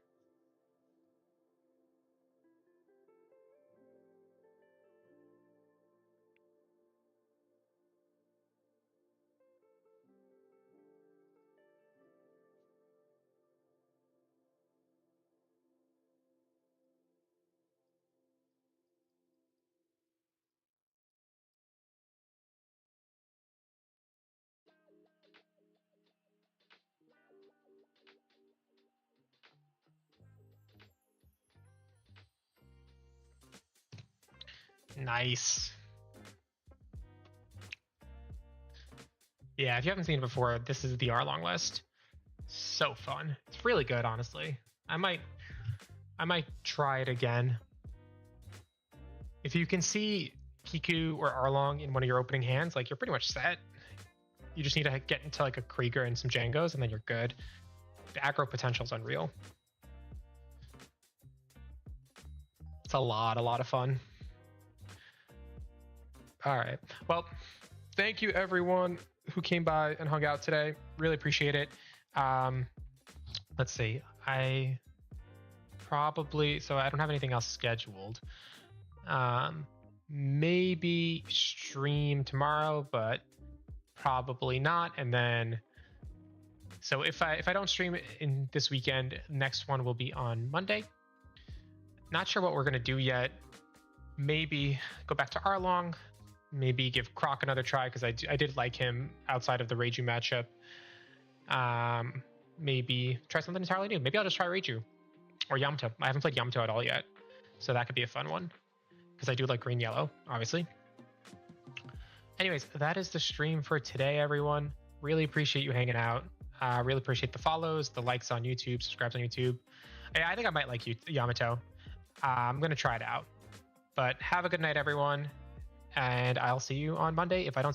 Nice. Yeah, if you haven't seen it before, this is the Arlong list. So fun. It's really good, honestly. I might try it again. If you can see Kiku or Arlong in one of your opening hands, like, you're pretty much set. You just need to get into like a Krieger and some Jangos, and then you're good. The aggro potential is unreal. It's a lot of fun. All right. Well, thank you everyone who came by and hung out today. Really appreciate it. Let's see. I don't have anything else scheduled. Maybe stream tomorrow, but probably not. And then, so if I don't stream in this weekend, next one will be on Monday. Not sure what we're gonna do yet. Maybe go back to Arlong. Maybe give Croc another try because I did like him outside of the Reiju matchup. Maybe try something entirely new. Maybe I'll just try Reiju or Yamato. I haven't played Yamato at all yet, so that could be a fun one because I do like green yellow, obviously. Anyways, that is the stream for today, everyone. Really appreciate you hanging out. Really appreciate the follows, the likes on YouTube, subscribes on YouTube. I think I might like you, Yamato. I'm gonna try it out. But have a good night, everyone, and I'll see you on Monday if I don't see